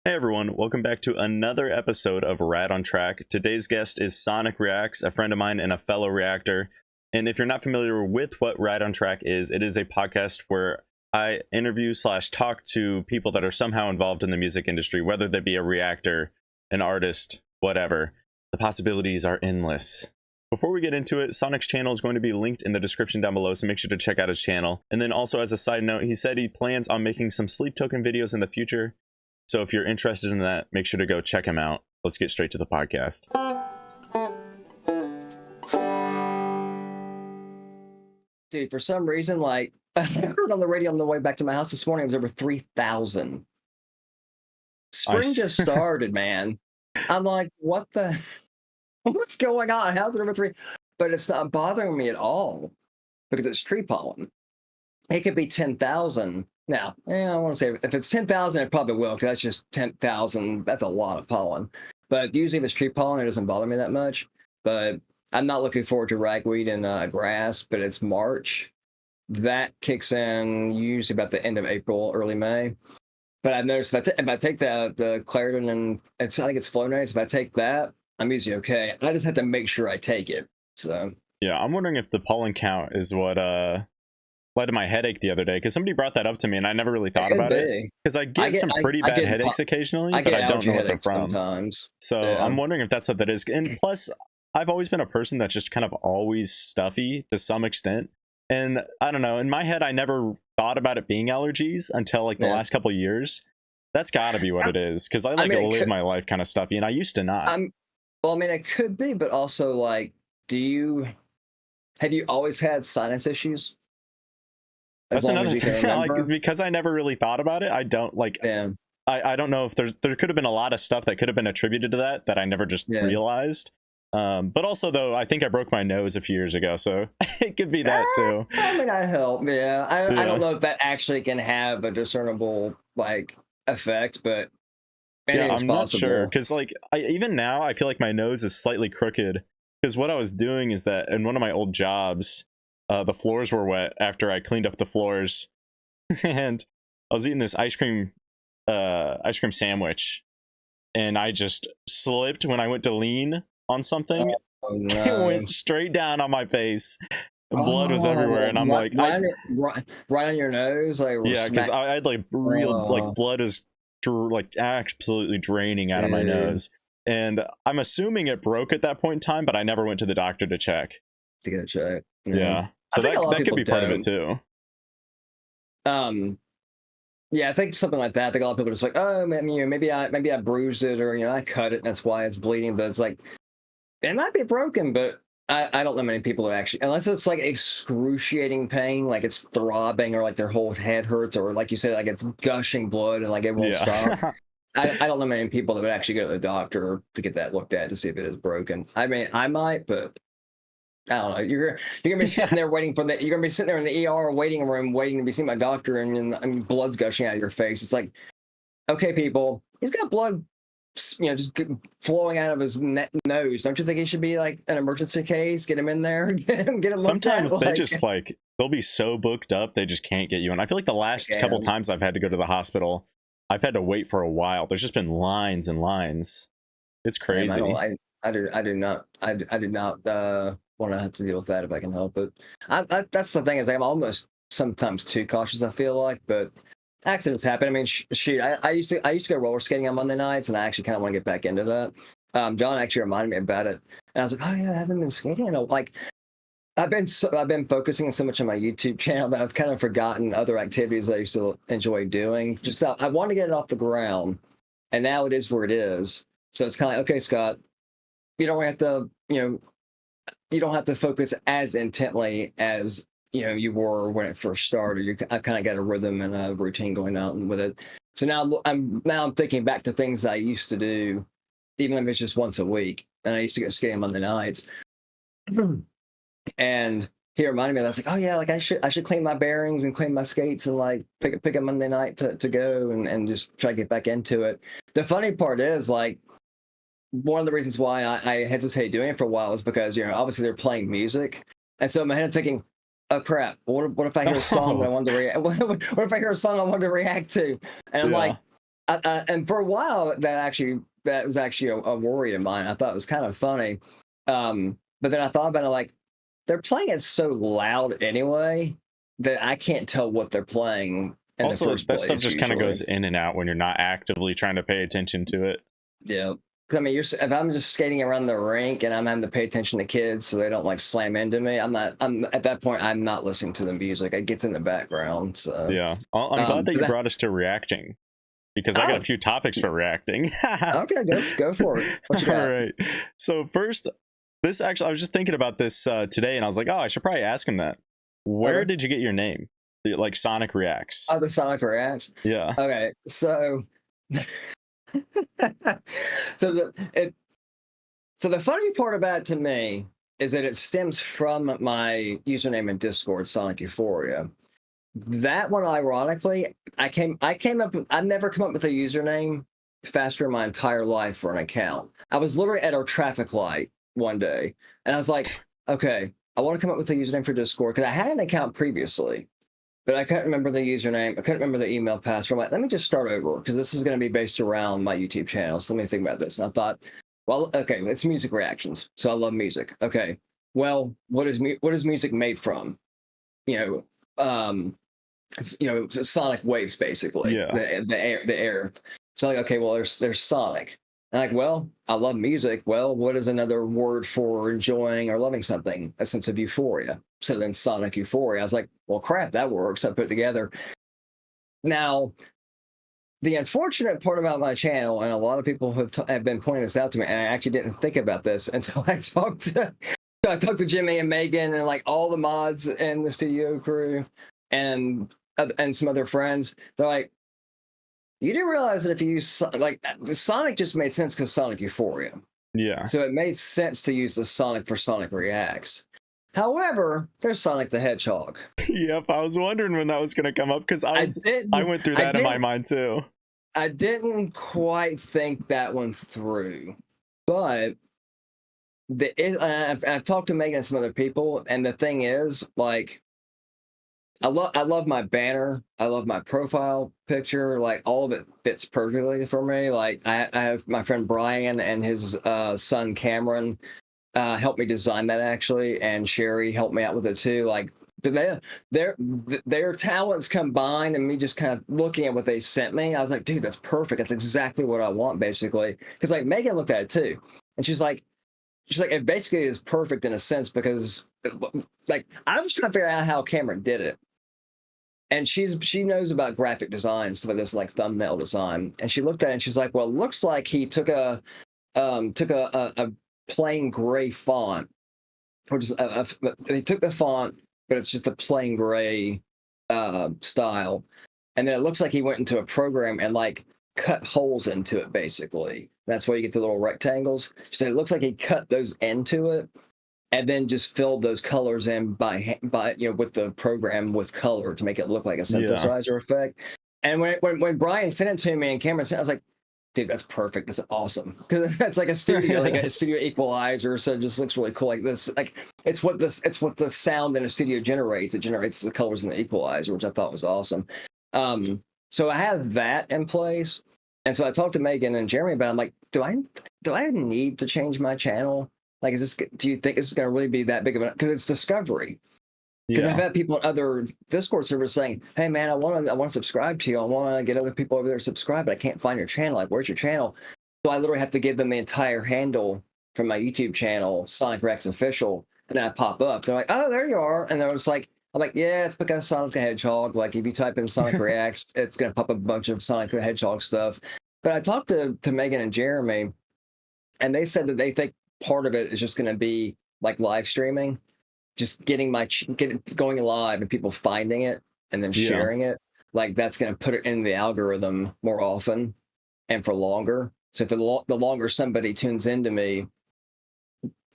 Hey everyone, welcome back to another episode of Rad on Track. Today's guest is Sonic Reacts, a friend of mine and a fellow reactor. And if you're not familiar with what Rad on Track is, it is a podcast where I interview / talk to people that are somehow involved in the music industry, whether they be a reactor, an artist, whatever. The possibilities are endless. Before we get into it, Sonic's channel is going to be linked in the description down below, so make sure to check out his channel. And then also as a side note, he said he plans on making some sleep token videos in the future. So if you're interested in that, make sure to go check him out. Let's get straight to the podcast. Dude, for some reason, like, I heard on the radio on the way back to my house this morning, it was over 3,000. Spring just started, man. I'm like, what the, what's going on? How's it over 3? But it's not bothering me at all because it's tree pollen. It could be 10,000. Now, I want to say if it's 10,000, it probably will, because that's just 10,000. That's a lot of pollen. But usually if it's tree pollen, it doesn't bother me that much. But I'm not looking forward to ragweed and grass, but it's March. That kicks in usually about the end of April, early May. But I've noticed if I take the Claritin and I think it's Flonase, if I take that, I'm usually okay. I just have to make sure I take it. So yeah, I'm wondering if the pollen count is what led to my headache the other day, because somebody brought that up to me and I never really thought about it, because I get some pretty bad headaches occasionally, but I don't know what they're from. Sometimes. So yeah. I'm wondering if that's what that is. And plus, I've always been a person that's just kind of always stuffy to some extent. And I don't know, in my head, I never thought about it being allergies until like the last couple of years. That's got to be what it is, because I like to live my life kind of stuffy, and I used to not. Well, I mean, it could be, but also like, have you always had sinus issues? That's another thing. Like, because I never really thought about it, I don't like. Yeah. I don't know if there could have been a lot of stuff that could have been attributed to that I never just realized. But also, though, I think I broke my nose a few years ago, so it could be that too. I mean, I help. Yeah, I don't know if that actually can have a discernible like effect, but I'm not sure, because like even now I feel like my nose is slightly crooked, because what I was doing is that in one of my old jobs, the floors were wet after I cleaned up the floors, and I was eating this ice cream sandwich, and I just slipped when I went to lean on something. Oh, no. It went straight down on my face. Blood was everywhere, and I'm like, right on your nose, like yeah, because I had like real like blood is like absolutely draining out of my nose, and I'm assuming it broke at that point in time, but I never went to the doctor to check. To get a check. Yeah. So that could be part of it too. Yeah, I think something like that. I think a lot of people are just like, oh, maybe I bruised it, or I cut it, and that's why it's bleeding. But it's like, it might be broken, but I don't know many people that actually, unless it's like excruciating pain, like it's throbbing, or like their whole head hurts, or like you said, like it's gushing blood and like it won't stop. I don't know many people that would actually go to the doctor to get that looked at to see if it is broken. I mean, I might, but I don't know. You're gonna be sitting there waiting for that. You're gonna be sitting there in the ER waiting room, waiting to be seen by a doctor, and blood's gushing out of your face. It's like, okay, people, he's got blood, just flowing out of his nose. Don't you think he should be like an emergency case? Get him in there, get him. Sometimes they just like they'll be so booked up they just can't get you in. I feel like the last couple times I've had to go to the hospital, I've had to wait for a while. There's just been lines and lines. It's crazy. I do not want to have to deal with that if I can help it. That's the thing, is I'm almost sometimes too cautious, I feel like, but accidents happen. I mean, shoot, I used to go roller skating on Monday nights, and I actually kind of want to get back into that. John actually reminded me about it, and I was like, oh yeah, I haven't been skating. Like, I've been focusing so much on my YouTube channel that I've kind of forgotten other activities I used to enjoy doing. Just I want to get it off the ground, and now it is where it is. So it's kind of like, okay, Scott, you don't have to, you don't have to focus as intently as you were when it first started. I've kind of got a rhythm and a routine going on with it. So now I'm thinking back to things I used to do, even if it's just once a week. And I used to go skating Monday nights. And he reminded me, and I was like, oh yeah, like I should clean my bearings and clean my skates and like pick a Monday night to go and just try to get back into it. The funny part is, like, one of the reasons why I hesitated doing it for a while is because, obviously they're playing music. And so in my head I'm thinking, oh crap, what if I hear a song that I wanted to react? What if I hear a song I wanted to react to? And I'm like, And for a while, that was actually a worry of mine. I thought it was kind of funny, but then I thought about it, like they're playing it so loud anyway that I can't tell what they're playing in the Also, first that place. stuff just kind of Usually. goes in and out when you're not actively trying to pay attention to it. Yeah. 'Cause, I mean, if I'm just skating around the rink and I'm having to pay attention to kids so they don't like slam into me, I'm at that point, I'm not listening to the music. It gets in the background. So, Yeah. I'm glad that but you brought us to reacting, because I got a oh, few topics for reacting. okay, go for it. What you All got? right. So first, this actually, I was just thinking about this today, and I was like, oh, I should probably ask him that. Where Okay. did you get your name? Like Sonic Reacts. Oh, the Sonic reacts. Yeah. Okay, so so the funny part about it to me is that it stems from my username in Discord, Sonic Euphoria. That one, ironically, I've never come up with a username faster in my entire life for an account. I was literally at our traffic light one day, and I was like, okay, I want to come up with a username for Discord because I had an account previously, but I couldn't remember the username. I couldn't remember the email password. I'm like, let me just start over because this is going to be based around my YouTube channel. So let me think about this. And I thought, well, okay, it's music reactions. So I love music. Okay, well, what is music made from? You know, sonic waves, basically, Yeah. the air. So like, okay, well, there's sonic. And like, well, I love music. Well, what is another word for enjoying or loving something? A sense of euphoria. So then Sonic Euphoria. I was like, well, crap, that works. I put it together. Now, the unfortunate part about my channel, and a lot of people have been pointing this out to me, and I actually didn't think about this until I talked to Jimmy and Megan and like all the mods and the studio crew and some other friends. They're like, you do realize that if you use like the Sonic just made sense because Sonic Euphoria. Yeah. So it made sense to use the Sonic for Sonic Reacts. However, there's Sonic the Hedgehog. Yep. I was wondering when that was going to come up, because I went through that in my mind too. I didn't quite think that one through, but I've talked to Megan and some other people, and the thing is, like, I love my banner. I love my profile picture. Like all of it fits perfectly for me. Like I have my friend Brian and his son Cameron helped me design that actually, and Sherry helped me out with it too. Like their talents combined, and me just kind of looking at what they sent me, I was like, dude, that's perfect. That's exactly what I want, basically. Because like Megan looked at it too, and she's like, it basically is perfect in a sense because like I was trying to figure out how Cameron did it. And she knows about graphic design, stuff like this, like thumbnail design. And she looked at it and she's like, well, it looks like he took a plain gray font, or just he took the font, but it's just a plain gray style. And then it looks like he went into a program and like cut holes into it, basically. That's where you get the little rectangles. She said it looks like he cut those into it and then just filled those colors in by with the program with color to make it look like a synthesizer effect. And when Brian sent it to me and Cameron sent it, I was like, dude, that's perfect. That's awesome. Because that's like a studio, like a studio equalizer. So it just looks really cool. Like this, like it's what the sound in a studio generates. It generates the colors in the equalizer, which I thought was awesome. So I have that in place. And so I talked to Megan and Jeremy about it. I'm like, do I need to change my channel? Like, do you think this is going to really be that big of a, because it's discovery. Because I've had people in other Discord servers saying, hey man, I want to subscribe to you. I want to get other people over there to subscribe, but I can't find your channel. Like, where's your channel? So I literally have to give them the entire handle from my YouTube channel, Sonic Rex Official. And then I pop up. They're like, oh, there you are. And they're just like, I'm like, yeah, it's because Sonic the Hedgehog. Like, if you type in Sonic Reacts, it's going to pop up a bunch of Sonic the Hedgehog stuff. But I talked to Megan and Jeremy, and they said that they think part of it is just going to be like live streaming, just getting going live and people finding it and then sharing it. Like that's going to put it in the algorithm more often and for longer. So if the longer somebody tunes into me,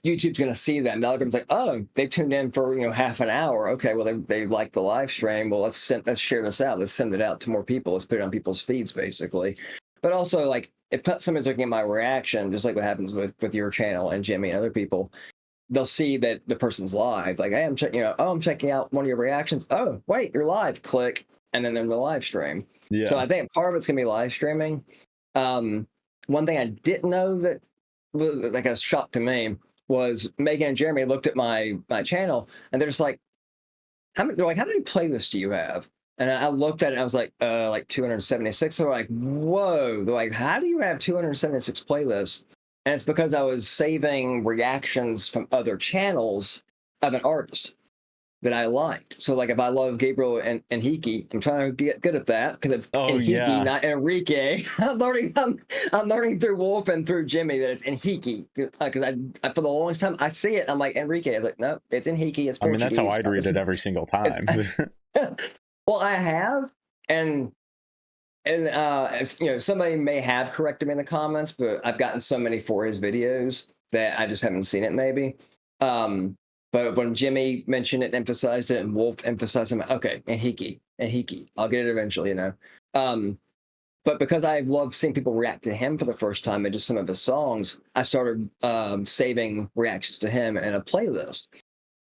YouTube's going to see that. And the algorithm's like, oh, they've tuned in for half an hour. Okay, well they like the live stream. Well, let's share this out. Let's send it out to more people. Let's put it on people's feeds, basically. But also, like, if somebody's looking at my reaction, just like what happens with your channel and Jimmy and other people, they'll see that the person's live. Like, hey, I'm checking out one of your reactions. Oh, wait, you're live. Click, and then in the live stream. Yeah. So I think part of it's gonna be live streaming. One thing I didn't know that was like a shock to me was Megan and Jeremy looked at my channel and they're just like, they're like, how many playlists do you have? And I looked at it and I was like 276. They're like, whoa. They're like, how do you have 276 playlists? And it's because I was saving reactions from other channels of an artist that I liked. So like if I love Gabriel and Hiki, I'm trying to get good at that because it's Enrique, not Enrique. I'm learning through Wolf and through Jimmy that it's Enrique because I for the longest time I see it, I'm like Enrique. I was like, no, it's Enrique. It's Portuguese. I mean, that's how I'd read it every single time. Well, I have, and as, you know, somebody may have corrected me in the comments, but I've gotten so many for his videos that I just haven't seen it. Maybe. But when Jimmy mentioned it, emphasized it, and Wolf emphasized it, okay, and Hiki, I'll get it eventually, you know. But because I love seeing people react to him for the first time and just some of his songs, I started saving reactions to him in a playlist.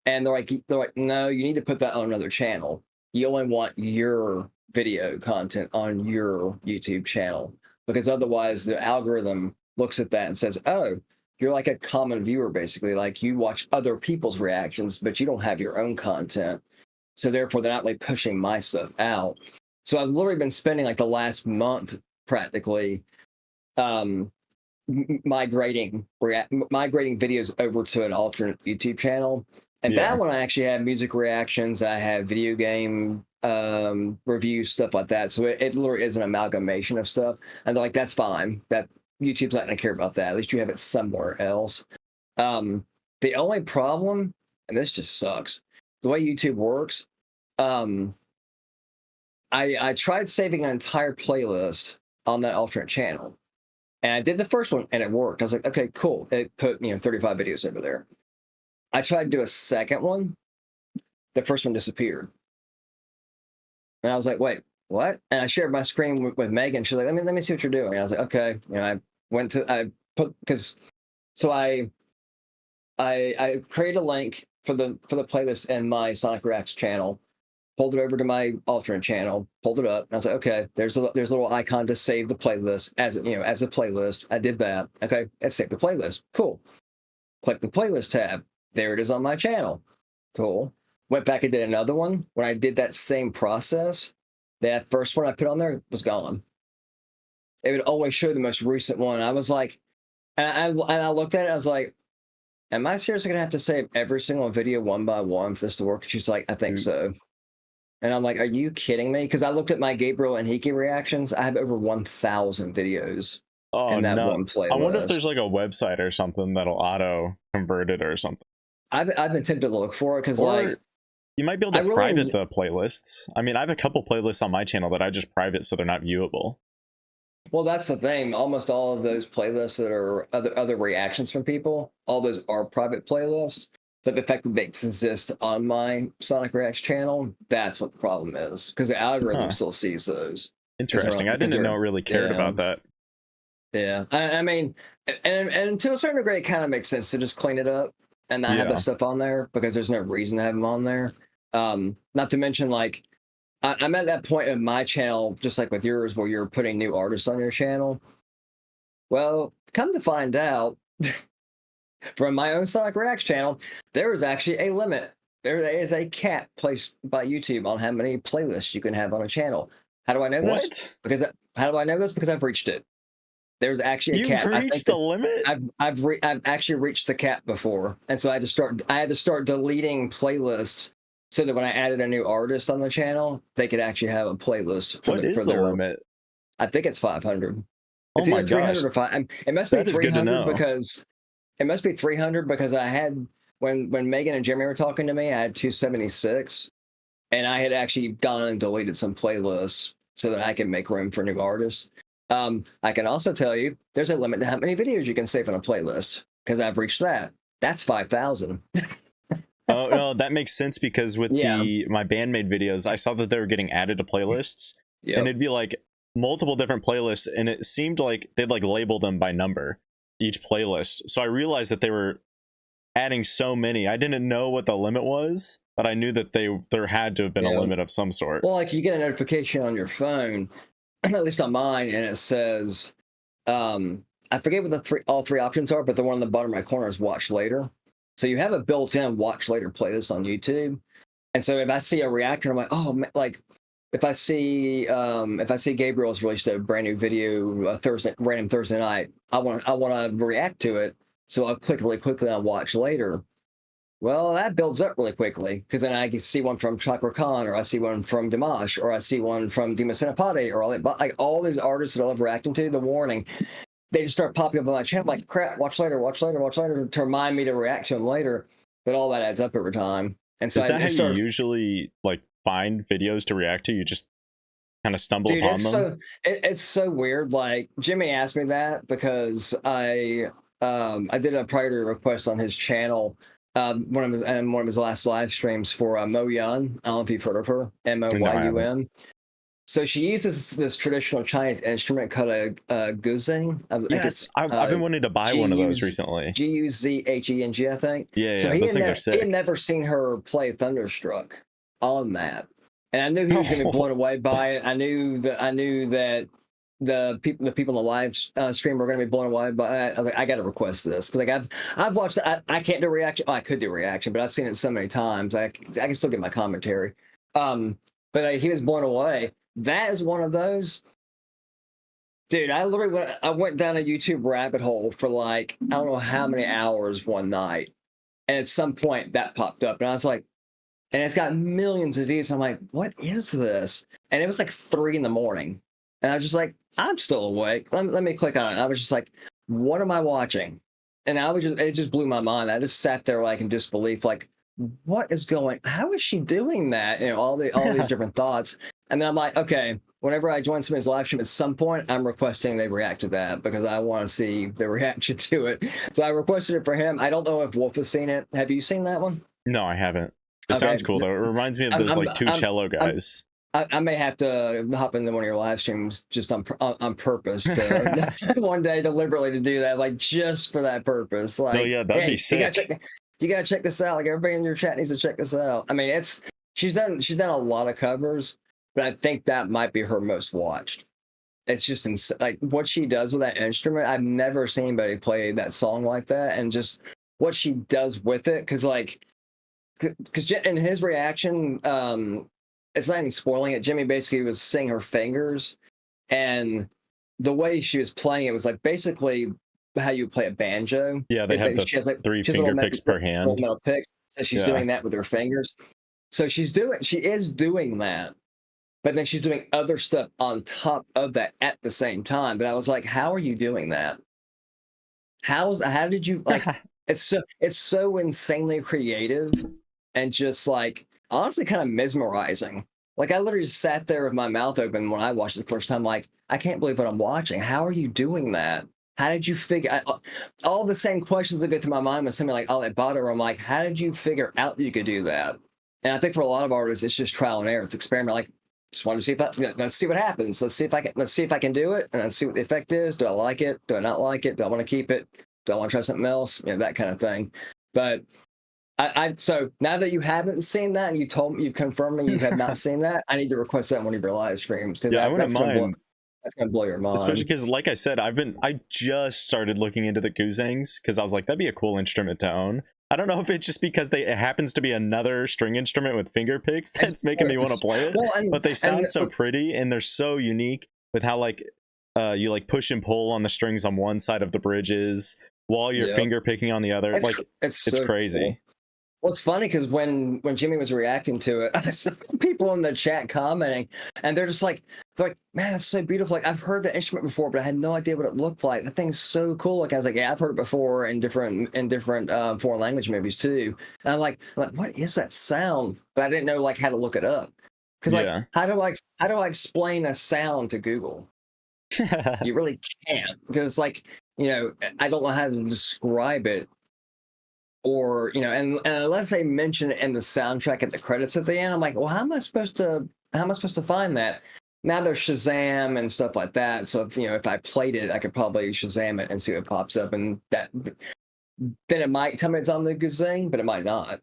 And they're like, no, you need to put that on another channel. You only want your video content on your YouTube channel because otherwise the algorithm looks at that and says, oh, you're like a common viewer, basically. Like you watch other people's reactions, but you don't have your own content. So therefore, they're not like pushing my stuff out. So I've literally been spending like the last month practically migrating videos over to an alternate YouTube channel. And that one I actually have music reactions. I have video game reviews, stuff like that. So it literally is an amalgamation of stuff. And they're like, that's fine. That YouTube's not going to care about that. At least you have it somewhere else. The only problem, and this just sucks, the way YouTube works, I tried saving an entire playlist on that alternate channel. And I did the first one and it worked. I was like, okay, cool. It put, 35 videos over there. I tried to do a second one. The first one disappeared. And I was like, wait, what? And I shared my screen with Megan. She's like, let me see what you're doing. And I was like, okay. I created a link for the playlist in my Sonic Reacts channel, pulled it over to my alternate channel, pulled it up, and I was like, okay, there's a little icon to save the playlist as as a playlist. I did that. Okay, let's save the playlist. Cool. Click the playlist tab. There it is on my channel. Cool. Went back and did another one. When I did that same process, that first one I put on there was gone. It would always show the most recent one. I was like, and I looked at it, I was like, am I seriously going to have to save every single video one by one for this to work? And she's like, I think so. And I'm like, are you kidding me? Because I looked at my Gabriel and Hiki reactions. I have over 1,000 videos in that one playlist. I wonder if there's like a website or something that'll auto convert it or something. I've been tempted to look for it because like you might be able to private the playlists. I mean, I have a couple playlists on my channel that I just private so they're not viewable. Well, that's the thing. Almost all of those playlists that are other reactions from people, all those are private playlists. But the fact that they exist on my Sonic Reacts channel, that's what the problem is. Because the algorithm still sees those. Interesting. I didn't know it really cared about that. Yeah. I mean, and to a certain degree, it kind of makes sense to just clean it up and not have that stuff on there because there's no reason to have them on there. Not to mention, like, I'm at that point of my channel, just like with yours, where you're putting new artists on your channel. Well, come to find out, from my own Sonic Reacts channel, there is actually a limit. There is a cap placed by YouTube on how many playlists you can have on a channel. How do I know this? How do I know this? Because I've reached it. There's actually a cap. You've reached the limit? I've actually reached the cap before, and so I had to start deleting playlists so that when I added a new artist on the channel, they could actually have a playlist. What is the limit? I think it's 500. It's either 300 or 5. It must be 300 because it must be 300 because I had when Megan and Jeremy were talking to me, I had 276, and I had actually gone and deleted some playlists so that I could make room for new artists. I can also tell you there's a limit to how many videos you can save on a playlist because I've reached that. That's 5,000. Oh no, that makes sense because with my bandmade videos, I saw that they were getting added to playlists, and it'd be like multiple different playlists, and it seemed like they'd like label them by number, each playlist. So I realized that they were adding so many. I didn't know what the limit was, but I knew that there had to have been a limit of some sort. Well, like you get a notification on your phone, at least on mine, and it says, I forget what all three options are, but the one on the bottom right corner is watch later. So you have a built-in watch later playlist on YouTube. And so if I see a reactor, I'm like, oh, man, like if I see Gabriel's released a brand new video random Thursday night, I want to react to it. So I'll click really quickly on watch later. Well, that builds up really quickly because then I can see one from Chakra Khan, or I see one from Dimash, or I see one from Syncopated, or all these artists that I love reacting to. The warning, they just start popping up on my channel. Like, crap, watch later to remind me to react to them later. But all that adds up over time. And so is that how you usually like find videos to react to? You just kind of stumble upon them? It's so weird. Like Jimmy asked me that because I did a priority request on his channel. One of his last live streams for Mo Yun. I don't know if you've heard of her, Moyun. No, so she uses this traditional Chinese instrument called a Guzeng. Yes, I've been wanting to buy one of those recently. Guzheng, I think. Yeah, so those things are sick. He had never seen her play Thunderstruck on that, and I knew he was going to be blown away by it. I knew that the people in the live stream were going to be blown away by it. I was like, I got to request this because like I've watched it. I can't do reaction. Oh, I could do reaction, but I've seen it so many times. I can still get my commentary. But he was blown away. That is one of those. Dude, I went down a YouTube rabbit hole for like I don't know how many hours one night, and at some point that popped up, and I was like, and it's got millions of views. I'm like, what is this? And it was like 3 a.m, and I was just like, I'm still awake. Let me click on it. I was just like, what am I watching? And it just blew my mind. I just sat there like in disbelief, like, what is going? How is she doing that? You know, all these different thoughts. And then I'm like, okay, whenever I join somebody's live stream, at some point, I'm requesting they react to that because I want to see the reaction to it. So I requested it for him. I don't know if Wolf has seen it. Have you seen that one? No, I haven't. It sounds cool though. It reminds me of those two cello guys. I may have to hop into one of your live streams just on purpose to one day deliberately to do that, like just for that purpose. Like, oh yeah, that'd be sick. You gotta check this out. Like everybody in your chat needs to check this out. I mean, she's done a lot of covers, but I think that might be her most watched. It's just like what she does with that instrument. I've never seen anybody play that song like that, and just what she does with it. Because in his reaction, it's not any spoiling it. Jimmy basically was seeing her fingers, and the way she was playing it was like basically how you play a banjo. Yeah, they have she has like 3 finger picks per hand. Metal picks. So she's doing that with her fingers. So she is doing that, but then she's doing other stuff on top of that at the same time. But I was like, how are you doing that? How did you like? It's so insanely creative and just like honestly kind of mesmerizing. Like I literally just sat there with my mouth open when I watched it the first time. Like I can't believe what I'm watching. How are you doing that? How did you figure? All the same questions that go through my mind when somebody like Ale Bada, I'm like, how did you figure out that you could do that? And I think for a lot of artists, it's just trial and error. It's experiment. Like, just want to see let's see what happens. Let's see if I can do it, and let's see what the effect is. Do I like it? Do I not like it? Do I want to keep it? Do I want to try something else? You know, that kind of thing. But so now that you haven't seen that, and you've confirmed me you have not seen that, I need to request that in one of your live streams. Yeah, I wouldn't mind. That's gonna blow your mind. Especially because, like I said, I just started looking into the Ghuzengs because I was like, that'd be a cool instrument to own. I don't know if it's just because it happens to be another string instrument with finger picks that's making me want to play it. Well, but they sound so pretty and they're so unique with how like you like push and pull on the strings on one side of the bridges while you're finger picking on the other. It's so crazy. Cool. Well, it's funny because when Jimmy was reacting to it, I saw people in the chat commenting, and they're like, man, that's so beautiful. Like I've heard the instrument before, but I had no idea what it looked like. The thing's so cool. Like I was like, yeah, I've heard it before in different foreign language movies too. And I'm like, what is that sound? But I didn't know like how to look it up. Because like, how do I explain a sound to Google? You really can't, because like, you know, I don't know how to describe it. Or, you know, and unless they mention it in the soundtrack at the credits at the end, I'm like, well, how am I supposed to find that? Now there's Shazam and stuff like that. So if I played it, I could probably Shazam it and see what pops up, and then it might tell me it's on the Ghuzengs, but it might not.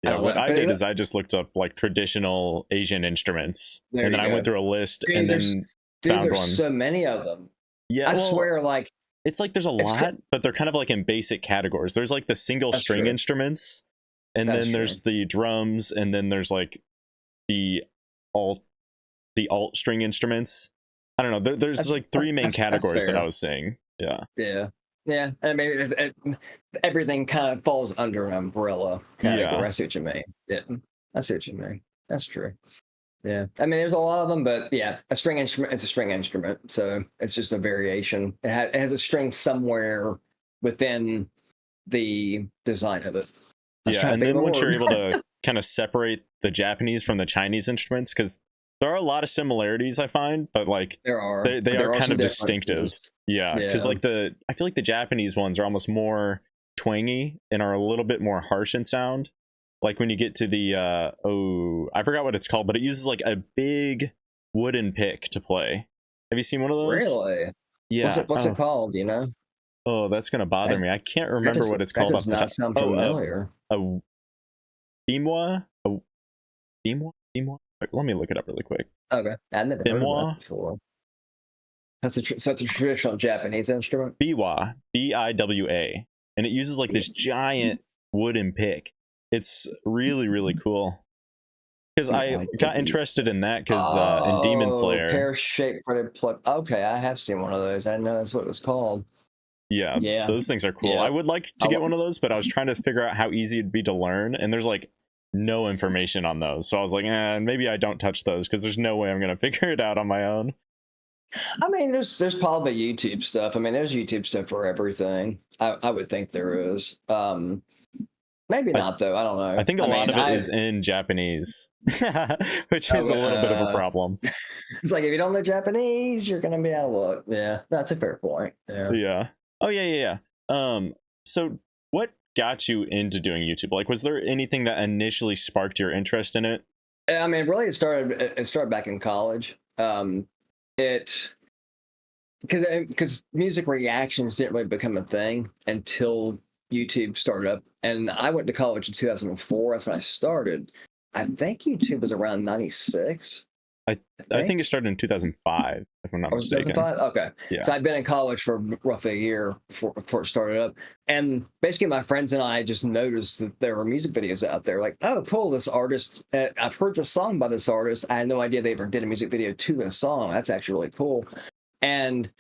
Yeah, what I did But is I just looked up like traditional Asian instruments, there and you then I go. went through a list Dude, and then found there's one. so many of them. Yeah, I well, swear, like it's like there's a it's lot, but they're kind of like in basic categories. There's like the single that's string true. instruments, and That's then true. there's the drums, and then there's like the alt string instruments. I don't know. There's like three main That's categories that I fair. was seeing. Yeah. Yeah. Yeah. I mean, everything kind of falls under an umbrella category. Yeah. I see what you mean. Yeah. I see what you mean. That's true. Yeah. I mean, there's a lot of them, but yeah, a string instrument is a string instrument. So it's just a variation. It has a string somewhere within the design of it. I was Yeah. trying to And think of then a once you're word. able to kind of separate the Japanese from the Chinese instruments, because there are a lot of similarities I find, but like they are There are kind some of distinctive. differences. Yeah. Because Yeah. like I feel like the Japanese ones are almost more twangy and are a little bit more harsh in sound. Like when you get to the I forgot what it's called, but it uses like a big wooden pick to play. Have you seen one of those? Really? Yeah. What's it called? You know? Oh, that's gonna bother That me. I can't remember what it's that called does off the not top. sound Oh, familiar. a bimwa, a bimwa. Let me look it up really quick. Okay, I've never heard of Bimwa, that before. So it's a traditional Japanese instrument. biwa, biwa, and it uses like this giant wooden pick. It's really really cool. Because I got BIW. interested in that because in Demon Oh, Slayer, pear-shaped printed plug. Okay, I have seen one of those. I didn't know that's what it was called. yeah, Yeah, those things are cool. yeah. I would like I to get lo- one of those, but I was trying to figure out how easy it'd be to learn, and there's like no information on those. So I was like, maybe I don't touch those because there's no way I'm gonna figure it out on my own. I mean, there's probably YouTube stuff. I mean, there's YouTube stuff for everything. I would think there is. Maybe I, not though. I don't I know. think a I lot mean, of it is in Japanese, which is oh, a little bit of a problem. it's like if you don't know Japanese, you're gonna be out of luck. Yeah, that's a fair point. Yeah. Yeah. Oh yeah. So what got you into doing YouTube? Like, was there anything that initially sparked your interest in it? I mean, really, it started back in college. It because music reactions didn't really become a thing until YouTube started up, and I went to college in 2004. That's when I started. I think YouTube was around 96. I I I think it think. started in 2005, if I'm not Or was it mistaken. 2005? Okay. So Yeah. I'd been in college for roughly a year before it started up. And basically, my friends and I just noticed that there were music videos out there. Like, oh, cool, this artist, I've heard this song by this artist. I had no idea they ever did a music video to this song. That's actually really cool. And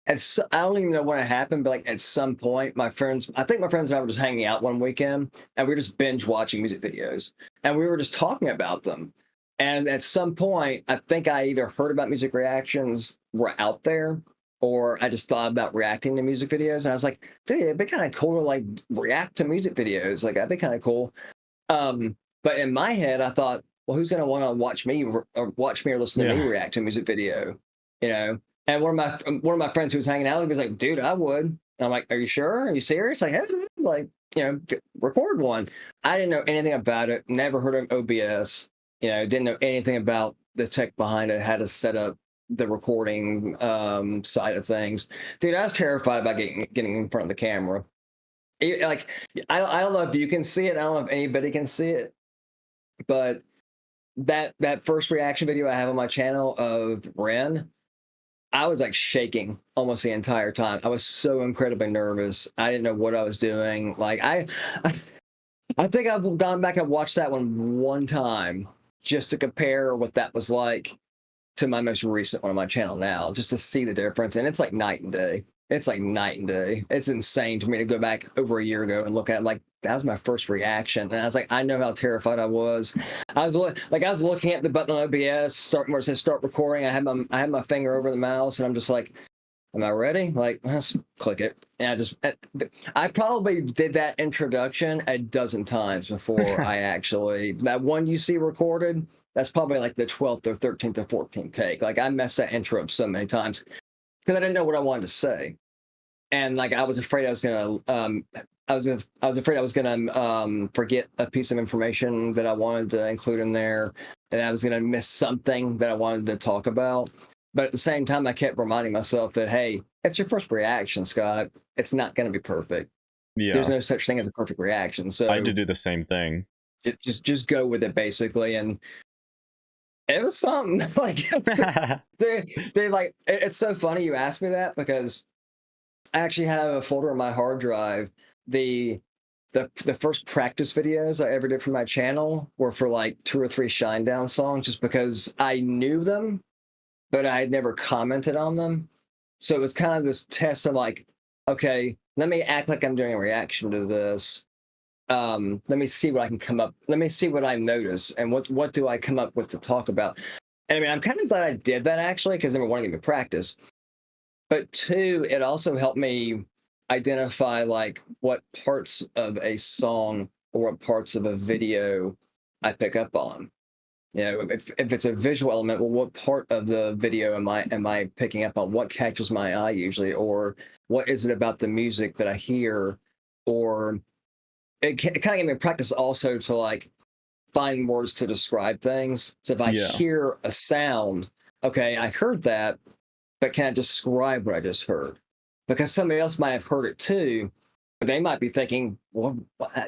I don't even know when it happened, but like at some point, I think my friends and I were just hanging out one weekend and we were just binge watching music videos and we were just talking about them. And at some point, I think I either heard about music reactions were out there or I just thought about reacting to music videos. And I was like, dude, it'd be kind of cool to like react to music videos. Like, that'd be kind of cool. But in my head, I thought, well, who's going to want to watch me or listen to me Yeah. react to a music video? You know? And one of my friends who was hanging out with me was like, dude, I would. And I'm like, are you sure? Are you serious? Like, hey, like, record one. I didn't know anything about it. Never heard of OBS. Didn't know anything about the tech behind it, how to set up the recording side of things. Dude, I was terrified about getting in front of the camera. Like, I don't know if you can see it. I don't know if anybody can see it, but that first reaction video I have on my channel of Ren, I was like shaking almost the entire time. I was so incredibly nervous. I didn't know what I was doing. Like I think I've gone back and watched that one time just to compare what that was like to my most recent one on my channel now, just to see the difference. And it's like night and day. It's like night and day. It's insane to me to go back over a year ago and look at it like that was my first reaction. And I was like, I know how terrified I was. I was looking at the button on OBS, where it says start recording. I had my finger over the mouse, and I'm just like, am I ready? Like, let's click it. And I probably did that introduction a dozen times before I actually, that one you see recorded, that's probably like the 12th or 13th or 14th take. Like, I messed that intro up so many times because I didn't know what I wanted to say. And like, I was afraid I was going to, I was afraid I was going to forget a piece of information that I wanted to include in there, and I was going to miss something that I wanted to talk about. But at the same time, I kept reminding myself that, hey, it's your first reaction, Scott. It's not going to be perfect. There's Yeah. no such thing as a perfect reaction. I had So to do the same thing. just go with it basically. And it was something like they like it's so funny you asked me that because I actually have a folder on my hard drive. The the first practice videos I ever did for my channel were for like 2 or 3 Shinedown songs, just because I knew them, but I had never commented on them. So it was kind of this test of like, okay, let me act like I'm doing a reaction to this. Let me see what I can come up. Let me see what I notice and what do I come up with to talk about. And I mean, I'm kind of glad I did that actually, because number one, it gave me practice, but two, it also helped me identify like what parts of a song or what parts of a video I pick up on. You know, if it's a visual element, well, what part of the video am I picking up on? What catches my eye usually, or what is it about the music that I hear? Or it kind of gave me practice also to like find words to describe things. So if I Yeah. hear a sound, okay, I heard that, but can I describe what I just heard? Because somebody else might have heard it too, but they might be thinking, well,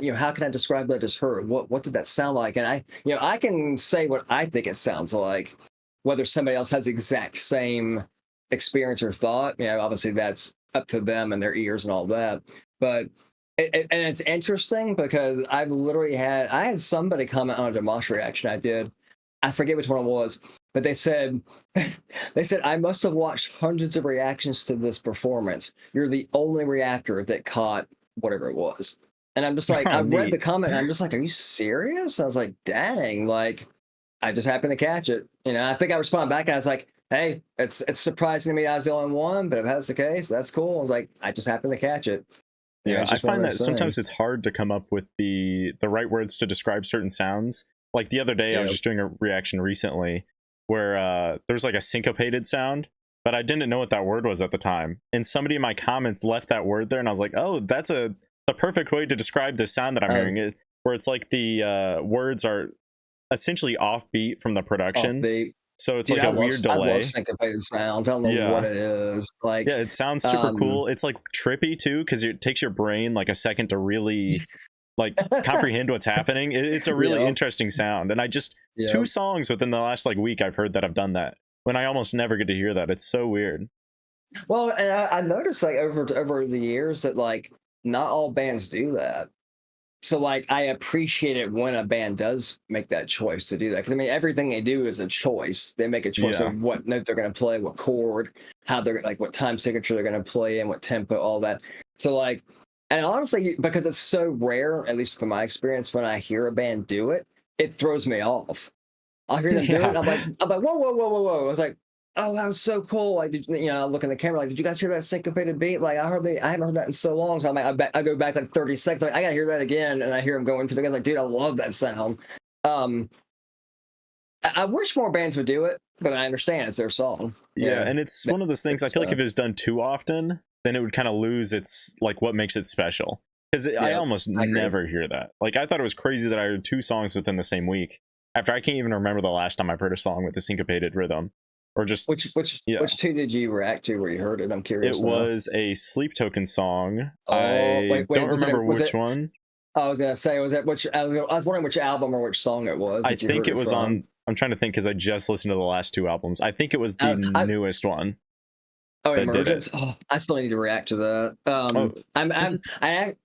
you know, how can I describe what I just heard? What did that sound like? And I can say what I think it sounds like, whether somebody else has the exact same experience or thought. You know, obviously that's up to them and their ears and all that. But and it's interesting because I had somebody comment on a Dimash reaction I did. I forget which one it was, but they said I must have watched hundreds of reactions to this performance. You're the only reactor that caught whatever it was. And I'm just like, Oh, I read neat. the comment and I'm just like, are you serious? I was like, dang, like I just happened to catch it. You know, I think I responded back and I was like, hey, it's surprising to me I was the only one, but if that's the case, that's cool. I was like, I just happened to catch it. You know, Yeah, it's I just one of find that those sometimes things. it's hard to come up with the right words to describe certain sounds. Like the other day, I was Yeah. just doing a reaction recently where there's like a syncopated sound, but I didn't know what that word was at the time. And somebody in my comments left that word there, and I was like, oh, that's a perfect way to describe this sound that I'm Um, hearing. It where it's like the words are essentially offbeat from the production, Offbeat. so it's Dude, like a weird I love delay. syncopated sounds. I don't know what Yeah. it is. Yeah, Like, it sounds super um, cool. It's like trippy too, because it takes your brain like a second to really like comprehend what's happening. It's a really yeah, interesting sound, and I just yeah. 2 songs within the last like week I've heard that have done that. When I almost never get to hear that, it's so weird. Well, and I noticed like over the years that like not all bands do that. So like I appreciate it when a band does make that choice to do that. Because I mean, everything they do is a choice. They make a choice Yeah, of what note they're going to play, what chord, how they're like, what time signature they're going to play, and what tempo, all that. So like, and honestly, because it's so rare, at least from my experience, when I hear a band do it, it throws me off. I'll hear them do it. yeah, And I'm like, whoa, whoa, whoa, whoa, whoa. I was like, oh, that was so cool. Like, you know, I look in the camera, like, did you guys hear that syncopated beat? Like, I haven't heard that in so long. So I'm like, I go back like 30 seconds. Like, I gotta hear that again. And I hear them going to the guys like, dude, I love that sound. Um, I wish more bands would do it, but I understand it's their song. You yeah. know, And it's one of those things. I feel like if it was done too often, then it would kind of lose its like what makes it special. Because I yeah, almost I agree. never hear that. Like I thought it was crazy that I heard 2 songs within the same week. After I can't even remember the last time I've heard a song with a syncopated rhythm, or just yeah. Which two did you react to where you heard it? I'm It curious now. was a Sleep Token song. Oh, I wait, don't remember was which it? one. I was gonna say, was that which? I was wondering which album or which song it was I that you heard think it it was from. on. I'm trying to think because I just listened to the last 2 albums. I think it was the I newest one Oh, that did it. Emergence. Oh, I still need to react to that. Oh, is it?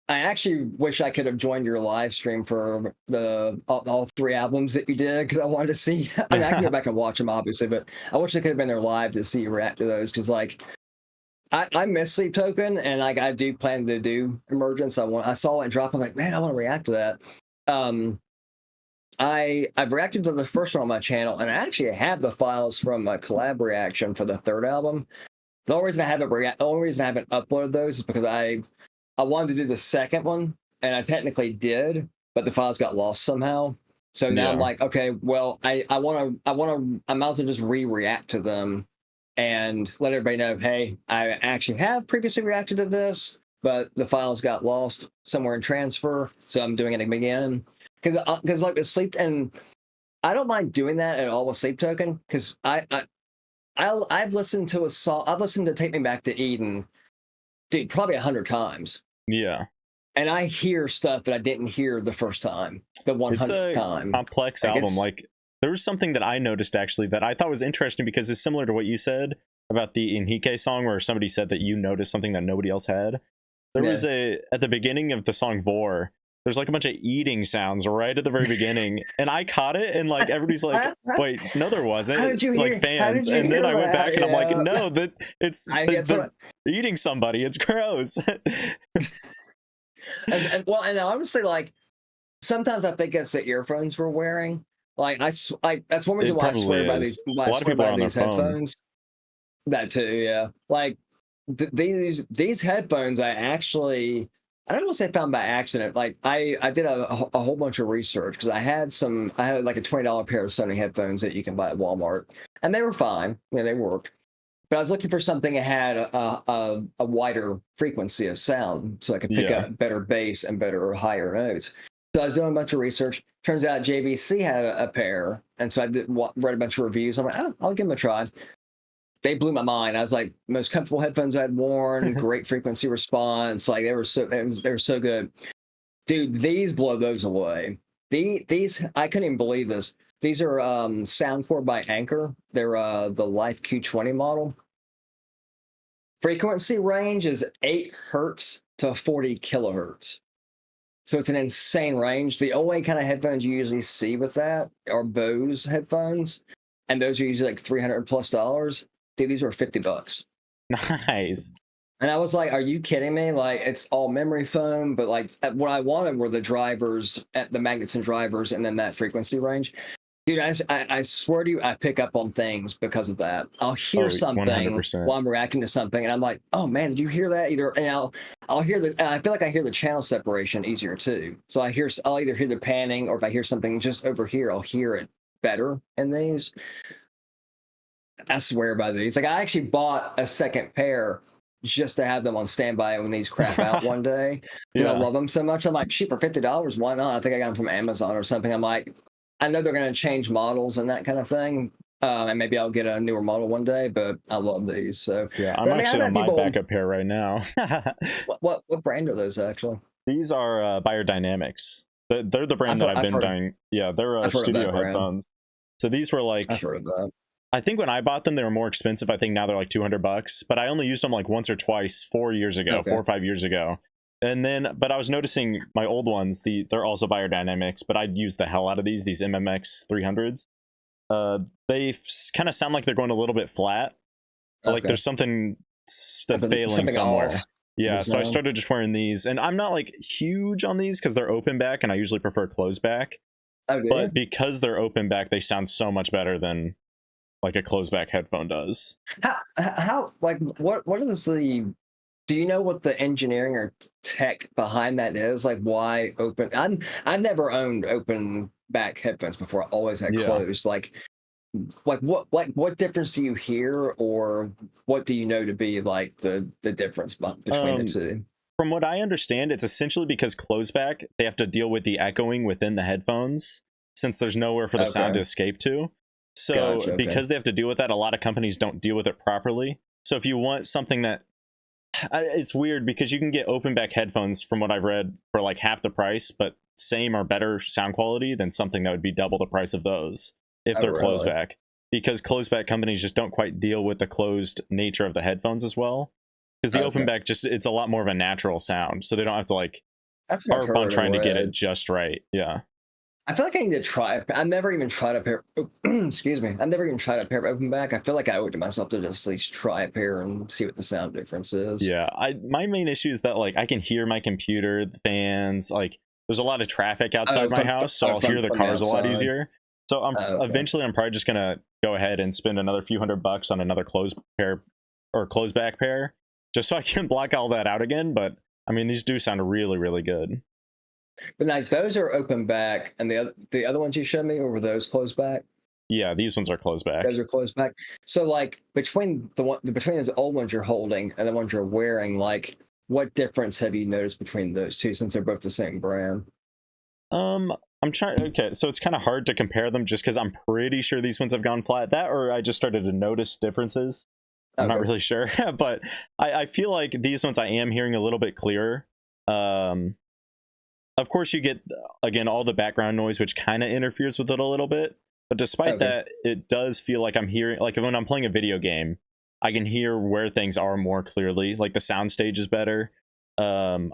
I actually wish I could have joined your live stream for the all 3 albums that you did because I wanted to see. I mean, I can go back and watch them obviously, but I wish I could have been there live to see you react to those because like I miss Sleep Token and like I do plan to do Emergence. I saw it drop. I'm like, man, I want to react to that. Um, I've reacted to the first one on my channel, and I actually have the files from a collab reaction for the third album. The only reason I haven't uploaded those is because I wanted to do the second one, and I technically did, but the files got lost somehow. So now I'm Yeah, like, okay, well, I might as well just re-react to them and let everybody know, hey, I actually have previously reacted to this, but the files got lost somewhere in transfer, so I'm doing it again. Because like the sleep, and I don't mind doing that at all with Sleep Token because I've listened to a song. I've listened to "Take Me Back to Eden," dude, probably 100 times, yeah. and I hear stuff that I didn't hear the first time. the It's 100th a time. complex Like, album. it's- Like there was something that I noticed actually that I thought was interesting because it's similar to what you said about the Inhike song, where somebody said that you noticed something that nobody else had. There Yeah. was at the beginning of the song Vor, there's like a bunch of eating sounds right at the very beginning, and I caught it, and like everybody's like, "Wait, no, there wasn't." How did you like hear? How fans, did you and then hear I went that? back and I'm like, Yeah. "No, that it's That's they're what eating somebody. It's gross." and honestly, like sometimes I think it's the earphones we're wearing. Like that's one reason It why I probably swear by is. these. A Why I lot of swear people are by on their these phone. headphones. That too, yeah. Like these headphones, I don't want to say found by accident. Like I did a whole bunch of research because I had like a $20 pair of Sony headphones that you can buy at Walmart, and they were fine. Yeah, they worked. But I was looking for something that had a wider frequency of sound, so I could pick Yeah. up better bass and better higher notes. So I was doing a bunch of research. Turns out JVC had a pair, and so I read a bunch of reviews. I'm like, oh, I'll give them a try. They blew my mind. I was like, most comfortable headphones I'd worn, great frequency response. Like they were so good. Dude, these blow those away. These I couldn't even believe this. These are Soundcore by Anchor. They're the Life Q20 model. Frequency range is 8 hertz to 40 kilohertz. So it's an insane range. The only kind of headphones you usually see with that are Bose headphones, and those are usually like $300+. Dude, these were $50. Nice. And I was like, are you kidding me? Like, it's all memory foam, but like what I wanted were the drivers, the magnets and drivers, and then that frequency range. Dude, I swear to you, I pick up on things because of that. I'll hear something 100%. while I'm reacting to something, and I'm like, "Oh man, did you hear that?" And I'll hear I feel like I hear the channel separation easier too. So I'll either hear the panning, or if I hear something just over here, I'll hear it better in these. I swear by these. Like I actually bought a second pair just to have them on standby when these crap out one day because I Yeah. love them so much. I'm like, shit, for $50, why not? I think I got them from Amazon or something. I'm like, I know they're going to change models and that kind of thing, and maybe I'll get a newer model one day. But I love these. So Yeah, I'm but, I mean, actually I've on had my people. backup pair right now. What brand are those actually? These are Biodynamics. They're the brand that I've been buying. Yeah, they're I've heard of studio that brand. headphones. So these were I've like, heard of that. I think when I bought them, they were more expensive. I think now they're like $200, but I only used them like once or twice 4 years ago, Okay. 4 or 5 years ago. And then, but I was noticing my old ones, they're also Biodynamics, but I'd use the hell out of these MMX 300s. They kind of sound like they're going a little bit flat, but like there's something that's failing somewhere. Off. Yeah, so I started just wearing these, and I'm not like huge on these because they're open back, and I usually prefer closed back. Oh, But because they're open back, they sound so much better than like a closed back headphone does. How like what is the do you know what the engineering or tech behind that is? Like why open? I've never owned open back headphones before. I always had closed. Like what difference do you hear, or what do you know to be like the difference between the two? From what I understand, it's essentially because closed back, they have to deal with the echoing within the headphones since there's nowhere for the sound to escape to. So Gotcha, because they have to deal with that, a lot of companies don't deal with it properly. So if you want something that it's weird because you can get open back headphones from what I've read for like half the price, but same or better sound quality than something that would be double the price of those if they're closed back. Because closed back companies just don't quite deal with the closed nature of the headphones as well. Because the open back it's a lot more of a natural sound, so they don't have to like harp on trying to get it just right. Yeah. I feel like I need to try it. I've never even tried a pair. Excuse me. I've never even tried a pair of open back. I feel like I owe it to myself to just at least try a pair and see what the sound difference is. Yeah. My main issue is that like I can hear my computer, the fans, like there's a lot of traffic outside my house, so I'll hear the cars a lot easier. So eventually I'm probably just gonna go ahead and spend another few $100 on another closed pair or closed back pair, just so I can block all that out again. But I mean, these do sound really, really good. But like those are open back, and the other ones you showed me, or were those closed back? Yeah, these ones are closed back. Those are closed back. So like between those old ones you're holding and the ones you're wearing, like what difference have you noticed between those two since they're both the same brand? I'm trying. Okay, so it's kind of hard to compare them just because I'm pretty sure these ones have gone flat. That or I just started to notice differences. I'm not really sure, but I feel like these ones I am hearing a little bit clearer. of course you get again all the background noise, which kind of interferes with it a little bit. But despite Okay. that, it does feel like I'm hearing, like when I'm playing a video game, I can hear where things are more closely. Like the sound stage is better. Um,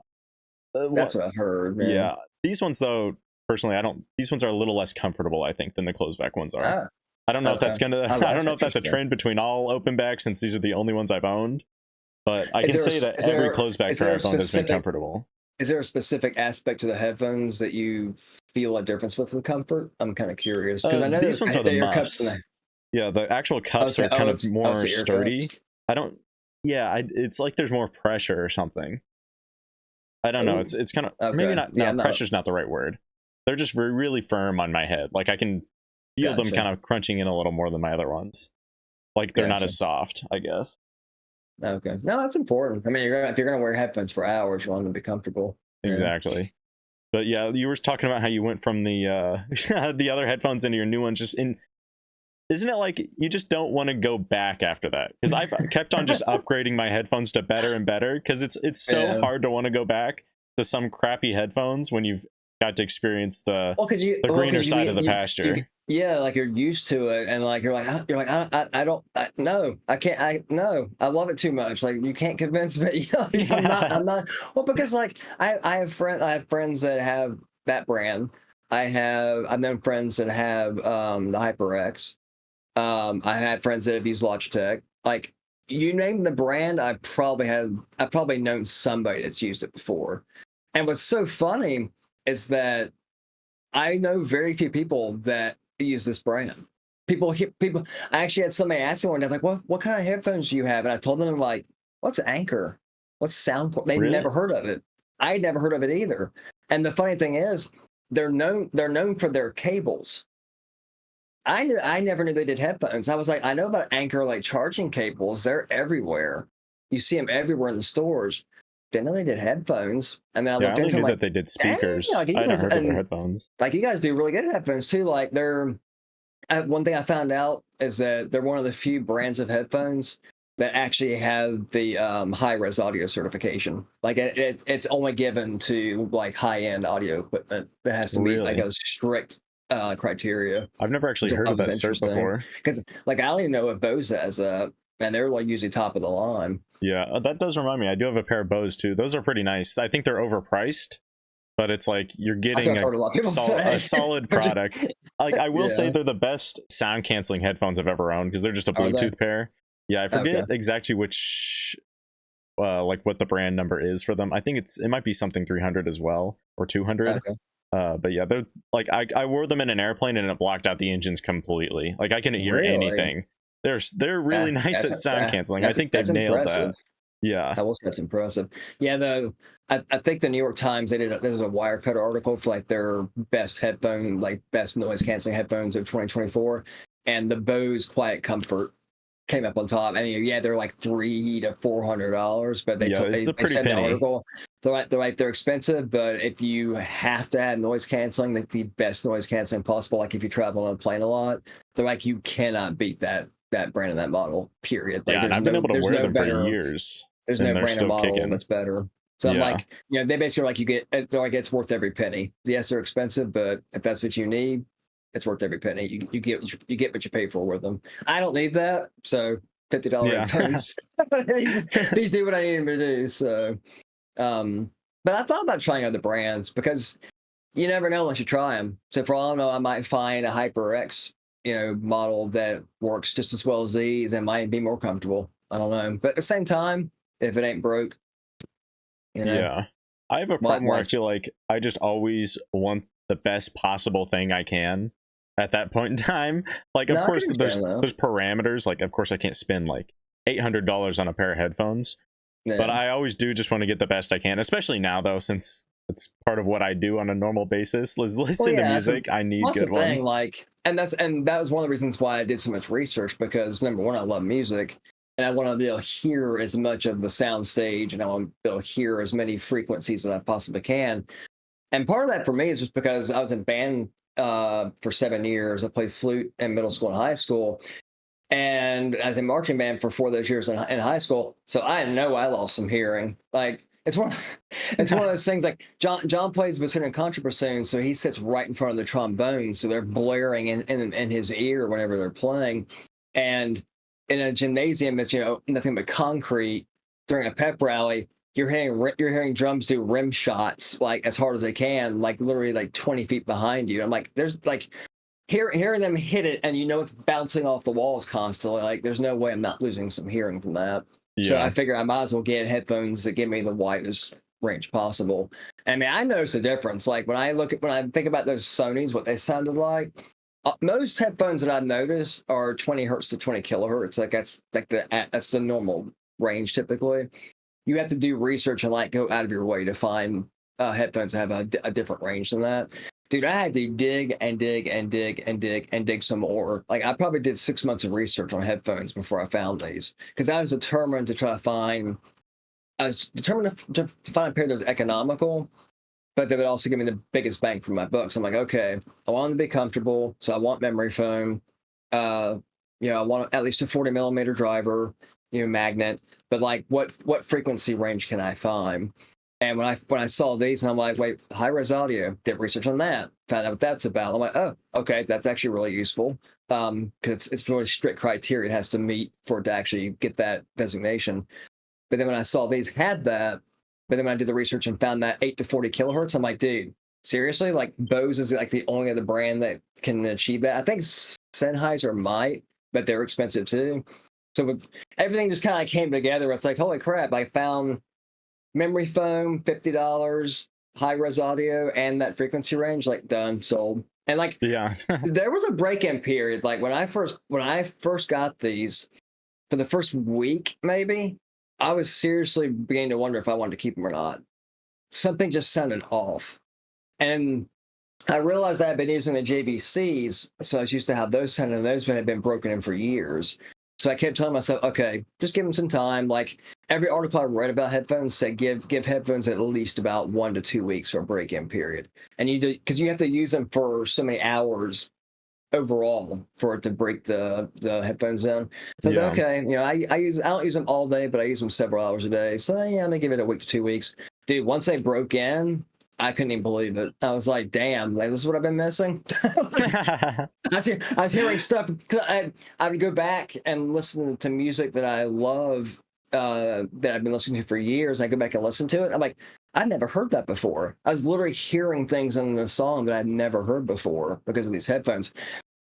That's what I've heard, man. yeah, these ones though, personally, I don't. These ones are a little less comfortable, I think, than the closed back ones are. Ah, I don't know if okay. that's gonna. Oh, I don't that's know if that's a interesting. trend between all open backs, since these are the only ones I've owned. But I Is can there say that is every there closed back is there pair a I've owned has been specific comfortable. is there a specific aspect to the headphones that you feel a difference with the comfort? I'm kind of curious because I know These ones are the the ear cups and muffs. Yeah, the actual cuffs are kind of it's more the ear sturdy. cups. I don't. Yeah, it's like there's more pressure or something. I don't know. Oh, It's kind of maybe okay. not. Yeah, No, I'm not. pressure's not the right word. They're just really firm on my head. Like I can feel them Gotcha. kind of crunching in a little more than my other ones. Like they're not Gotcha. as soft, I guess. Okay. No, that's important. I mean, if you're gonna wear headphones for hours, you want them to be comfortable. Yeah. Exactly. But yeah, you were talking about how you went from the the other headphones into your new ones. Just in, isn't it like you just don't want to go back after that? Because I've kept on just upgrading my headphones to better and better. Because it's so Yeah. hard to want to go back to some crappy headphones when you've got to experience the greener side of the pasture. yeah, like you're used to it, and like I don't, no, I can't, no, I love it too much. Like you can't convince me. Yeah, I'm not. Well, because like I have friends that have that brand. I've known friends that have the HyperX. I had friends that have used Logitech. Like you name the brand, I've probably known somebody that's used it before. And what's so funny is that I know very few people that use this brand. People. I actually had somebody ask me one day, like, "What kind of headphones do you have?" And I told them, I'm like, "What's Anchor? What's Soundcore?" They really? never heard of it. I had never heard of it either. And the funny thing is, they're known for their cables. I never knew they did headphones. I was like, I know about Anchor like charging cables. They're everywhere. You see them everywhere in the stores. Didn't know they did headphones. And then I Yeah, I looked only into knew them that like, they did dang, speakers. like I you hadn't guys heard of their and headphones. like you guys do really good headphones too. Like one thing I found out is that they're one of the few brands of headphones that actually have the high res audio certification. Like it's only given to like high end audio equipment that has to meet like Really? a strict criteria, I've never actually which I heard thought of was that cert interesting. before. Because like I don't even know if Bose has and they're like usually top of the line. Yeah, that does remind me. I do have a pair of Bose too. Those are pretty nice. I think they're overpriced, but it's like you're That's what getting I've heard a lot of people a say. solid product. Like I will say Yeah. they're the best sound canceling headphones I've ever owned because they're just a Are they? Bluetooth pair. Yeah, I Okay. forget exactly which like what the brand number is for them. I think it might be something 300 as well or 200. Okay. But yeah, they're like I wore them in an airplane and it blocked out the engines completely. Like I couldn't hear Really? anything. They're really nice at sound canceling. I think they've That's nailed impressive. that. Yeah. I will say that's impressive. Yeah, I think the New York Times there was a Wirecutter article for like their best noise canceling headphones of 2024, and the Bose Quiet Comfort came up on top. I mean, yeah, they're like $300 to $400, but Yeah, it's a they pretty said in the penny. article they're expensive, but if you have to add noise canceling, like the best noise canceling possible, like if you travel on a plane a lot, they're like you cannot beat that brand and that model. Period. Like Yeah, and I've been able to there's wear no them for better years there's and no they're brand or still model kicking. that's better. So I'm Yeah. like, they basically are like they're like it's worth every penny. Yes, they're expensive, but if that's what you need, it's worth every penny. You get what you pay for with them. I don't need that, so $50 Yeah. headphones. These do what I need them to do. So, but I thought about trying other brands because you never know unless you try them. So for all I know, I might find a HyperX, model that works just as well as these and might be more comfortable. I don't know, but at the same time, if it ain't broke, you know, Yeah. I have a why problem where why I feel like I just always want the best possible thing I can at that point in time. Like of No, I can course understand though. there's parameters. Like of course I can't spend like $800 on a pair of headphones, but Yeah. I always do just want to get the best I can, especially now though, since it's part of what I do on a normal basis. Well, Listen to yeah, music. I need that's the good thing. ones. Like, and that was one of the reasons why I did so much research because number one, I love music, and I want to be able to hear as much of the sound stage, and I want to be able to hear as many frequencies as I possibly can. And part of that for me is just because I was in band for 7 years. I played flute in middle school and high school, and as a marching band for 4 of those years in high school. So I know I lost some hearing. Like it's one it's one of those things like John plays bassoon and contrabassoon, so he sits right in front of the trombone, so they're blaring in his ear whenever they're playing. And in a gymnasium, it's nothing but concrete. During a pep rally, you're hearing drums do rim shots like as hard as they can, like literally like 20 feet behind you. I'm like, there's like hearing them hit it, and it's bouncing off the walls constantly. Like, there's no way I'm not losing some hearing from that. So I Yeah. figure I might as well get headphones that give me the widest range possible. I mean, I notice a difference. Like when I think about those Sonys, what they sounded like. Most headphones that I notice are 20 hertz to 20 kilohertz. Like that's the normal range typically. You have to do research and like go out of your way to find headphones that have a different range than that. Dude, I had to dig and dig and dig and dig and dig some more. Like I probably did 6 months of research on headphones before I found these because I was determined to try to find. I was determined to find a pair that was economical, but they would also give me the biggest bang for my buck. So I'm like, okay, I want them to be comfortable, so I want memory foam. Uh, I want at least a 40 millimeter driver, magnet. But like, what frequency range can I find? And when I saw these, and I'm like, wait, high res audio. Did research on that. Found out what that's about. I'm like, oh, okay, that's actually really useful. Because it's really strict criteria it has to meet for it to actually get that designation. But then when I saw these had that, but then when I did the research and found that 8 to 40 kilohertz, I'm like, dude, seriously? Like Bose is like the only other brand that can achieve that. I think Sennheiser might, but they're expensive too. So with everything just kind of came together. It's like, holy crap, I found memory foam, $50, high res audio, and that frequency range, like done, sold. And like Yeah. there was a break-in period. Like when I first got these, for the first week, maybe, I was seriously beginning to wonder if I wanted to keep them or not. Something just sounded off. And I realized I had been using the JVCs, so I was used to how those sounded, and those had been broken in for years. So I kept telling myself, okay, just give them some time. Like every article I read about headphones said, give headphones at least about 1 to 2 weeks for a break-in period, and because you have to use them for so many hours overall for it to break the headphones down. So I was like, Yeah. okay, I don't use them all day, but I use them several hours a day. So yeah, I'm gonna give it a week to 2 weeks. Dude, once they broke in, I couldn't even believe it. I was like, damn, like, this is what I've been missing. I was hearing stuff. I would go back and listen to music that I love, that I've been listening to for years. I go back and listen to it. I'm like, I've never heard that before. I was literally hearing things in the song that I'd never heard before because of these headphones.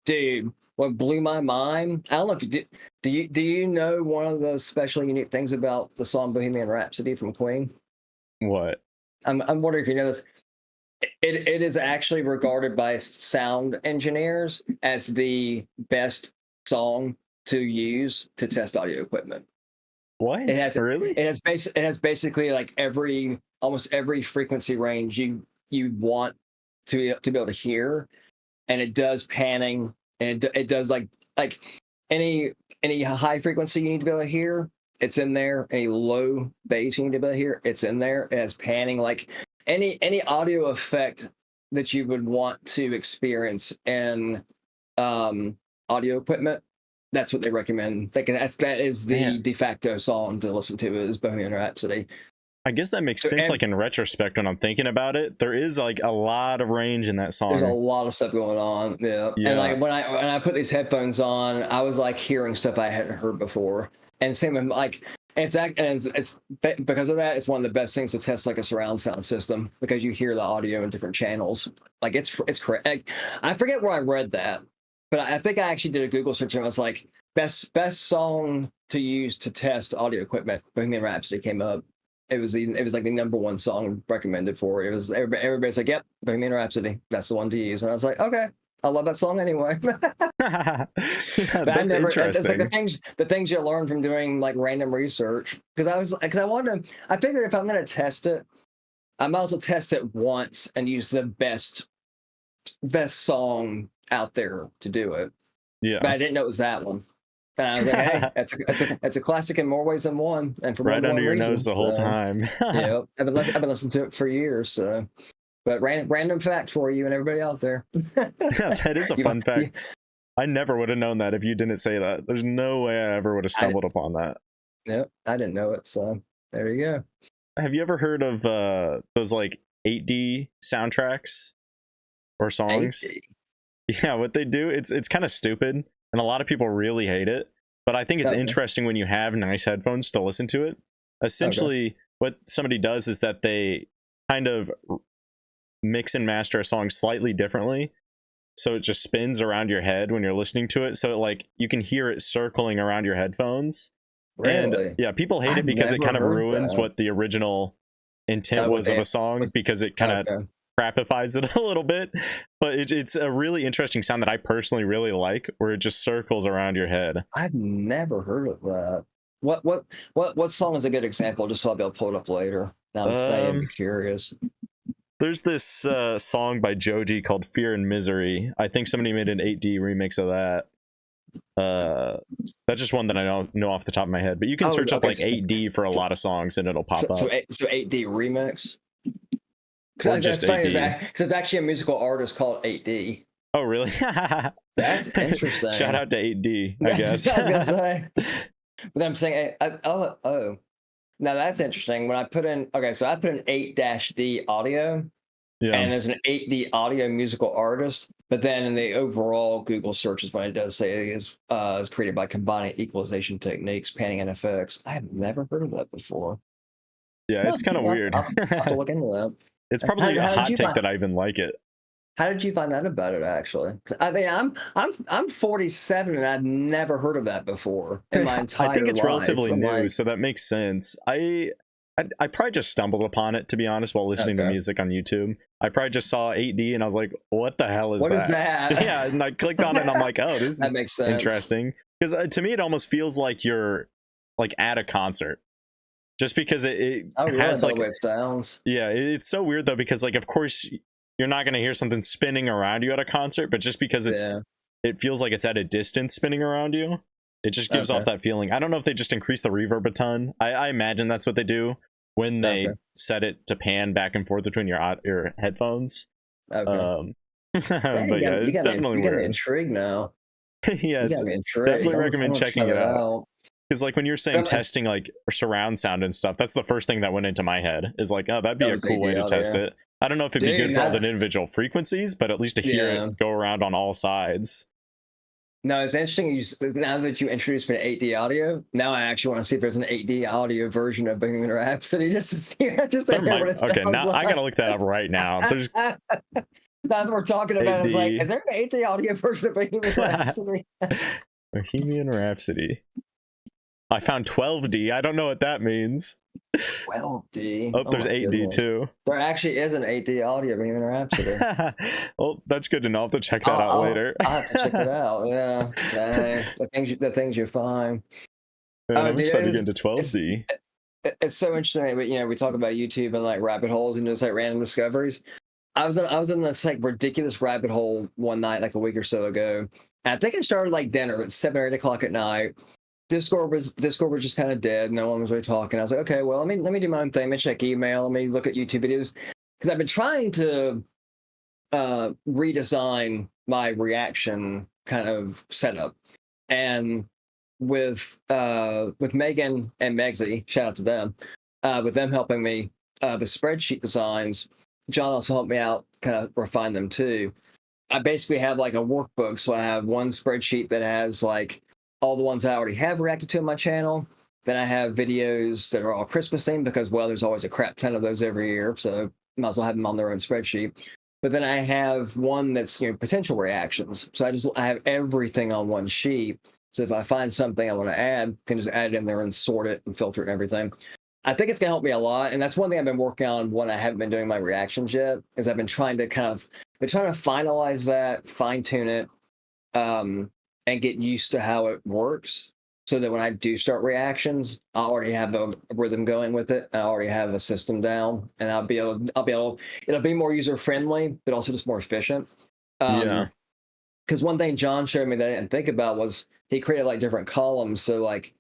Dude, what blew my mind, I don't know if you did. Do you know one of the special unique things about the song Bohemian Rhapsody from Queen? What? I'm wondering if you know this. It is actually regarded by sound engineers as the best song to use to test audio equipment. What? It has Really? it has basically like almost every frequency range you want to be able to hear, and it does panning, and it does like any high frequency you need to be able to hear, it's in there. Any low bass you need to be able to hear, it's in there. It has panning, like any audio effect that you would want to experience in audio equipment. That's what they recommend. That is the Man, de facto song to listen to is Bohemian Rhapsody. I guess that makes So sense. Like in retrospect, when I'm thinking about it, there is like a lot of range in that there's a song. lot of stuff going on, yeah. And Yeah. like when I put these headphones on, I was like hearing stuff I hadn't heard before. And same with like it's because of that, it's one of the best things to test like a surround sound system because you hear the audio in different channels. Like it's correct. I forget where I read that, but I think I actually did a Google search and it was like best song to use to test audio equipment. Bohemian Rhapsody came up. It was like the number one song recommended for it. It was everybody's like, yep, Bohemian Rhapsody, that's the one to use. And I was like, okay, I love that song anyway. Yeah, But I that's never. It's like interesting. the things you learn from doing like random research. Because I wanted to. I figured if I'm going to test it, I might as well test it once and use the best song out there to do it. But Yeah. I didn't know it was that one. And I was like, hey, it's a classic in more ways than one, and for more Right than under one your nose reason. the whole So, time. yeah, I've been listening to it for years. So. But random fact for you and everybody out there. Yeah, that is a you, fun fact. I never would have known that if you didn't say that. There's no way I ever would have I, stumbled upon that. Yep, I didn't know it, so there you go. have you ever heard of those like 8D soundtracks or songs? 8D. Yeah, what they do, it's kind of stupid, and a lot of people really hate it. But I think it's Okay. interesting when you have nice headphones to listen to it. Essentially, what somebody does is that they kind of mix and master a song slightly differently, so it just spins around your head when you're listening to it. So like you can hear it circling around your headphones. And Really? yeah, people hate it I've because it never kind of heard ruins that. what the original intent Oh, was with of a it. song, because it kind of Okay. crapifies it a little bit. But it's a really interesting sound that I personally really like, where it just circles around your head. I've never heard of that. What song is a good example? Just so I'll be able to pull it up later. Now I am Um, curious. there's this song by Joji called "Fear and Misery." I think somebody made an 8D remix of that. That's just one that I don't know off the top of my head. But you can Oh, search up okay. like 8D for a lot of songs, and it'll pop up. So 8D remix. Or Because just that's funny. 8D. Because it's actually a musical artist called 8D. Oh, really? That's interesting. Shout out to 8D, I guess. I was gonna say. But I'm saying, oh. Now that's interesting. When I put in, okay, so I put in 8-D audio, Yeah. and there's an 8D audio musical artist. But then in the overall Google searches, when it does say is created by combining equalization techniques, panning, and effects. I have never heard of that before. Yeah, it's kind of weird. I'll have to look into that. It's probably a How did hot you take find? that I even like it. How did you find out about it? Actually, I mean, I'm 47 and I've never heard of that before in my I entire think it's life. relatively I'm new, like, so that makes sense. I probably just stumbled upon it, to be honest, while listening to okay. music on YouTube. I probably just saw 8D and I was like, what the hell is What that? is that? Yeah, and I clicked on it and I'm like, oh, this That is makes sense. interesting. Because to me, it almost feels like you're like at a concert. Just because it Really? has like, The way it sounds. yeah, it's so weird though, because like, of course, you're not going to hear something spinning around you at a concert, but just because it feels like it's at a distance spinning around you, it just gives off that feeling. I don't know if they just increase the reverb a ton. I imagine that's what they do when they set it to pan back and forth between your headphones. Okay. But Dang, yeah, it's definitely you got me weird. intrigued Yeah, You it's got me intrigued. definitely I'm recommend gonna checking check it out. out. Because like when you're saying But, testing like surround sound and stuff, that's the first thing that went into my head, is like, oh, that'd be That a was cool way 8D to test audio. it. I don't know if it'd be Dude, good for all the individual frequencies, but at least to hear it go around on all sides. No, it's interesting. Now that you introduced me to 8D audio, now I actually want to see if there's an 8D audio version of Bohemian Rhapsody just to see what it Okay, sounds now like. I gotta look that up right now. There's Now that we're talking about it, it's like, 8D. is there an 8D audio version of Bohemian Rhapsody? Bohemian Rhapsody. I found 12D. I don't know what that means. 12D. Oh, there's 8D goodness. too. There actually is an 8D audio of Bohemian Rhapsody. Well, that's good to know. I'll have to check that out later. I'll have to check it out. Yeah, dang. The things you find. Man, I'm Dude, excited to get into 12D. It's so interesting. But we talk about YouTube and like rabbit holes and just like random discoveries. I was in this like ridiculous rabbit hole one night, like a week or so ago. And I think it started like dinner at 7 or 8 o'clock at night. Discord was just kind of dead. No one was really talking. I was like, okay, well, let me do my own thing. Let me check email. Let me look at YouTube videos, because I've been trying to redesign my reaction kind of setup. And with Megan and Megsy, shout out to them, with them helping me the spreadsheet designs. John also helped me out, kind of refine them too. I basically have like a workbook, so I have one spreadsheet that has like all the ones I already have reacted to on my channel. Then I have videos that are all Christmas themed, because, well, there's always a crap ton of those every year, so might as well have them on their own spreadsheet. But then I have one that's potential reactions. So I have everything on one sheet. So if I find something I want to add, I can just add it in there and sort it and filter it and everything. I think it's gonna help me a lot, and that's one thing I've been working on when I haven't been doing my reactions yet. Is I've been trying to finalize that, fine tune it, and get used to how it works, so that when I do start reactions, I already have a rhythm going with it. I already have a system down, and I'll be able. It'll be more user friendly, but also just more efficient. Yeah. Because one thing John showed me that I didn't think about was he created like different columns. So like,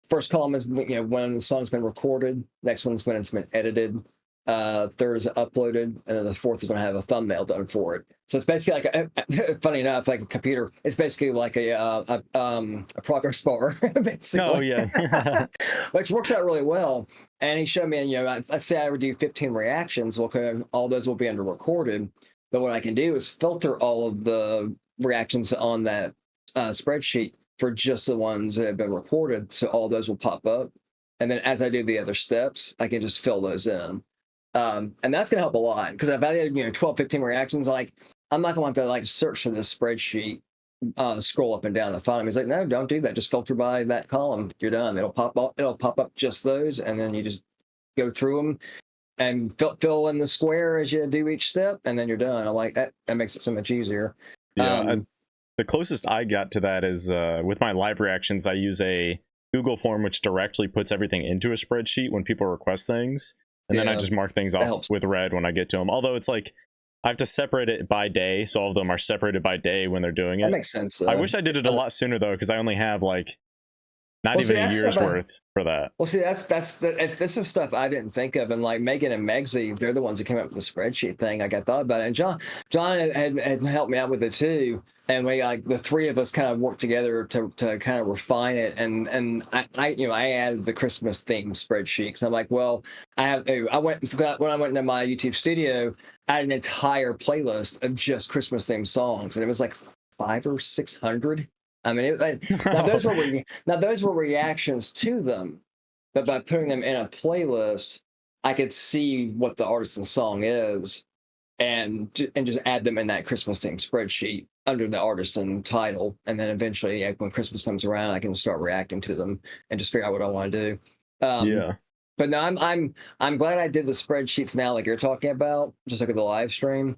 first column is when the song's been recorded. Next one's when it's been edited. third is uploaded, and then the fourth is going to have a thumbnail done for it. So it's basically like funny enough, like a computer. It's basically like a progress bar, basically. Oh yeah. Which works out really well. And he showed me, let's say I would do 15 reactions. Well, all those will be under recorded. But what I can do is filter all of the reactions on that spreadsheet for just the ones that have been recorded. So all those will pop up. And then as I do the other steps, I can just fill those in. And that's going to help a lot because if I did, 12, 15 reactions, like I'm not going to want to like search for this spreadsheet, scroll up and down to find them. He's like, no, don't do that. Just filter by that column. You're done. It'll pop up just those. And then you just go through them and fill in the square as you do each step. And then you're done. I'm like, that makes it so much easier. Yeah. The closest I got to that is with my live reactions, I use a Google form which directly puts everything into a spreadsheet when people request things. And then I just mark things off with red when I get to them. Although it's like I have to separate it by day. So all of them are separated by day when they're doing it. That makes sense. I wish I did it a lot sooner, though, because I only have like not even a year's worth for that. Well, see, this is stuff I didn't think of. And like Megan and Megsy, they're the ones who came up with the spreadsheet thing. Like I thought about it. And John had helped me out with it too. And we like the three of us kind of worked together to kind of refine it. And I added the Christmas theme spreadsheet because I'm like, well, when I went into my YouTube studio, I had an entire playlist of just Christmas themed songs, and it was like 500 or 600. I mean, those were reactions to them, but by putting them in a playlist, I could see what the artist and song is, and just add them in that Christmas themed spreadsheet under the artist and title, and then eventually, when Christmas comes around, I can start reacting to them and just figure out what I want to do. Yeah. But no, I'm glad I did the spreadsheets now, like you're talking about, just like at the live stream,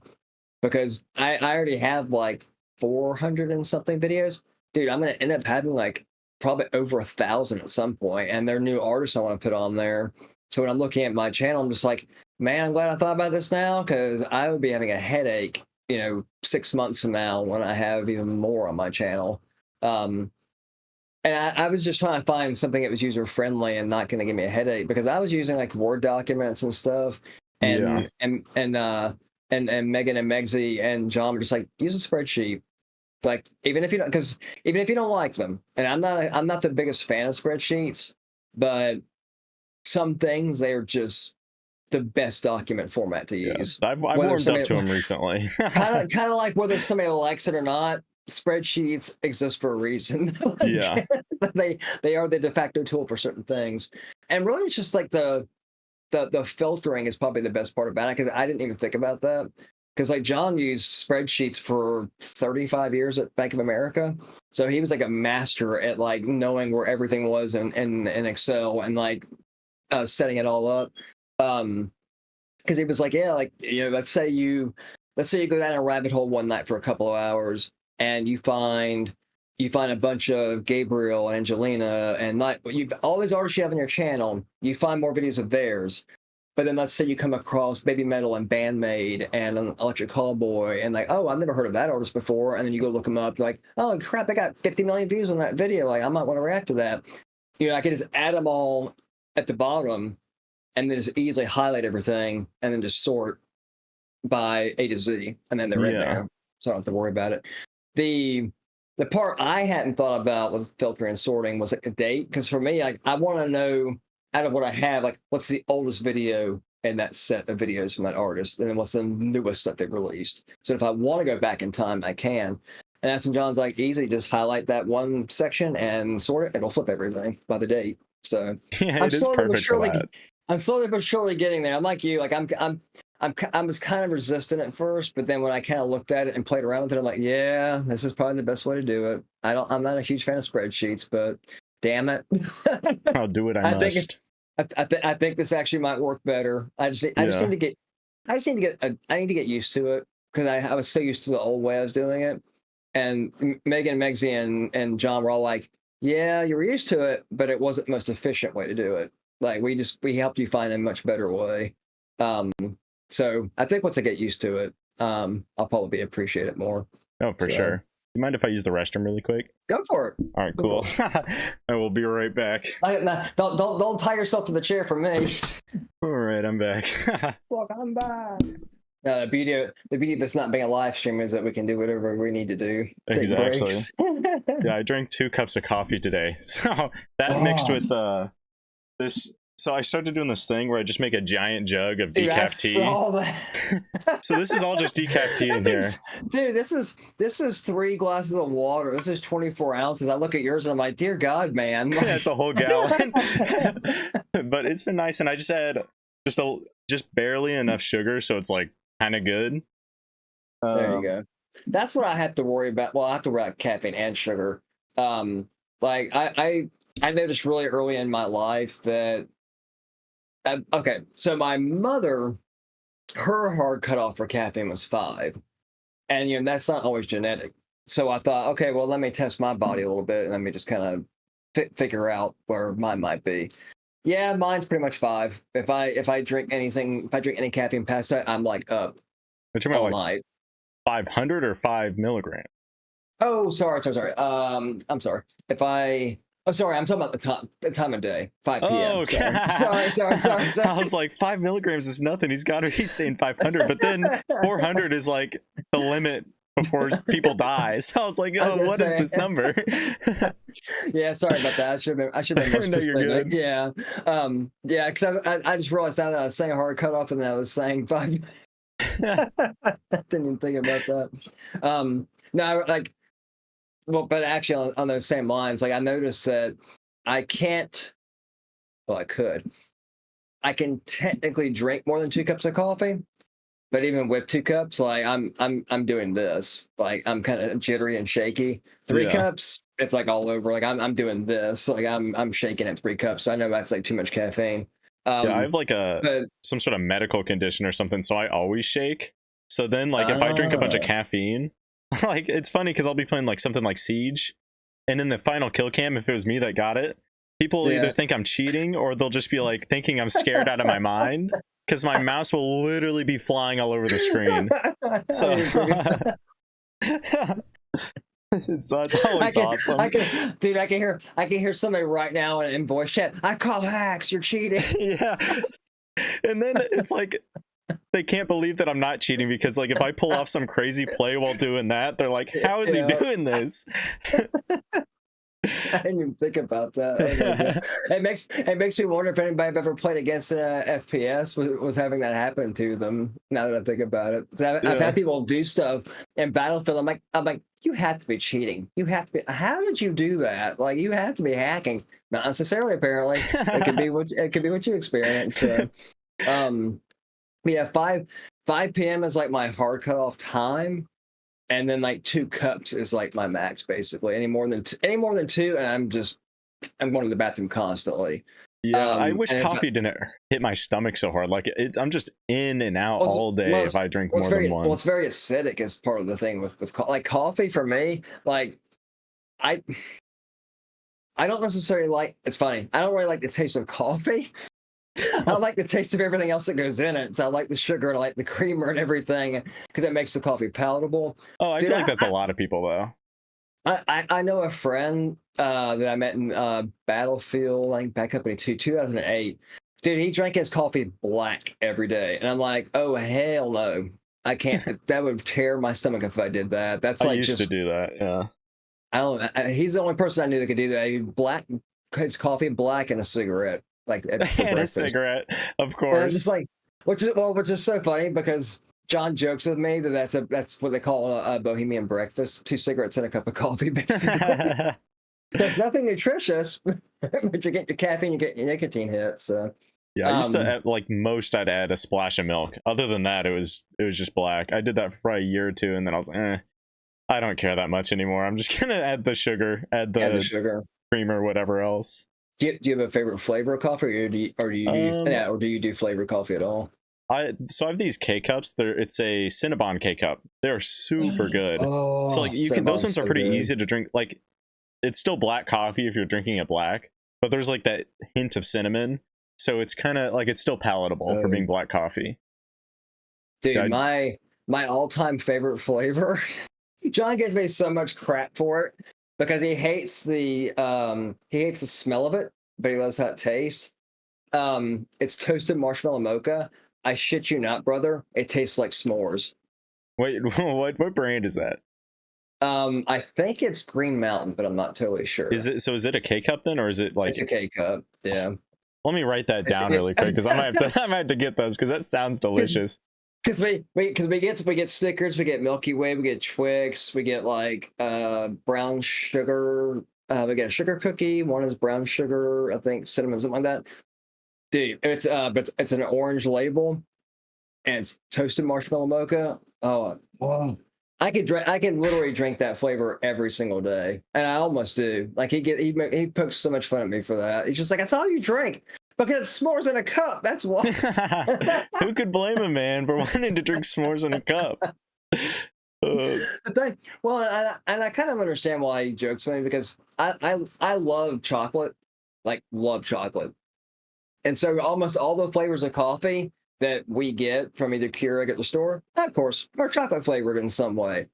because I already have like 400 and something videos. Dude, I'm gonna end up having like probably over 1,000 at some point, and they're new artists I want to put on there. So when I'm looking at my channel, I'm just like, man, I'm glad I thought about this now because I would be having a headache, 6 months from now when I have even more on my channel. And I was just trying to find something that was user friendly and not going to give me a headache because I was using like Word documents and stuff, and Megan and Megsy and John were just like, use a spreadsheet. It's like even if you don't like them, and I'm not the biggest fan of spreadsheets, but some things they're just the best document format to use. I've warmed up to them recently. kind of like whether somebody likes it or not. Spreadsheets exist for a reason. Yeah, they are the de facto tool for certain things, and really, it's just like the filtering is probably the best part about it because I didn't even think about that. Because like John used spreadsheets for 35 years at Bank of America, so he was like a master at like knowing where everything was in Excel and like setting it all up. Because he was like, yeah, like let's say you go down a rabbit hole one night for a couple of hours and you find a bunch of Gabriel and Angelina and all these artists you have on your channel, you find more videos of theirs. But then let's say you come across Baby Metal and Bandmade and Electric Callboy and like, oh, I've never heard of that artist before. And then you go look them up, like, oh crap, I got 50 million views on that video. Like I might want to react to that. I can just add them all at the bottom and then just easily highlight everything and then just sort by A to Z. And then they're in there. So I don't have to worry about it. The part I hadn't thought about with filtering and sorting was like a date. Because for me, I want to know out of what I have, like what's the oldest video in that set of videos from that artist, and then what's the newest stuff they've released. So if I want to go back in time, I can. And that's when John's like, easy, just highlight that one section and sort it. It'll flip everything by the date. So yeah, it is perfect for that. I'm slowly but surely getting there. I'm like you, like I was kind of resistant at first, but then when I kind of looked at it and played around with it, I'm like, yeah, this is probably the best way to do it. I'm not a huge fan of spreadsheets, but damn it, I'll do it. I must. I think this actually might work better. I need to get used to it because I was so used to the old way I was doing it. And Megan, Megsy, and John were all like, yeah, you were used to it, but it wasn't the most efficient way to do it. Like we helped you find a much better way. So I think once I get used to it, I'll probably appreciate it more. Oh, for sure. You mind if I use the restroom really quick? Go for it. All right, cool. I will be right back. Don't tie yourself to the chair for me. All right, I'm back. Look, I'm back. No, the beauty of this not being a live stream is that we can do whatever we need to do. Take Exactly. breaks. Yeah, I drank 2 cups of coffee today. So that mixed with this. So I started doing this thing where I just make a giant jug of decaf tea. Saw that. So this is all just decaf tea in here. Dude, this is 3 glasses of water. This is 24 ounces. I look at yours and I'm like, dear God, man. Like... Yeah, it's a whole gallon. But it's been nice, and I just add just barely enough sugar, so it's like kind of good. There you go. That's what I have to worry about. Well, I have to worry about caffeine and sugar. Like I noticed really early in my life that okay, so my mother, her hard cutoff for caffeine was 5, and that's not always genetic. So I thought, okay, well, let me test my body a little bit, and let me just kind of figure out where mine might be. Yeah, mine's pretty much 5. If I drink anything, if I drink any caffeine past that, I'm like up all night. 500 or 5 milligrams? Oh, sorry. I'm sorry. Sorry, I'm talking about the time of day, 5 p.m. Oh, okay. Sorry. I was like, 5 milligrams is nothing. He's got to be saying 500, but then 400 is like the limit before people die. So I was like, oh, what is this number? Yeah, sorry about that. I should have been more specific. You're good. Yeah, because I just realized that I was saying hard cutoff and then I was saying 5. I didn't even think about that. No, like. Well, but actually, on those same lines, like I noticed that I can't. Well, I could. I can technically drink more than 2 cups of coffee, but even with 2 cups, like I'm doing this. Like I'm kind of jittery and shaky. 3 cups, it's like all over. Like I'm doing this. Like I'm shaking at 3 cups. I know that's like too much caffeine. Yeah, I have like some sort of medical condition or something, so I always shake. So then, like, if I drink a bunch of caffeine. Like, it's funny because I'll be playing like something like Siege, and in the final kill cam, if it was me that got it, people either think I'm cheating or they'll just be like thinking I'm scared out of my mind because my mouse will literally be flying all over the screen. So it's always awesome. I can hear somebody right now in voice chat. I call hacks. You're cheating. Yeah, and then it's like. They can't believe that I'm not cheating because, like, if I pull off some crazy play while doing that, they're like, how is he doing this? I didn't even think about that. It makes me wonder if anybody ever played against an FPS was having that happen to them. Now that I think about it, I've had people do stuff in Battlefield. I'm like, you have to be cheating. You have to be. How did you do that? Like, you have to be hacking. Not necessarily, apparently. It could be what you experience. So, yeah, 5 p.m. is like my hard cutoff time. And then like 2 cups is like my max, basically. Any more than 2, and I'm going to the bathroom constantly. Yeah, I wish coffee didn't hit my stomach so hard. Like I'm just in and out all day if I drink more than one. Well, it's very acidic as part of the thing with like coffee for me. Like I don't necessarily like. It's funny. I don't really like the taste of coffee. I like the taste of everything else that goes in it. So I like the sugar, I like the creamer and everything because it makes the coffee palatable. Oh, I feel like that's a lot of people though. I know a friend that I met in Battlefield, like back up in 2008. Dude, he drank his coffee black every day, and I'm like, oh hell no, I can't. That would tear my stomach if I did that. That's like I used to do that. Yeah. I don't. He's the only person I knew that could do that. He black his coffee black and a cigarette. Like and a cigarette, of course. And just like, which is so funny because John jokes with me that that's what they call a Bohemian breakfast: 2 cigarettes and a cup of coffee, basically. That's nothing nutritious, but you get your caffeine, you get your nicotine hit. So yeah, I used to add, like most, I'd add a splash of milk. Other than that, it was just black. I did that for probably a year or 2, and then I was like, I don't care that much anymore. I'm just gonna add the sugar, add the sugar, creamer, whatever else. Do you have a favorite flavor of coffee, or do you do flavored coffee at all? So I have these K cups. It's a Cinnabon K cup. They're super good. Oh, so like those ones are pretty easy to drink. Like it's still black coffee if you're drinking it black, but there's like that hint of cinnamon, so it's kind of like it's still palatable for being black coffee. Dude, my all-time favorite flavor John gives me so much crap for it because he hates the smell of it, but he loves how it tastes. It's toasted marshmallow mocha. I shit you not, brother. It tastes like s'mores. Wait, what brand is that? I think it's Green Mountain, but I'm not totally sure. Is it a K cup then, or is it like It's a K cup? Yeah. Let me write that down really quick because I might have to get those because that sounds delicious. Because we get Snickers, we get Milky Way, we get Twix, we get like brown sugar. We get a sugar cookie. One is brown sugar, I think cinnamon, something like that. Dude, but it's an orange label, and it's toasted marshmallow mocha. Oh, wow. I can literally drink that flavor every single day, and I almost do. Like he pokes so much fun at me for that. He's just like, "That's all you drink because it's s'mores in a cup." That's why. Who could blame a man for wanting to drink s'mores in a cup? And I kind of understand why he jokes with me because I love chocolate, like love chocolate, and so almost all the flavors of coffee that we get from either Keurig at the store, of course, are chocolate flavored in some way.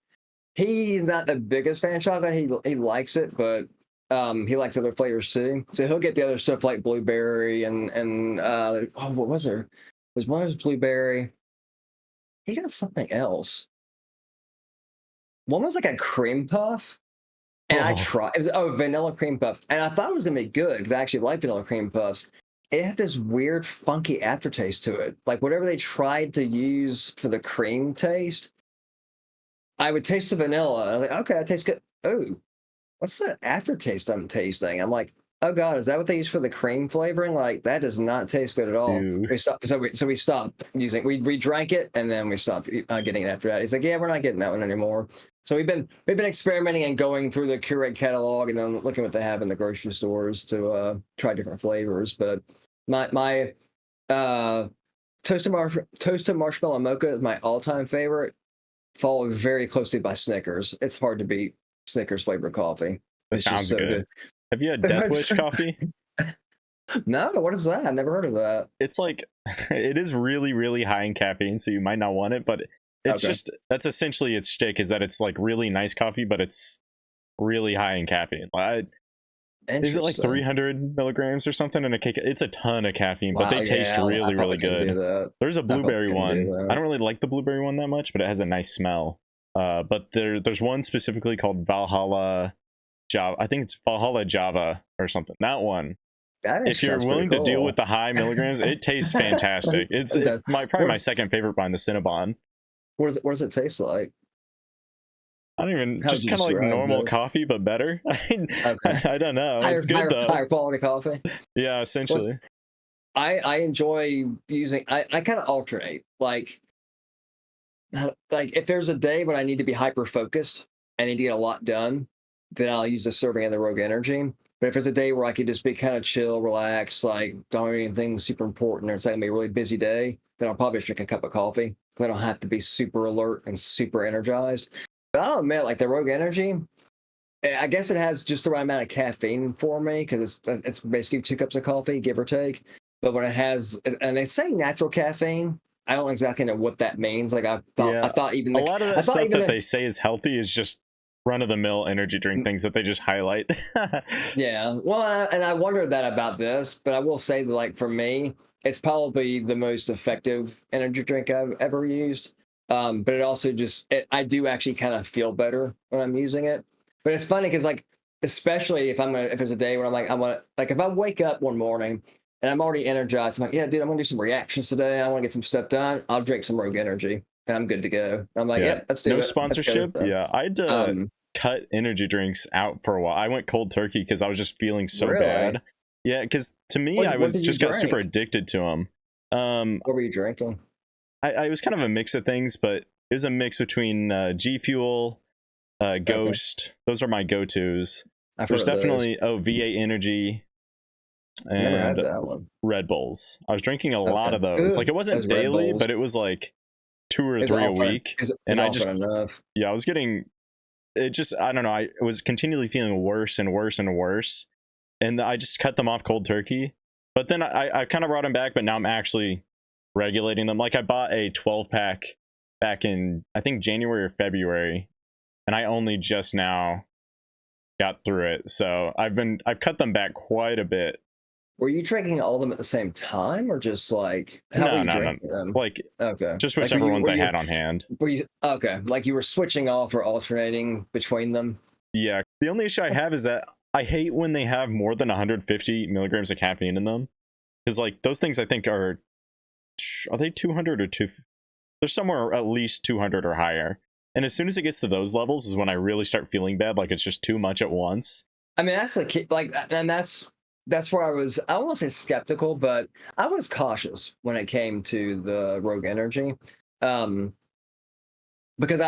He's not the biggest fan of chocolate. He likes it, but he likes other flavors too. So he'll get the other stuff like blueberry and what was there? Was one was blueberry. He got something else. One was like a cream puff. And I tried. It was vanilla cream puff, and I thought it was gonna be good because I actually like vanilla cream puffs. It had this weird, funky aftertaste to it. Like whatever they tried to use for the cream taste, I would taste the vanilla. I'm like, okay, that tastes good. Oh, what's that aftertaste I'm tasting? I'm like, oh god, is that what they use for the cream flavoring? Like that does not taste good at all. Ew. We stopped. So we stopped using. We drank it and then we stopped getting it after that. He's like, yeah, we're not getting that one anymore. So we've been experimenting and going through the Keurig catalog and then looking what they have in the grocery stores to try different flavors. But my toasted marshmallow mocha is my all-time favorite, followed very closely by Snickers. It's hard to beat Snickers flavored coffee. That It's sounds just so good. Have you had Death Wish coffee? No, what is that? I never heard of that. It's like it is really, really high in caffeine, so you might not want it, but it's just that's essentially its shtick is that it's like really nice coffee, but it's really high in caffeine. Is it like 300 milligrams or something in a cake? It's a ton of caffeine, but they taste really, really good. There's a blueberry one. I don't really like the blueberry one that much, but it has a nice smell. But there's one specifically called Valhalla Java. I think it's Valhalla Java or something. That one. If you're willing to deal with the high milligrams, it tastes fantastic. It's probably my second favorite behind the Cinnabon. What does it taste like? I don't even, just kind of like normal coffee, but better. I don't know. It's good though. Higher quality coffee. Yeah, essentially. I enjoy using. I kind of alternate. Like if there's a day when I need to be hyper focused, I need to get a lot done, then I'll use a serving of the Rogue Energy. But if it's a day where I could just be kind of chill, relax, like don't do anything super important, or it's like gonna be a really busy day, then I'll probably drink a cup of coffee because I don't have to be super alert and super energized. But I'll admit, like the Rogue Energy, I guess it has just the right amount of caffeine for me because it's basically 2 cups of coffee, give or take. But when it has, and they say natural caffeine, I don't exactly know what that means. Like I thought even a lot of that stuff that they say is healthy is just run-of-the-mill energy drink things that they just highlight. Yeah, well, and I wondered that about this, but I will say that, like for me, it's probably the most effective energy drink I've ever used. But it also I do actually kind of feel better when I'm using it. But it's funny because like, especially if it's a day where I'm like, if I wake up one morning and I'm already energized, I'm like, yeah, dude, I'm gonna do some reactions today. I want to get some stuff done. I'll drink some Rogue Energy and I'm good to go. I'm like, yeah, let's do it. No sponsorship. Yeah, I had to cut energy drinks out for a while. I went cold turkey because I was just feeling so bad. Yeah, because to me, I got super addicted to them. What were you drinking? I was kind of a mix of things, but it was a mix between G Fuel, Ghost. Okay. Those are my go-tos. There's definitely VA Energy and never had that one. Red Bulls. I was drinking a lot of those. Like it wasn't daily, but it was like 2 or 3 a week. And I just I was getting it. Just I don't know. I was continually feeling worse and worse and worse, and I just cut them off cold turkey. But then I kind of brought them back, but now I'm actually regulating them. Like I bought a 12-pack back in I think January or February, and I only just now got through it. So I've cut them back quite a bit. Were you drinking all of them at the same time, or just like how were you drinking them? Like Okay, just like whichever ones I had on hand. were you okay? Like you were switching off or alternating between them? Yeah. The only issue I have is that I hate when they have more than 150 milligrams of caffeine in them, because like those things I think are they 200 or two? They're somewhere at least 200 or higher. And as soon as it gets to those levels is when I really start feeling bad, like it's just too much at once. I mean, that's the key, like, and that's where I won't say skeptical, but I was cautious when it came to the Rogue Energy, um, because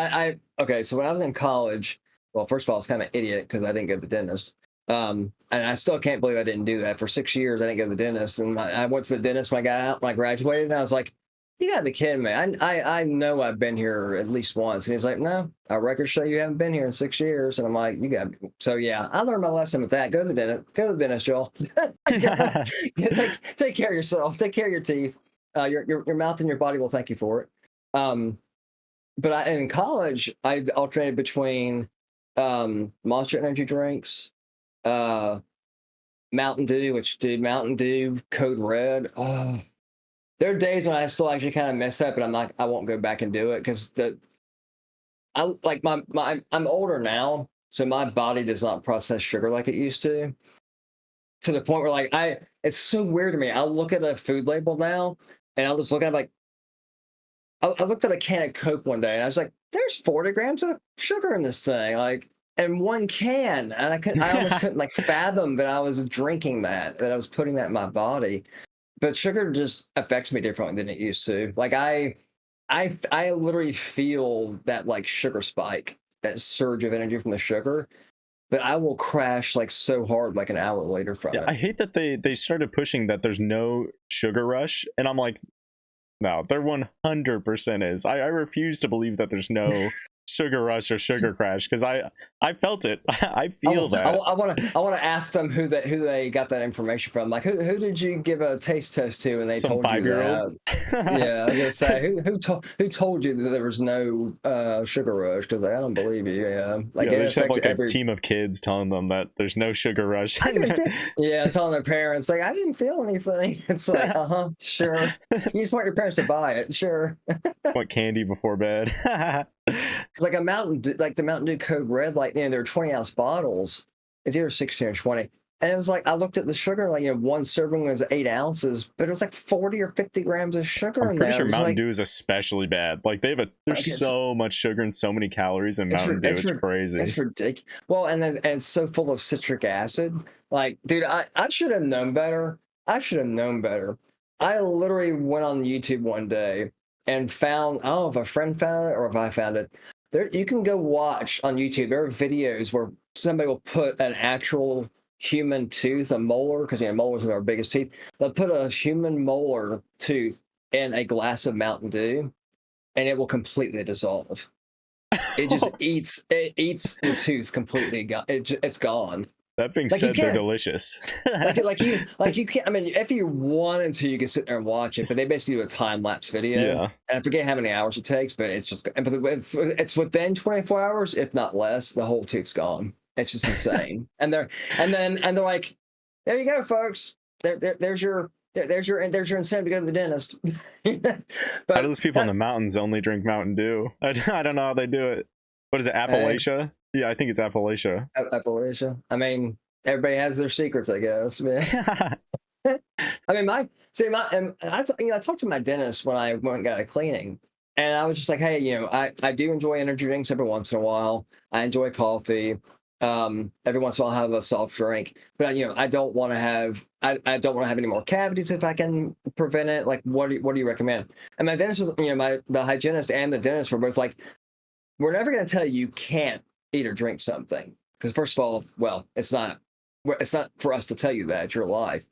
okay, so when I was in college, well, first of all, I was kind of an idiot because I didn't go to the dentist, and I still can't believe I didn't do that. For 6 years, I didn't go to the dentist, and I went to the dentist when I got out, when I graduated, and I was like, you gotta be kidding me. I know I've been here at least once. And he's like, no, our records show you haven't been here in 6 years. And I'm like, you got so yeah, I learned my lesson with that. Go to the dentist. Go to the dentist, Joel. take care of yourself. Take care of your teeth. Your mouth and your body will thank you for it. But in college, I alternated between Monster Energy drinks, Mountain Dew, which dude, Mountain Dew, Code Red. Oh, there are days when I still actually kind of miss that, but I'm like, I won't go back and do it because I like I'm older now, so my body does not process sugar like it used to. To the point where like it's so weird to me. I'll look at a food label now, and I'll just look at it like I looked at a can of Coke one day, and I was like, "There's 40 grams of sugar in this thing," like, and one can, and I almost couldn't like fathom that I was drinking that I was putting that in my body. But sugar just affects me differently than it used to. Like I literally feel that like sugar spike, that surge of energy from the sugar, but I will crash like so hard like an hour later from Yeah, it. I hate that they started pushing that there's no sugar rush, and I'm like, no, there 100% is. I refuse to believe that there's no sugar rush or sugar crash, because I felt it. I feel that. I want to ask them who they got that information from. Like who did you give a taste test to and they Some told you 5-year-old. that? Yeah, I was gonna say who told you that there was no sugar rush? Because I don't believe you. Yeah, like Yeah, it they should have affects like a team of kids telling them that there's no sugar rush. Yeah, telling their parents like I didn't feel anything. It's like sure. You just want your parents to buy it, sure. Want candy before bed. It's like a Mountain Dew, like the Mountain Dew Code Red, like they're 20-ounce bottles. It's either 16 or 20. And it was like I looked at the sugar, like one serving was 8 ounces, but it was like 40 or 50 grams of sugar I'm in pretty there. sure Mountain like, Dew is especially bad. Like there's like so much sugar and so many calories in Mountain Dew. It's crazy. It's ridiculous. Well, and it's so full of citric acid. Like, dude, I should have known better. I should have known better. I literally went on YouTube one day and found, I don't know if a friend found it or if I found it. There, you can go watch on YouTube. There are videos where somebody will put an actual human tooth, a molar, because molars are our biggest teeth. They'll put a human molar tooth in a glass of Mountain Dew, and it will completely dissolve. It just eats the tooth completely. It's gone. That being Like said, they're delicious. like you can't. I mean, if you wanted to, you could sit there and watch it. But they basically do a time lapse video. Yeah. And I forget how many hours it takes, but it's within 24 hours, if not less. The whole tooth's gone. It's just insane. And they're like, there you go, folks. There's your incentive to go to the dentist. How do But those people in the mountains only drink Mountain Dew? I don't know how they do it. What is it, Appalachia? Yeah, I think it's Appalachia. Appalachia. I mean, everybody has their secrets, I guess, man. I mean, I talked to my dentist when I went and got a cleaning, and I was just like, hey, I do enjoy energy drinks every once in a while. I enjoy coffee. Every once in a while, I have a soft drink, but I don't want to have any more cavities if I can prevent it. Like, what do you recommend? And my dentist was, the hygienist and the dentist were both like, we're never going to tell you can't eat or drink something, because first of all, well, it's not for us to tell you that, it's your life.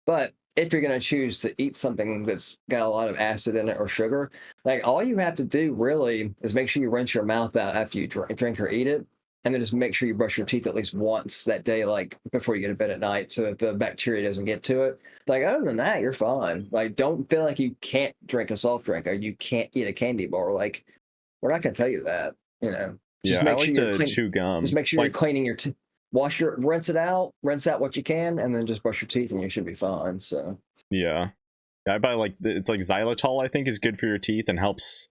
But if you're going to choose to eat something that's got a lot of acid in it or sugar, like all you have to do really is make sure you rinse your mouth out after you drink or eat it, and then just make sure you brush your teeth at least once that day, like before you go to bed at night, so that the bacteria doesn't get to it. Like other than that, you're fine. Like don't feel like you can't drink a soft drink or you can't eat a candy bar. Like we're not going to tell you that. Just Yeah, I make like sure you're to clean. chew gum. Just make sure you're Like, cleaning your teeth. Rinse out what you can, and then just brush your teeth, and you should be fine. So yeah. I buy like it's like xylitol. I think is good for your teeth and helps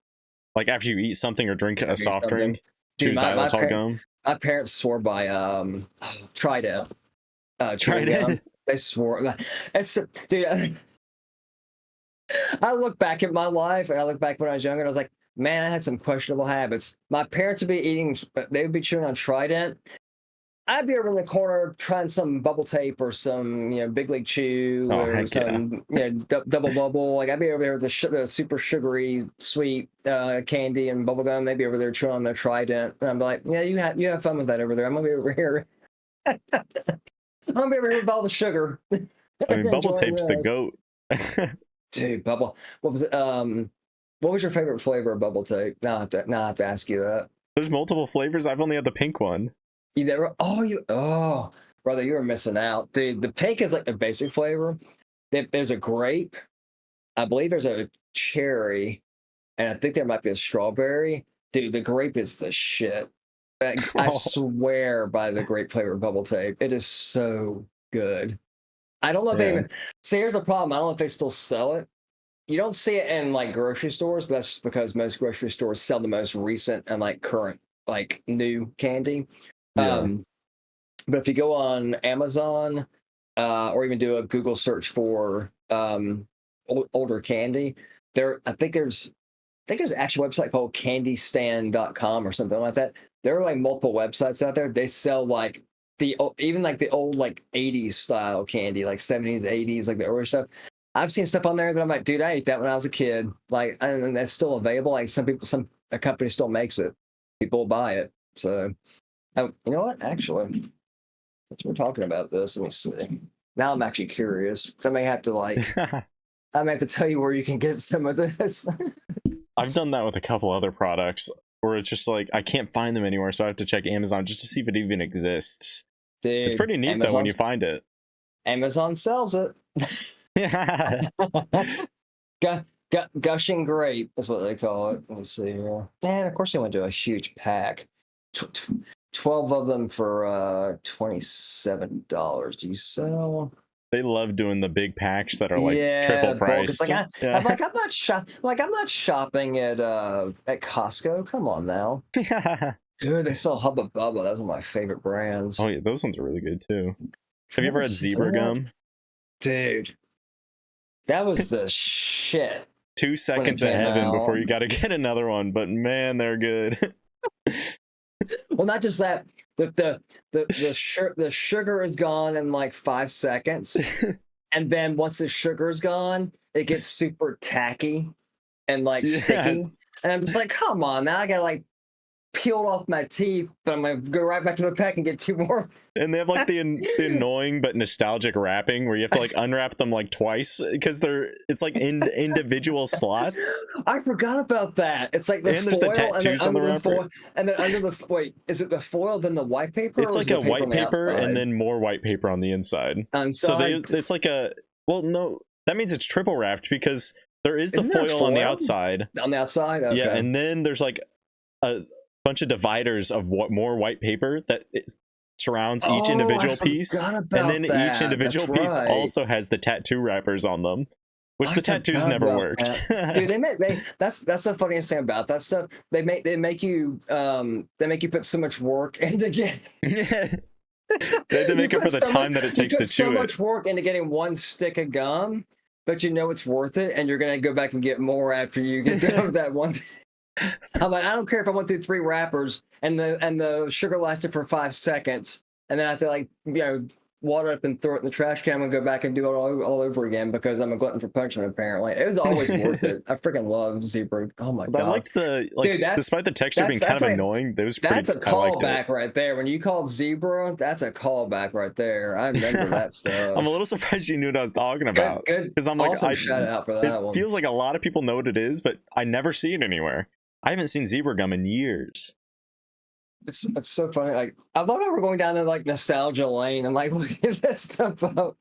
like after you eat something or drink a maybe soft something. drink. Chew Dude, xylitol gum. my parents swore by Trident chewing Tried gum. it. They swore. It's dude. I look back at my life, and I look back when I was younger, and I was like, man, I had some questionable habits. My parents would be eating, they would be chewing on Trident. I'd be over in the corner trying some bubble tape or some, Big League Chew Oh or heck yeah. some, double bubble. Like I'd be over there with the super sugary, sweet candy and bubble gum. They'd be over there chewing on their Trident, and I'm like, yeah, you have fun with that over there. I'm gonna be over here. I'm gonna be over here with all the sugar. I mean, bubble Enjoying tape's the this. goat. Dude, bubble. What was it? What was your favorite flavor of bubble tape? Now I have to ask you that. There's multiple flavors. I've only had the pink one. You never. Oh, brother, you were missing out, dude. The pink is like the basic flavor. There's a grape. I believe there's a cherry, and I think there might be a strawberry. Dude, the grape is the shit. I Oh, swear by the grape flavor bubble tape. It is so good. I don't know if they man. even. See, here's the problem. I don't know if they still sell it. You don't see it in like grocery stores, but that's just because most grocery stores sell the most recent and like current, like new candy. Yeah. Um, but if you go on Amazon, or even do a Google search for older candy, there's actually a website called candystand.com or something like that. There are like multiple websites out there. They sell like even like the old like 80s style candy, like 70s, 80s, like the early stuff. I've seen stuff on there that I'm like, dude, I ate that when I was a kid. Like, and that's still available. Like a company still makes it. People will buy it. So, you know what? Actually, since we're talking about this, let me see. Now I'm actually curious. So I may have to tell you where you can get some of this. I've done that with a couple other products where it's just like I can't find them anywhere, so I have to check Amazon just to see if it even exists. It's Dude, pretty neat though when you find it. Amazon sells it. Yeah. Gushing grape is what they call it. Let me see here. Man, of course they went to a huge pack. 12 of them for $27. Do you sell? They love doing the big packs that are like Yeah, triple bulk. It's priced. like Yeah. I'm not shopping at Costco. Come on now. Dude, they sell Hubba Bubba. That's one of my favorite brands. Oh yeah, those ones are really good too. Have you ever Remember had zebra that? gum? Dude, that was the shit 2 seconds of came heaven before out. you got to get another one, but man, they're good. Well, not just that, the sugar is gone in like 5 seconds, and then once the sugar is gone, it gets super tacky and like sticky, Yes. and I'm just like, come on, now I gotta like peel off my teeth, but I'm gonna go right back to the pack and get 2 more. And they have like the annoying but nostalgic wrapping where you have to like unwrap them like twice because it's like individual slots. I forgot about that. It's like the And there's the foil, and then tattoos on the under the wrapper. foil, and then under the wait, is it the foil then the white paper, It's or is like it a the paper white on the paper and outside? then more white paper on the inside. So Inside, it's like well, no, that means it's triple wrapped because there is the isn't there foil on the outside. On the outside, okay. Yeah, and then there's like a bunch of dividers of more white paper that surrounds each individual piece, and then each individual piece also has the tattoo wrappers on them, which the tattoos never worked. Dude, that's the funniest thing about that stuff. They make you put so much work into getting. They had to make it for the time that it takes to chew it. So much work into getting one stick of gum, but you know it's worth it, and you're gonna go back and get more after you get done with that one. I'm like, I don't care if I went through 3 wrappers and the sugar lasted for 5 seconds, and then I have to like water up and throw it in the trash can and go back and do it all over again because I'm a glutton for punishment. Apparently, it was always worth it. I freaking love zebra. Oh my god! I liked dude, despite the texture being kind of annoying, it was pretty. That's a callback right there. When you called zebra, that's a callback right there. I remember that stuff. I'm a little surprised you knew what I was talking about. Good. Because I'm like, awesome shout out for that one. It feels like a lot of people know what it is, but I never see it anywhere. I haven't seen zebra gum in years. It's so funny. Like I love how we're going down to like nostalgia lane and like look at that stuff up.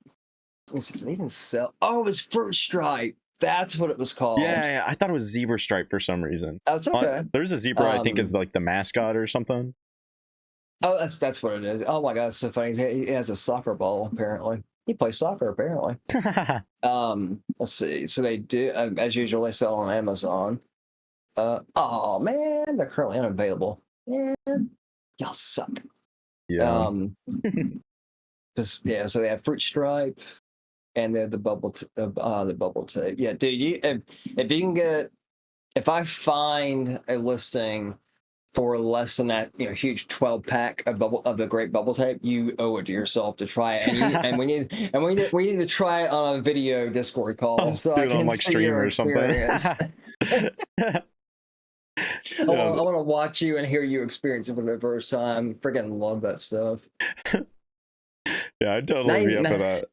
Does it even sell? Oh, it's Fruit Stripe. That's what it was called. Yeah, I thought it was zebra stripe for some reason. Oh, it's okay. There's a zebra, I think, is like the mascot or something. Oh, that's what it is. Oh my god, it's so funny. He has a soccer ball apparently. He plays soccer apparently. Let's see. So they do, as usual, they sell on Amazon. Oh man, they're currently unavailable. Man, y'all suck. Yeah. Because yeah, so they have fruit stripe, and they have the the bubble tape. Yeah, dude, if you can get, if I find a listing for less than that, huge 12-pack of the great bubble tape, you owe it to yourself to try it. And we need to try it on a video Discord call so I can like see stream your or experience. something. I want to watch you and hear you experience it for the first time. Freaking love that stuff. Yeah, I'd totally be up for that.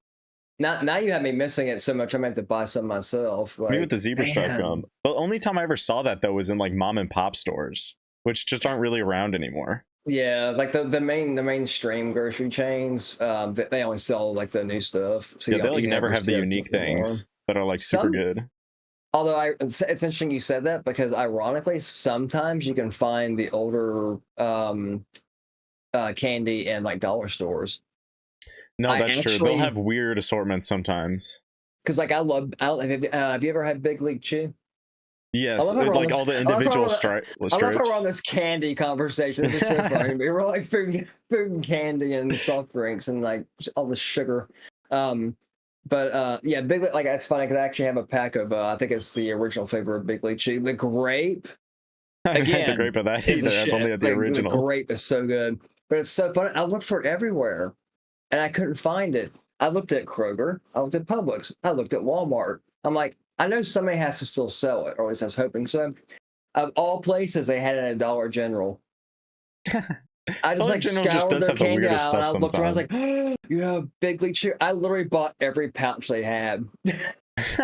Now you have me missing it so much. I'm going to have to buy some myself. Like, me with the zebra stripe gum. The only time I ever saw that though was in like mom and pop stores, which just aren't really around anymore. Yeah, like the mainstream grocery chains, they only sell like the new stuff. So yeah, they like never have the unique things that are like super good. Although it's interesting you said that, because ironically, sometimes you can find the older candy in like dollar stores. No, that's true. They'll have weird assortments sometimes. Because like have you ever had Big League Chew? Yes, like all the individual strips. I love how we're on this candy conversation. This is so funny. We were like food and candy and soft drinks and like all the sugar. But yeah, Big League, like it's funny because I actually have a pack of I think it's the original flavor of Big League Chew. The grape. Again, the grape of that either. I've only had the original. The grape is so good, but it's so funny. I looked for it everywhere, and I couldn't find it. I looked at Kroger. I looked at Publix. I looked at Walmart. I'm like, I know somebody has to still sell it, or at least I was hoping so. Of all places, they had it at Dollar General. I just like scoured their candy out, and I looked around. I was like, oh, you have Big League Chew. I literally bought every pouch they had.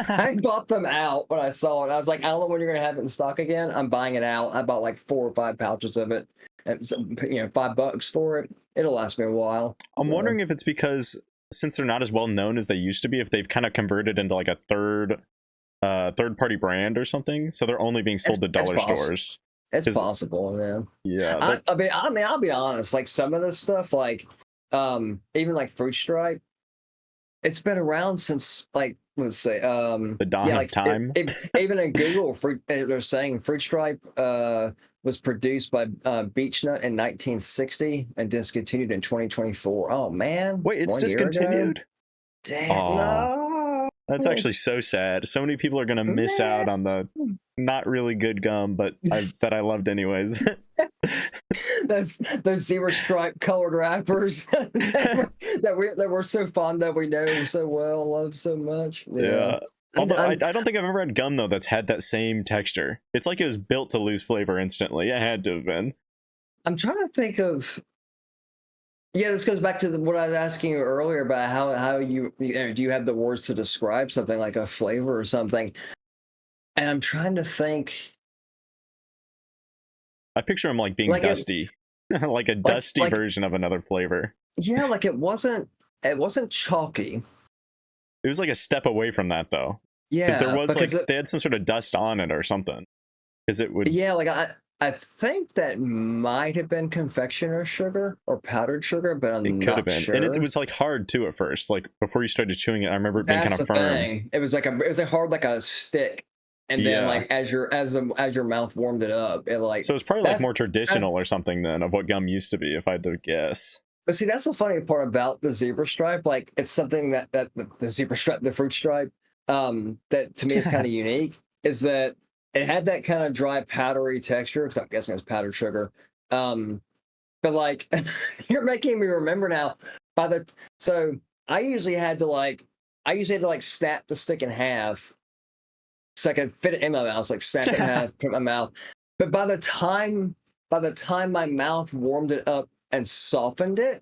I bought them out when I saw it. I was like, I don't know when you're gonna have it in stock again. I'm buying it out. I bought like 4 or 5 pouches of it, and $5 for it. It'll last me a while. I'm wondering if it's because since they're not as well known as they used to be, if they've kind of converted into like a third party brand or something, so they're only being sold to dollar stores. It's possible, man. Yeah. I mean, I'll be honest. Like some of this stuff, like even like fruit stripe, it's been around since like let's say the dawn of time. Even in Google, they're saying fruit stripe was produced by Beechnut in 1960 and discontinued in 2024. Oh man! Wait, it's discontinued? Damn, no. That's actually so sad. So many people are gonna miss out on the not really good gum, but that I loved anyways. those zebra stripe colored wrappers that we're so fond of, we know so well, love so much. Yeah. Although I don't think I've ever had gum though that's had that same texture. It's like it was built to lose flavor instantly. It had to have been. I'm trying to think of. Yeah, this goes back to what I was asking you earlier about how do you have the words to describe something like a flavor or something? And I'm trying to think. I picture them like being dusty, like a dusty version of another flavor. Yeah, like it wasn't chalky. It was like a step away from that though. Yeah, there was like they had some sort of dust on it or something. Because it would. Yeah, like I think that might have been confectioner sugar or powdered sugar, but I'm not sure. And it was like hard too at first. Like before you started chewing it, I remember it being kind of firm. Thing. It was like hard like a stick. And then like as your mouth warmed it up, it like. So it's probably like more traditional or something then of what gum used to be, if I had to guess. But see, that's the funny part about the zebra stripe. Like it's something that the zebra stripe, the fruit stripe, that to me is kind of unique. Is that it had that kind of dry, powdery texture, because I'm guessing it was powdered sugar. But like, you're making me remember now. So I usually had to snap the stick in half, so I could fit it in my mouth. Like snap it in half, put it in my mouth. But by the time my mouth warmed it up and softened it,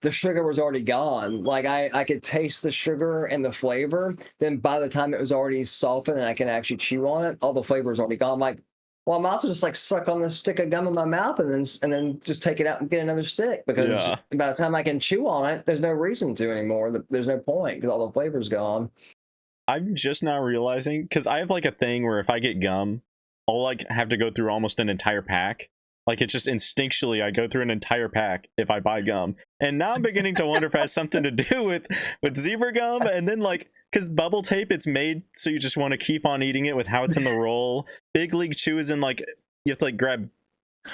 the sugar was already gone. Like I could taste the sugar and the flavor. Then by the time it was already softened and I can actually chew on it, all the flavor was already gone. I'm like, well, I might as well just like suck on this stick of gum in my mouth and then just take it out and get another stick, because by the time I can chew on it, there's no reason to anymore. There's no point because all the flavor's gone. I'm just now realizing, because I have like a thing where if I get gum, I'll like have to go through almost an entire pack. Like it's just instinctually I go through an entire pack if I buy gum. And now I'm beginning to wonder if it has something to do with zebra gum, and then like because bubble tape, it's made so you just want to keep on eating it with how it's in the roll. Big League Chew is in like you have to like grab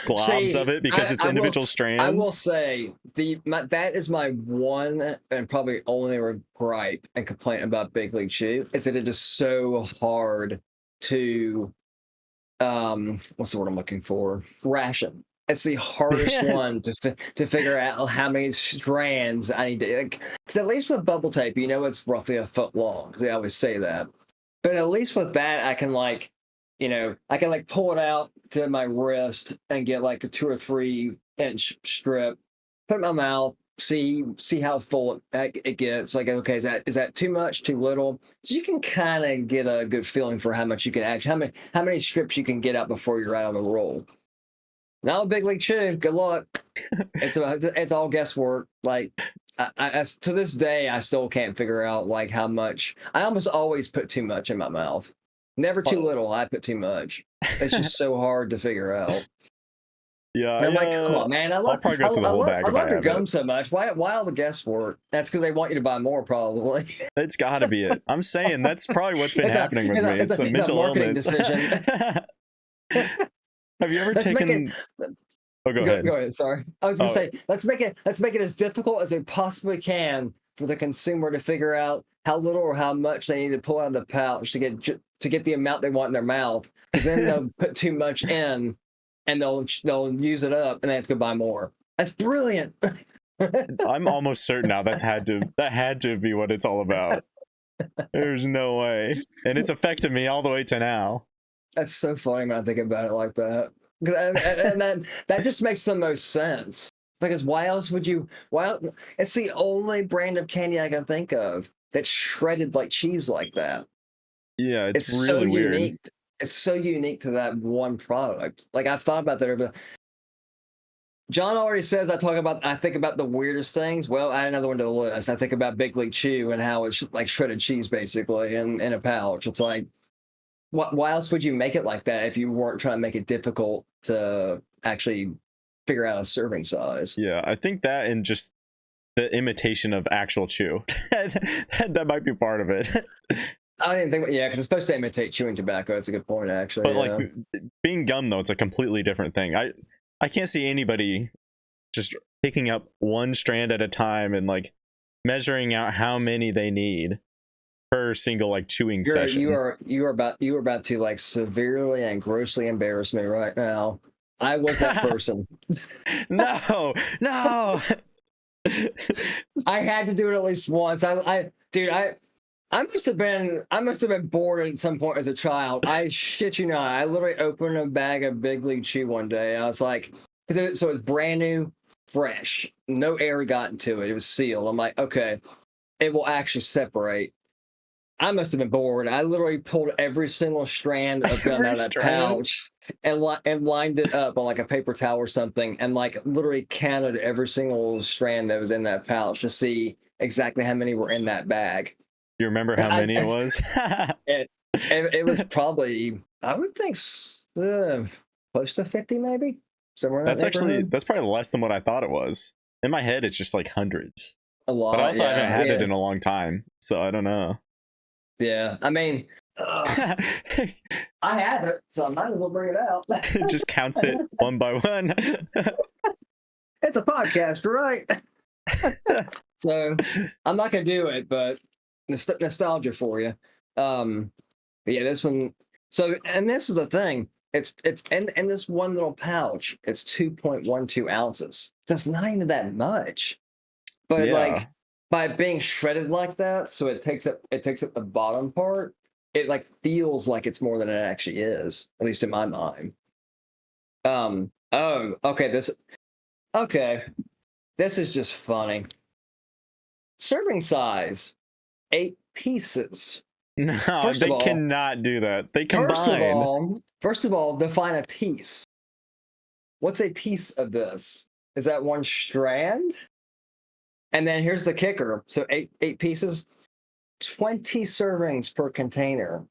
globs of it because it's individual I will strands. say that is my one and probably only gripe and complaint about Big League Chew is that it is so hard to what's the word I'm looking for? Ration. It's the hardest Yes. one to figure out how many strands I need to. Because at least with bubble tape, you know it's roughly a foot long. Because they always say that. But at least with that, I can like, I can like pull it out to my wrist and get like a 2 or 3 inch strip, put it in my mouth, see how full it gets. Like, okay, is that too much, too little? So you can kind of get a good feeling for how much you can actually, how many strips you can get out before you're out on the roll. Now, a Big League Chew, good luck. It's all guesswork. Like, to this day, I still can't figure out like how much. I almost always put too much in my mouth. Never too little. I put too much. It's just so hard to figure out. Yeah, And I'm like, come on, man! I'll probably go through the whole bag I if I love your have it. gum so much. Why all the guesswork? That's because they want you to buy more, probably. It's got to be it. I'm saying that's probably what's been happening with me. It's a It's a mental marketing illness. decision. Have you ever Let's make it. taken? Oh, go ahead. Go ahead. Sorry, I was gonna Oh, say let's make it as difficult as we possibly can for the consumer to figure out how little or how much they need to pull out of the pouch to get the amount they want in their mouth. Because then they'll put too much in, and they'll use it up, and they have to go buy more. That's brilliant. I'm almost certain now that had to be what it's all about. There's no way, and it's affected me all the way to now. That's so funny when I think about it like that. And that just makes the most sense. Because why else would you? It's the only brand of candy I can think of that's shredded like cheese like that. Yeah, it's It's so really weird. unique. It's so unique to that one product. Like I've thought about that over. John already says I think about the weirdest things. Well, add another one to the list. I think about Big League Chew and how it's like shredded cheese basically in a pouch. It's like why else would you make it like that if you weren't trying to make it difficult to actually figure out a serving size? Yeah, I think that and just the imitation of actual chew that might be part of it. I didn't think, yeah, because it's supposed to imitate chewing tobacco. That's a good point, actually. But like Yeah. being gum though, it's a completely different thing. I can't see anybody just picking up one strand at a time and like measuring out how many they need per single like chewing session. You are about to like severely and grossly embarrass me right now. I was that person. No, no. I had to do it at least once. Dude, I must have been bored at some point as a child. I shit you not. I literally opened a bag of Big League Chew one day. I was like, so it's brand new, fresh, no air got into it. It was sealed. I'm like, okay, it will actually separate. I must have been bored. I literally pulled every single strand of gum out Every of that strand. pouch and lined it up on like a paper towel or something, and like literally counted every single strand that was in that pouch to see exactly how many were in that bag. Do you remember how many it was? It, it was probably, I would think, close to 50, maybe somewhere in that neighborhood. That's probably less than what I thought it was. In my head, it's just like hundreds. A But lot, also, I haven't yeah, had it yeah, in a long time, so I don't know. yeah. I mean, I have it, so I might as well bring it out. It just counts it one by one. It's a podcast, right? So I'm not gonna do it, but nostalgia for you. But yeah, this one. So, and this is the thing. It's in this one little pouch. It's 2.12 ounces. That's not even that much. But Yeah. like by being shredded like that, so it takes up the bottom part. It like feels like it's more than it actually is, at least in my mind. Oh, okay. Okay. This is just funny. Serving size, 8 pieces. No, First of they all, cannot do that. They combine. first of all, define a piece. What's a piece of this? Is that one strand? And then here's the kicker. So eight pieces. 20 servings per container.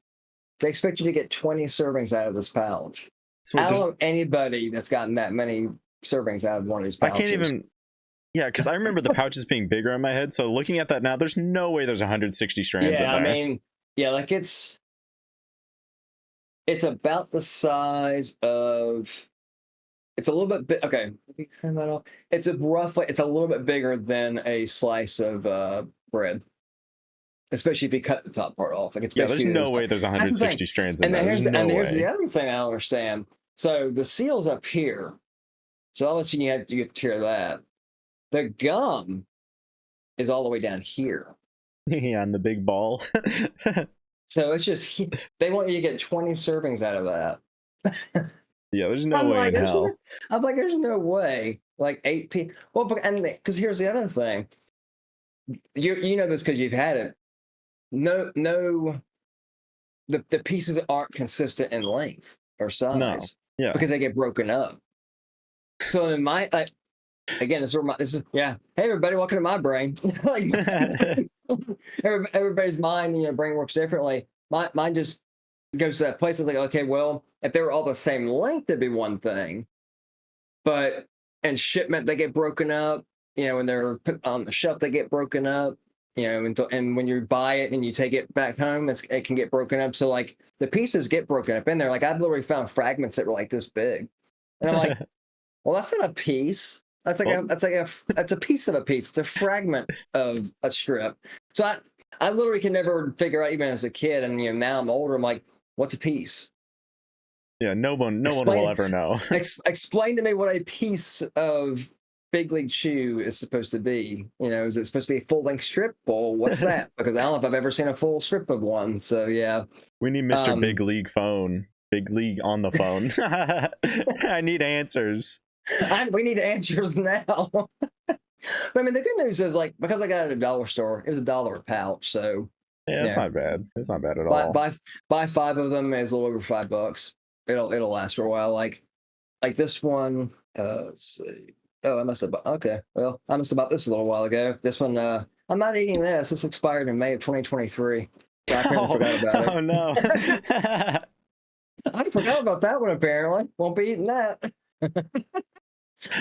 They expect you to get 20 servings out of this pouch. So I don't know anybody that's gotten that many servings out of one of these I pouches. can't even. Yeah, because I remember the pouches being bigger in my head. So looking at that now, there's no way there's 160 strands in Yeah, there. I mean, yeah, like it's about the size of. It's a little bit big. Okay, let me turn that off. It's a little bit bigger than a slice of bread, especially if you cut the top part off. Like it's Yeah, there's basically no way there's that's the 160 thing. strands in And there. then There's no here's the way. other thing I don't understand. So the seal's up here. So obviously you have to tear that. The gum is all the way down here. Yeah, and the big ball. So it's just they want you to get 20 servings out of that. Yeah, there's no I'm way like, in hell. I'm like, there's no way. Like 8 p. Well, and because here's the other thing. You know this because you've had it. No, the pieces aren't consistent in length or No. size Yeah. because they get broken up. So in my again, this is yeah. Hey everybody, welcome to my brain. Like everybody's mind, brain works differently. Mine just goes to that place of like, okay, well, if they were all the same length, it'd be one thing. But in shipment, they get broken up. When they're put on the shelf, they get broken up. And when you buy it and you take it back home, it can get broken up. So like the pieces get broken up in there. Like I've literally found fragments that were like this big, and I'm like, well, that's not a piece. That's a piece of a piece. It's a fragment of a strip. So I literally can never figure out, even as a kid, and now I'm older. I'm like, what's a piece? Yeah, no one will ever know. Explain to me what a piece of Big League Chew is supposed to be. Is it supposed to be a full-length strip? Well, what's that? Because I don't know if I've ever seen a full strip of one. So yeah. We need Mr. Big League phone. Big League on the phone. I need answers. We need answers now. But I mean, the good news is, like, because I got it at a dollar store, it was $1 a pouch. So yeah, that's not bad. It's not bad at all. Buy 5 of them. It's a little over $5. It'll last for a while. Like this one. Let's see. Oh, I must have. Okay, well, I must have bought this a little while ago. This one. I'm not eating this. This expired in May of 2023. So I apparently forgot about it. Oh no. I forgot about that one. Apparently, won't be eating that.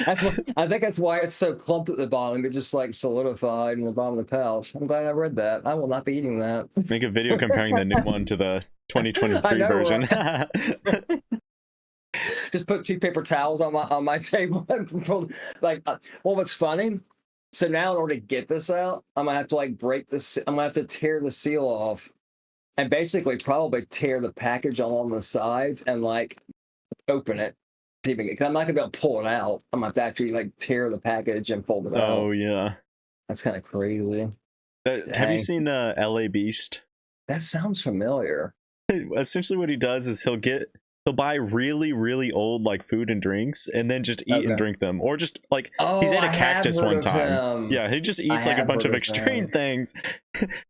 I think that's why it's so clumped at the bottom. It just like solidified in the bottom of the pouch. I'm glad I read that. I will not be eating that. Make a video comparing the new one to the 2023 version. Right? Just put 2 paper towels on my table. Like, well, what's funny? So now, in order to get this out, I'm gonna have to like break this. I'm gonna have to tear the seal off, and basically probably tear the package along the sides and like open it. Because I'm not gonna be able to pull it out. I'm gonna have to actually like tear the package and fold it out. Oh yeah, that's kind of crazy. Have you seen LA Beast? That sounds familiar. Essentially, what he does is he'll buy really, really old like food and drinks and then just eat and drink them. Or just like he's ate a cactus one time. Yeah, he just eats like a bunch of extreme things.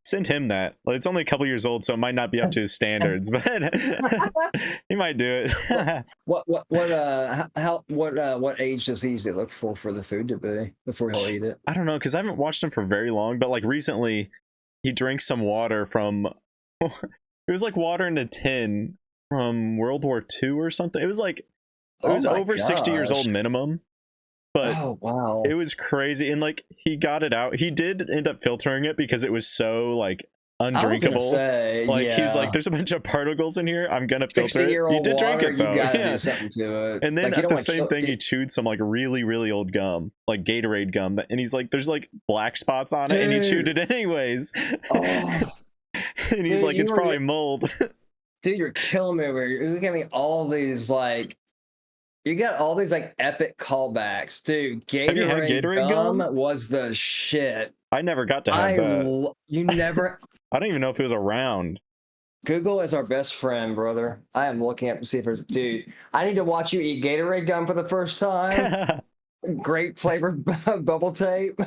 Send him that. Like, it's only a couple years old, so it might not be up to his standards, but he might do it. What age does he usually look for the food to be before he'll eat it? I don't know, because I haven't watched him for very long, but like recently he drank some water from it was like water in a tin from World War II or something. It was like it was over 60 years old minimum. But oh wow, it was crazy. And like he got it out. He did end up filtering it because it was so like undrinkable. He's like, there's a bunch of particles in here. I'm gonna filter it. You did drink it though. You gotta do something to it. And then at the same thing, he chewed some like really, really old gum, like Gatorade gum. And he's like, there's like black spots on it, and he chewed it anyways. Oh. And he's like, it's probably mold. Dude, you're killing me over here. You're giving me all these like, you got all these like epic callbacks, dude. Gatorade gum was the shit. I never got to have that. You never. I don't even know if it was around. Google is our best friend, brother. I am looking up to see if there's. Dude, I need to watch you eat Gatorade gum for the first time. Great flavored bubble tape.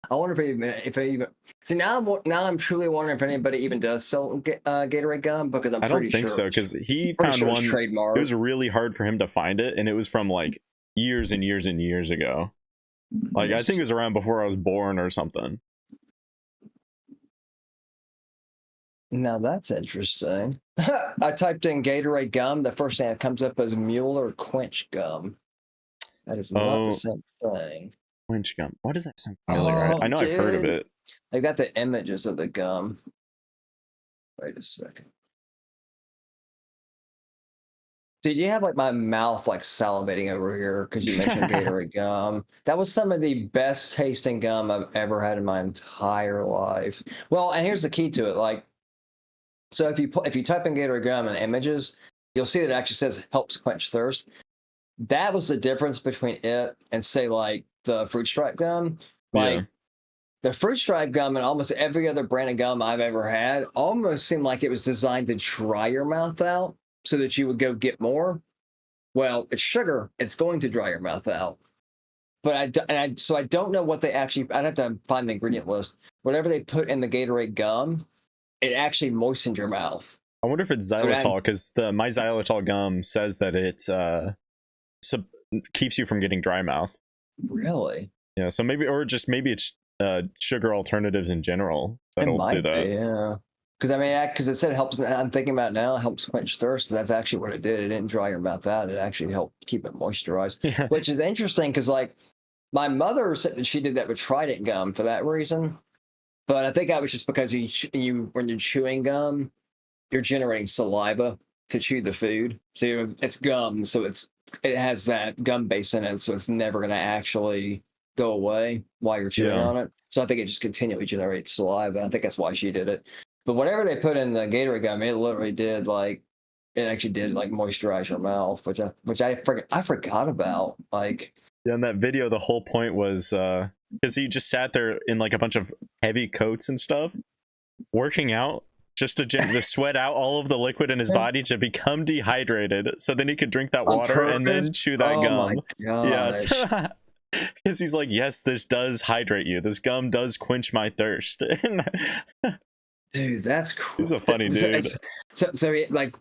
I wonder if I even see now. I'm truly wondering if anybody even does sell Gatorade gum, because I don't think so, because he found one trademark. It was really hard for him to find it, and it was from like years and years and years ago. Like I think it was around before I was born or something. Now that's interesting. I typed in Gatorade gum. The first thing that comes up is Mueller Quench gum. That is not the Oh, same thing. Quench gum. Why does that sound familiar? Oh, I know I've heard of dude. it. They got the images of the gum. Wait a second. Dude, you have like my mouth like salivating over here because you mentioned Gatorade gum. That was some of the best tasting gum I've ever had in my entire life. Well, and here's the key to it. Like, so if you type in Gatorade gum in images, you'll see that it actually says helps quench thirst. That was the difference between it and say like the fruit stripe gum. Yeah. Like the fruit stripe gum and almost every other brand of gum I've ever had almost seemed like it was designed to dry your mouth out so that you would go get more. Well, it's sugar. It's going to dry your mouth out. But so I don't know what they actually. I'd have to find the ingredient list. Whatever they put in the Gatorade gum, it actually moistened your mouth. I wonder if it's So that, xylitol, because my xylitol gum says that it keeps you from getting dry mouth. really, Yeah, so maybe, or just maybe it's sugar alternatives in general it that'll do might that. be, yeah. Because I mean, because it said it helps. I'm thinking about it now, it helps quench thirst. That's actually what it did. It didn't dry your mouth out. It actually helped keep it moisturized, Yeah. which is interesting. Because like my mother said that she did that with Trident gum for that reason. But I think that was just because you when you're chewing gum, you're generating saliva to chew the food. So it's gum, so it has that gum base in it, so it's never going to actually go away while you're chewing Yeah. on it. So I think it just continually generates saliva. I think that's why she did it. But whatever they put in the Gatorade gum, it literally did like it actually did like moisturize your mouth, which I forgot about. Like Yeah, in that video, the whole point was because he just sat there in like a bunch of heavy coats and stuff, working out just to sweat out all of the liquid in his body to become dehydrated, so then he could drink that on water and purpose. then chew that Oh my gum. Yes. gosh. Because he's like, yes, this does hydrate you. This gum does quench my thirst. Dude, that's cool. He's a funny dude. So he, like,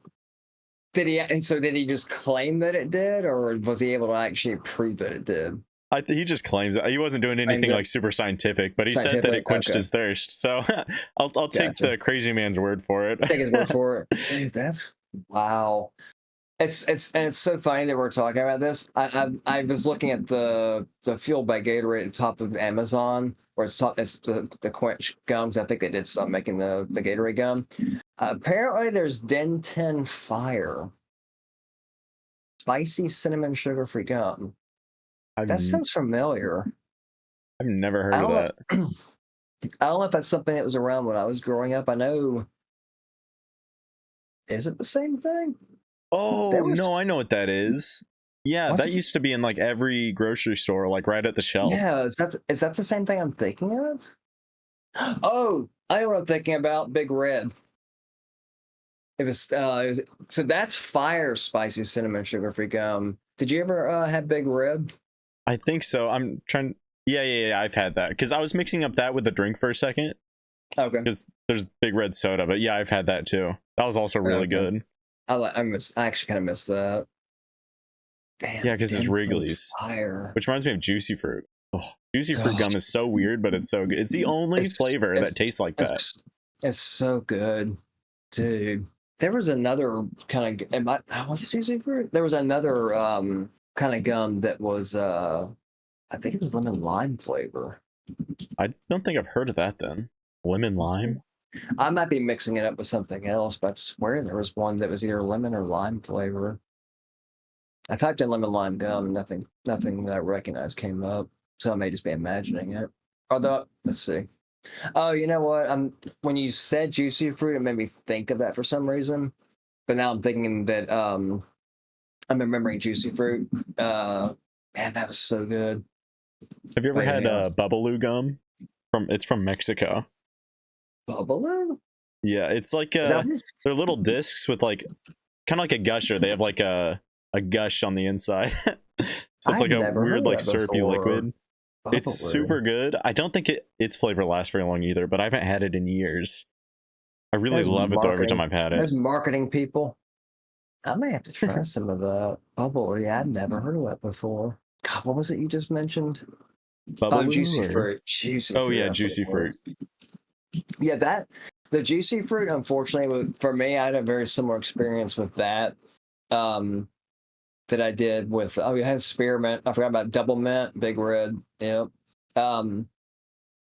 did he just claim that it did, or was he able to actually prove that it did? He just claims it. He wasn't doing Claimed anything it. like super scientific, but he said that it Scientific? quenched Okay, his thirst. So I'll take gotcha. the crazy man's word for it. Take his word for it. Dude, that's wow. It's so funny that we're talking about this. I was looking at the Fueled by Gatorade at the top of Amazon, where it's the quench gums. I think they did stop making the Gatorade gum. Apparently, there's Den 10 Fire, spicy cinnamon sugar free gum. I've, That sounds familiar. I've never I heard of don't that. know. I don't know if that's something that was around when I was growing up. I know. Is it the same thing? Oh, There was. no, I know what that is. Yeah, that What's? used to be in like every grocery store, like right at the shelf. Yeah, is that the same thing I'm thinking of? Oh, I know what I'm thinking about. Big Red. So that's fire spicy cinnamon sugar free gum. Did you ever have Big Red? I think so. I'm trying. Yeah. I've had that because I was mixing up that with the drink for a second Okay. because there's Big Red soda, but yeah, I've had that too. That was also really Okay. good. I actually kind of missed that. Damn. Yeah, because it's Wrigley's, Fire. which reminds me of Juicy Fruit. Oh, Juicy Fruit gum is so weird, but it's so good. It's the only flavor that tastes like that. It's so good, dude. There was another kind of. Was it Juicy Fruit? There was another kind of gum that was. I think it was lemon lime flavor. I don't think I've heard of that then. Lemon lime? I might be mixing it up with something else, but I swear there was one that was either lemon or lime flavor. I typed in lemon lime gum, and nothing that I recognized came up. So I may just be imagining it. Although, let's see. Oh, you know what? When you said juicy fruit, it made me think of that for some reason. But now I'm thinking that I'm remembering juicy fruit. Man, that was so good. Have you ever had Yeah. Bubbaloo gum? It's from Mexico. Bubbaloo? Yeah, it's like they're little discs with like kind of like a gusher. They have like a gush on the inside. So it's like a weird like syrupy liquid. Bubbaloo. It's super good. I don't think its flavor lasts very long either, but I haven't had it in years. I really love it though every time I've had it. Those marketing people. I may have to try some of that. Bubbaloo. Yeah, I've never heard of that before. God, what was it you just mentioned? Bubbaloo Juicy fruit. Juicy fruit. Oh yeah, Juicy Fruit. Yeah, the juicy fruit, unfortunately, for me, I had a very similar experience with that. That I did with we had spearmint. I forgot about double mint, big red. Yep. Um,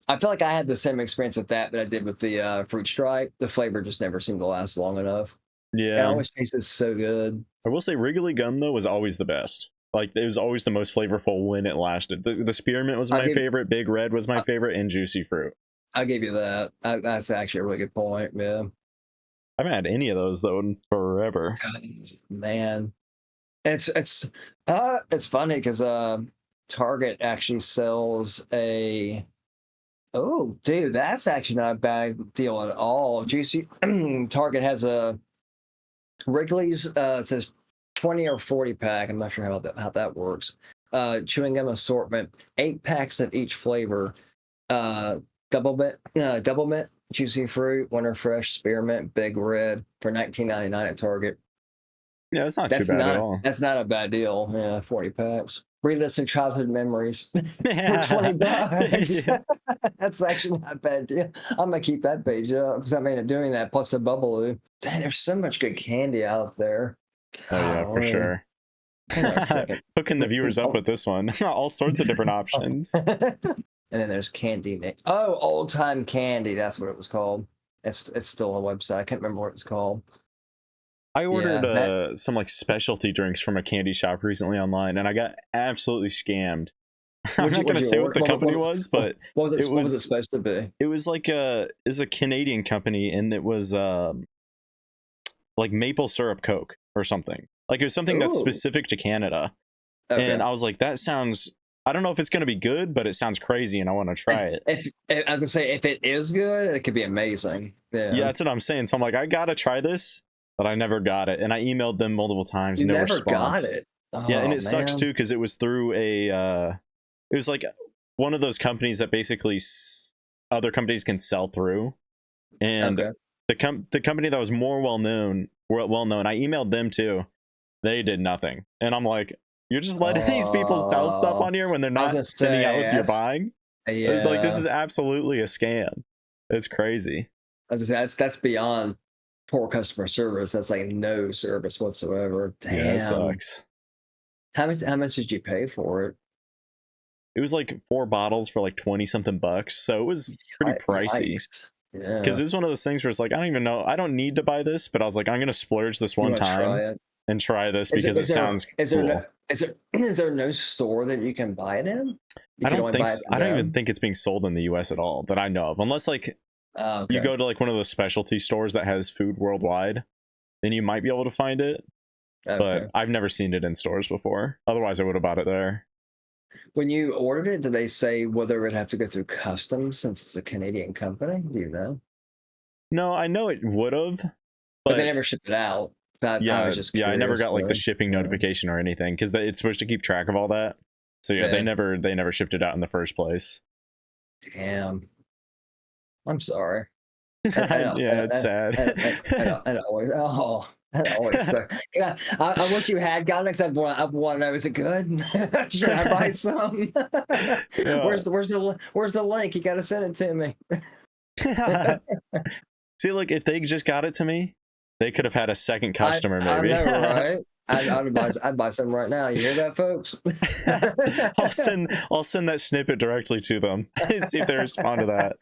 I feel like I had the same experience with that I did with the fruit stripe. The flavor just never seemed to last long enough. It Yeah. always tasted so good. I will say Wrigley gum though was always the best. Like it was always the most flavorful when it lasted. The spearmint was my favorite. Big red was my favorite, and juicy fruit. I'll give you that. That's actually a really good point. Yeah. I haven't had any of those though in forever. Man, it's funny because Target actually sells a. Oh, dude, that's actually not a bad deal at all. Juicy Target has a Wrigley's. It says 20 or 40 pack. I'm not sure how that works. Chewing gum assortment, 8 packs of each flavor. Double mint, juicy fruit, winter fresh, spearmint, big red for $19.99 at Target. Yeah, that's not too bad at all. That's not a bad deal. Yeah, 40 packs. Re-listen childhood memories for Yeah. $20. Yeah. That's actually not a bad deal. I'm gonna keep that page up because I made it doing that. Plus the bubble. Dang, there's so much good candy out there. Oh yeah, for sure. Hang on a second. Hooking the viewers up with this one. All sorts of different options. And then there's Candy. Oh, Old Time Candy. That's what it was called. It's still a website. I can't remember what it's called. I ordered some like specialty drinks from a candy shop recently online, and I got absolutely scammed. I'm not going to say what the company was, but what was it supposed to be? It was like a Canadian company, and it was like maple syrup Coke or something. Like it was something that's specific to Canada. Okay. And I was like, that sounds. I don't know if it's going to be good, but it sounds crazy, and I want to try it. As I say, if it is good, it could be amazing. Yeah, that's what I'm saying. So I'm like, I got to try this, but I never got it, and I emailed them multiple times. You no never response. got it. Oh, yeah, and it sucks too because it was through a. It was like one of those companies that basically other companies can sell through, and the company that was more well known. I emailed them too. They did nothing, and I'm like, you're just letting these people sell stuff on here when they're not sending out what you're buying. Yeah, like this is absolutely a scam. It's crazy. As I say, that's beyond poor customer service. That's like no service whatsoever. Damn, yeah, it sucks. How much did you pay for it? It was like 4 bottles for like 20 something bucks, so it was pretty pricey. Yeah, because it was one of those things where it's like, I don't even know, I don't need to buy this, but I was like, I'm gonna splurge this one time and try this because it sounds cool. Is there no store that you can buy it in? I don't think so. I don't even think it's being sold in the US at all that I know of, unless like you go to like one of those specialty stores that has food worldwide, then you might be able to find it. But I've never seen it in stores before. Otherwise I would have bought it there. When you ordered it, did they say whether it would have to go through customs since it's a Canadian company? Do you know? No, I know it would have, but they never shipped it out. I was just curious, I never got like the shipping notification or anything because it's supposed to keep track of all that. So yeah, they never shipped it out in the first place. Damn, I'm sorry. Yeah, it's sad. And always so. Yeah, I wish you had gotten it. I want to know, is it good? Should I buy some? Yeah. Where's the link? You got to send it to me. See, like if they just got it to me, they could have had a second customer. Maybe. I know, right? I'd buy some right now. You hear that, folks? I'll send that snippet directly to them. See if they respond to that.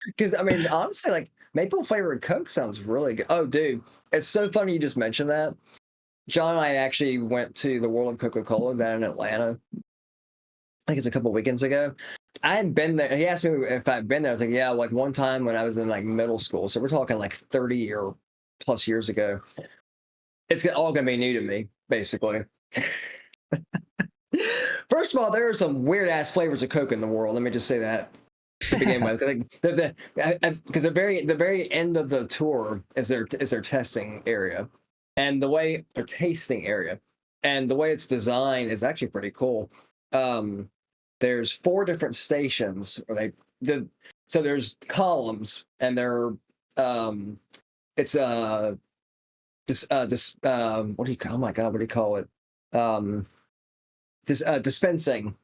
Because I mean, honestly, like maple flavored Coke sounds really good. Oh, dude, it's so funny you just mentioned that. John and I actually went to the World of Coca-Cola down in Atlanta. I think it's a couple weekends ago. I hadn't been there. He asked me if I'd been there. I was like, yeah, like one time when I was in like middle school. So we're talking like 30 or plus years ago. It's all gonna be new to me, basically. First of all, there are some weird ass flavors of Coke in the world. Let me just say that to begin with, because the very end of the tour is their testing area, and the way or tasting area, and the way it's designed is actually pretty cool. There's 4 different stations, so there's columns, and they're it's what do you call? Oh my god, what do you call it? Dispensing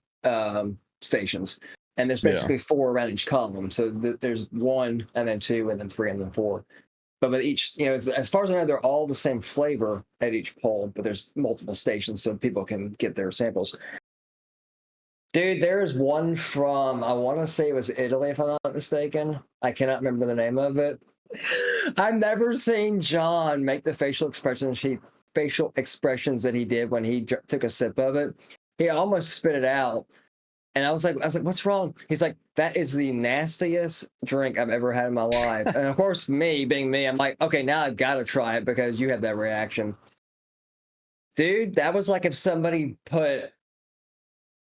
stations. and there's Yeah. basically 4 around each column. So there's 1, and then 2, and then 3, and then 4. But with each, as far as I know, they're all the same flavor at each pole, but there's multiple stations so people can get their samples. Dude, there's one from, I want to say it was Italy, if I'm not mistaken. I cannot remember the name of it. I've never seen John make the facial expressions that he did when he took a sip of it. He almost spit it out. And I was like, what's wrong? He's like, that is the nastiest drink I've ever had in my life. And of course, me being me, I'm like, okay, now I've got to try it because you had that reaction. Dude, that was like if somebody put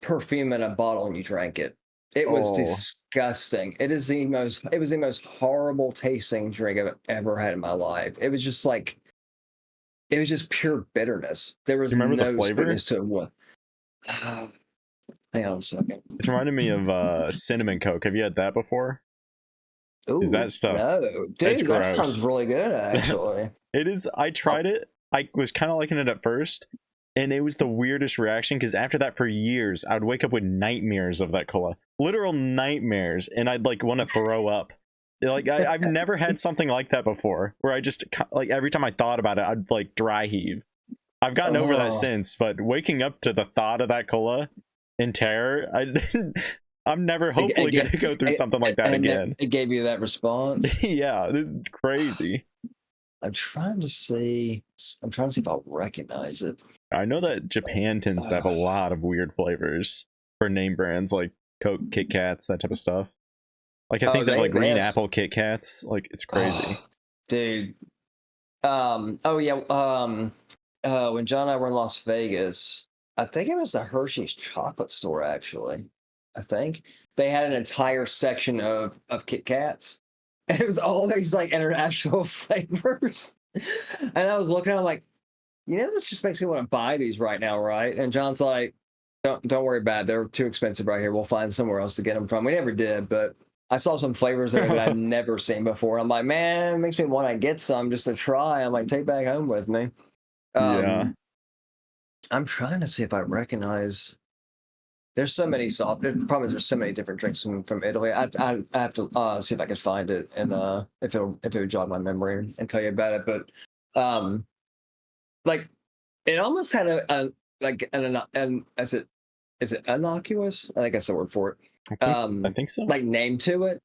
perfume in a bottle and you drank it. It was disgusting. It was the most horrible tasting drink I've ever had in my life. It was just pure bitterness. There was Do you remember the no flavor? sweetness to it. What? Hang on a second. It's reminded me of cinnamon Coke. Have you had that before? Ooh, Is that stuff? no, It's dude, that gross. sounds really good, actually. It is. I tried it. I was kind of liking it at first, and it was the weirdest reaction because after that, for years, I would wake up with nightmares of that cola, literal nightmares, and I'd like want to throw up. Like I've never had something like that before, where I just like every time I thought about it, I'd like dry heave. I've gotten over that since, but waking up to the thought of that cola in terror, I'm never hopefully going to go through something like that again. It gave you that response? Yeah, it's crazy. I'm trying to see if I'll recognize it. I know that Japan tends to have a lot of weird flavors for name brands like Coke, Kit Kats, that type of stuff. Like I think that like green apple Kit Kats, like it's crazy. Dude. When John and I were in Las Vegas, I think it was the Hershey's chocolate store, actually. I think they had an entire section of Kit Kats. And it was all these like international flavors. And I was looking, I'm like, this just makes me want to buy these right now, right? And John's like, don't worry about it. They're too expensive right here. We'll find somewhere else to get them from. We never did, but I saw some flavors there that I'd never seen before. I'm like, man, it makes me want to get some just to try. I'm like, take back home with me. Yeah. I'm trying to see if I recognize. There's so many there's so many different drinks from Italy. I have to see if I could find it and if it would jog my memory and tell you about it. But like it almost had is it innocuous? I think that's the word for it. I think so. Like name to it.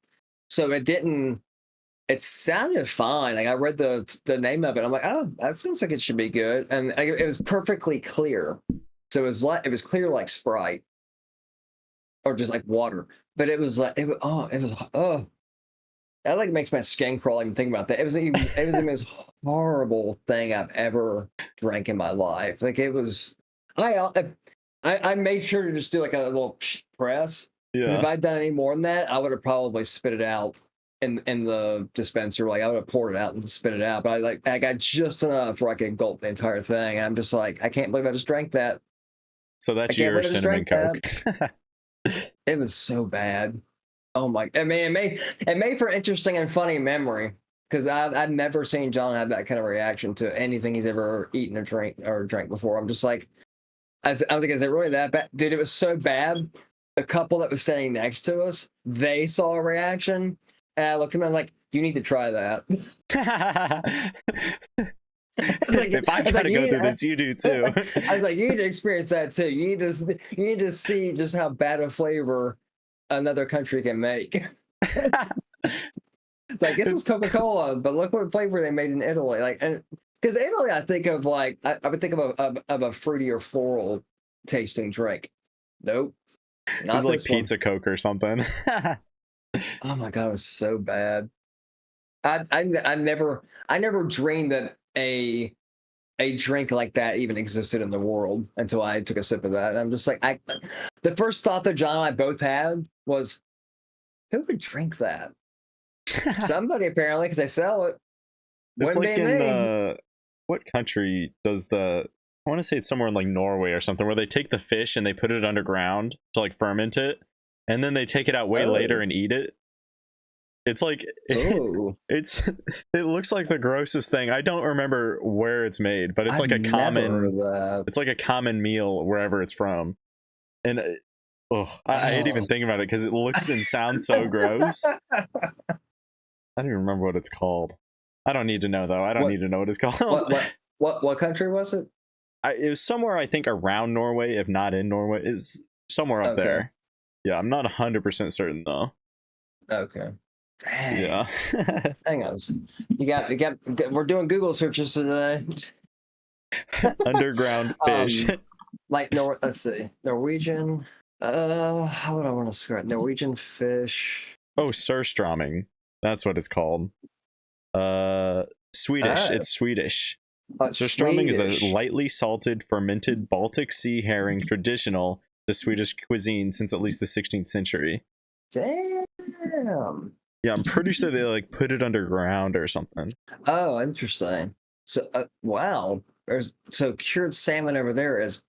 So it sounded fine. Like I read the name of it. I'm like, oh, that seems like it should be good. And it was perfectly clear. So it was clear like Sprite. Or just like water, but it was that like makes my skin crawl even thinking about that. It was the most horrible thing I've ever drank in my life. Like it was, I made sure to just do like a little press. Yeah. If I'd done any more than that, I would have probably spit it out in the dispenser. Like I would have poured it out and spit it out. But I got just enough where I could gulp the entire thing. I'm just like, I can't believe I just drank that. So that's your cinnamon Coke. It was so bad. Oh my! I mean, it made for interesting and funny memory because I've never seen John have that kind of reaction to anything he's ever eaten or drank before. I'm just like, I was like, is it really that bad, dude? It was so bad. The couple that was standing next to us, they saw a reaction, and I looked at them and I was like, you need to try that. Like, if I gotta go through this, you do too. I was like, you need to experience that too. You need to see just how bad a flavor another country can make. It's like this is Coca-Cola, but look what flavor they made in Italy. Like, and because Italy, I think of like I would think of a fruity or floral tasting drink. Nope, It's like pizza Coke or something. Oh my god, it was so bad. I never dreamed that a drink like that even existed in the world until I took a sip of that. And I'm just like, the first thought that John and I both had was, who would drink that? Somebody apparently, because they sell it. It's like in what country does I want to say it's somewhere in like Norway or something, where they take the fish and they put it underground to like ferment it, and then they take it out way later and eat it. It's like it looks like the grossest thing. I don't remember where it's made, but it's like a common meal wherever it's from. And I hate even thinking about it because it looks and sounds so gross. I don't even remember what it's called. I don't need to know though. I don't need to know what it's called. What country was it? It was somewhere I think around Norway, if not in Norway, is somewhere up there. Yeah, I'm not 100% certain though. Okay. Dang. Yeah. Hang on. We're doing Google searches today. Underground fish. Let's see. Norwegian. How would I want to describe Norwegian fish? Oh, Surströmming. That's what it's called. Swedish. It's Swedish. Surströmming is a lightly salted, fermented Baltic Sea herring traditional to Swedish cuisine since at least the 16th century. Damn. Yeah, I'm pretty sure they like put it underground or something. Oh, interesting. So, wow. So cured salmon over there is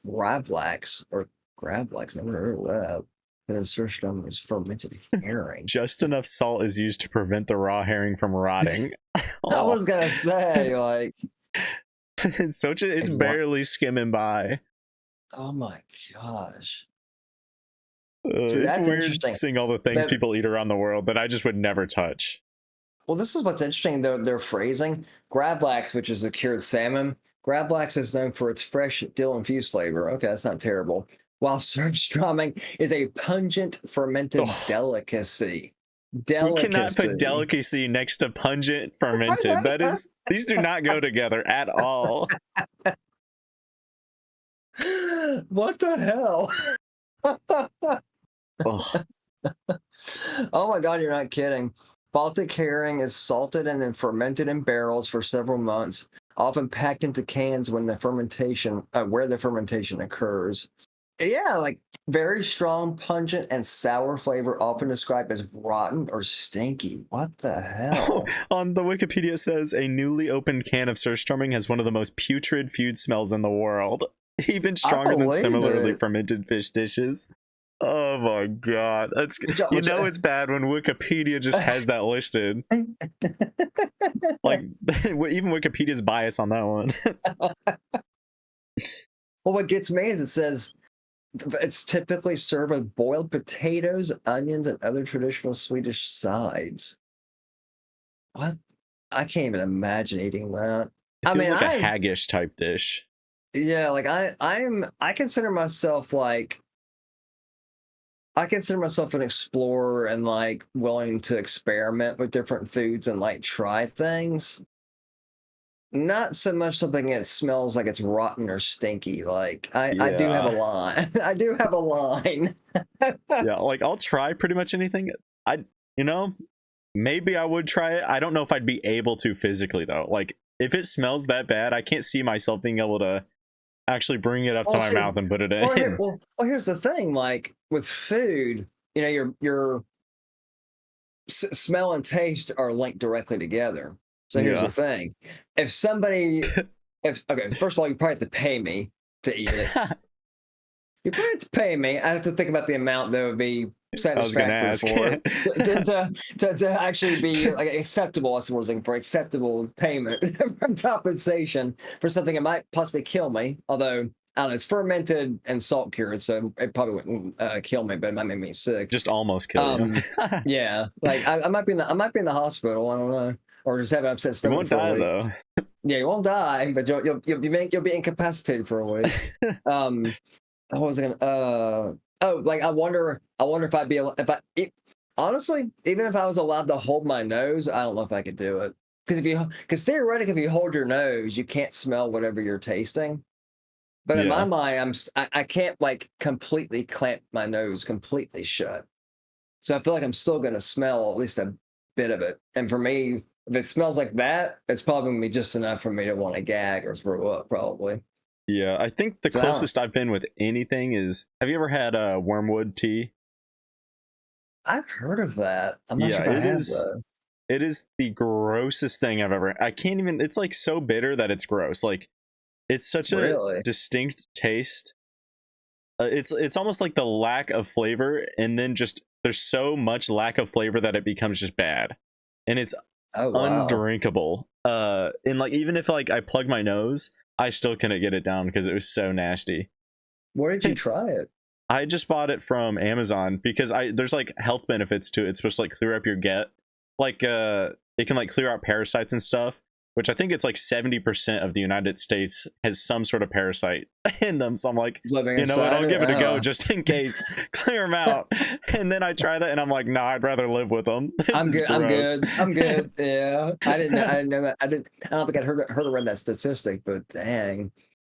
gravlax or gravlax. Never heard of that. Because surströmming is fermented herring. Just enough salt is used to prevent the raw herring from rotting. I was gonna say, like, it's barely skimming by. Oh my gosh. It's weird seeing all the things people eat around the world that I just would never touch. Well, this is what's interesting, their phrasing. Gravlax, which is the cured salmon, Gravlax is known for its fresh dill-infused flavor. Okay, that's not terrible. While surströmming is a pungent fermented delicacy. We cannot put delicacy next to pungent fermented. These do not go together at all. What the hell? Oh my god, you're not kidding. Baltic herring is salted and then fermented in barrels for several months, often packed into cans when the fermentation, where the fermentation occurs. Yeah, like very strong, pungent, and sour flavor, often described as rotten or stinky. What the hell? On the Wikipedia it says a newly opened can of surströmming has one of the most putrid food smells in the world, even stronger than similarly fermented fish dishes. Oh my god, it's bad when Wikipedia just has that listed. Like even Wikipedia's bias on that one. Well, what gets me is it says it's typically served with boiled potatoes, onions, and other traditional Swedish sides. What? I can't even imagine eating that. It feels like a haggish type dish. Yeah, like I consider myself an explorer and like willing to experiment with different foods and like try things. Not so much something that smells like it's rotten or stinky. Like I do have a line. I do have a line. Yeah, like I'll try pretty much anything. Maybe I would try it. I don't know if I'd be able to physically though. Like if it smells that bad, I can't see myself being able to actually bring it up to my mouth and put it in. Well, here's the thing. Like with food, your smell and taste are linked directly together. So here's the thing. First of all, you probably have to pay me to eat it. You probably have to pay me. I have to think about the amount that would be satisfactory for it to actually be like acceptable. That's what I was looking for. Acceptable payment compensation for something that might possibly kill me. Although I don't know, it's fermented and salt cured, so it probably wouldn't kill me, but it might make me sick. Just almost kill you. Yeah, like I might be in the hospital. I don't know, or just have an upset stomach. You won't die though. Yeah, you won't die, but you'll be incapacitated for a week. What was I gonna? I wonder if I'd be honestly, even if I was allowed to hold my nose, I don't know if I could do it. Because theoretically, if you hold your nose, you can't smell whatever you're tasting. But in my mind, I can't like completely clamp my nose completely shut. So I feel like I'm still gonna smell at least a bit of it. And for me, if it smells like that, it's probably gonna be just enough for me to want to gag or throw up, probably. Yeah, I think the closest I've been with anything is, have you ever had wormwood tea? I've heard of that. I'm not sure if I have though. It is the grossest thing I've ever. I can't even. It's like so bitter that it's gross. Like it's such a distinct taste. It's almost like the lack of flavor, and then just there's so much lack of flavor that it becomes just bad, and it's undrinkable. And like even if like I plug my nose, I still couldn't get it down because it was so nasty. Where did you try it? I just bought it from Amazon because there's like health benefits to it. It's supposed to like clear up your gut. Like it can like clear out parasites and stuff, which I think it's like 70% of the United States has some sort of parasite in them. So I'm like, Living you know what, inside I'll it. give it a go Oh. just in case, clear them out. And then I try that and I'm like, no, I'd rather live with them. This I'm is good. I'm gross. good. I'm good. Yeah. I didn't know that. I don't think I'd heard or read that statistic, but dang.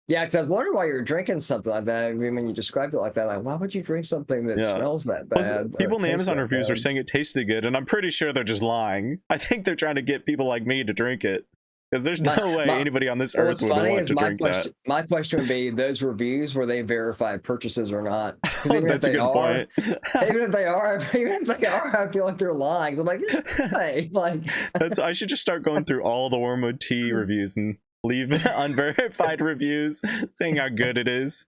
Yeah, because I was wondering why you're drinking something like that. I mean, when you described it like that, like, why would you drink something that Yeah. smells that Plus, bad or people in the tastes Amazon that reviews are bad? saying it tasted good, and I'm pretty sure they're just lying. I think they're trying to get people like me to drink it, because there's My, no way my, anybody on this earth what's would funny want is to drink that. my question would be those reviews, were they verified purchases or not? Because Oh, that's a good point. even if they are, even if they are, I feel like they're lying. So I'm like, hey, like, I should just start going through all the Wormwood tea reviews and leave unverified reviews saying how good it is.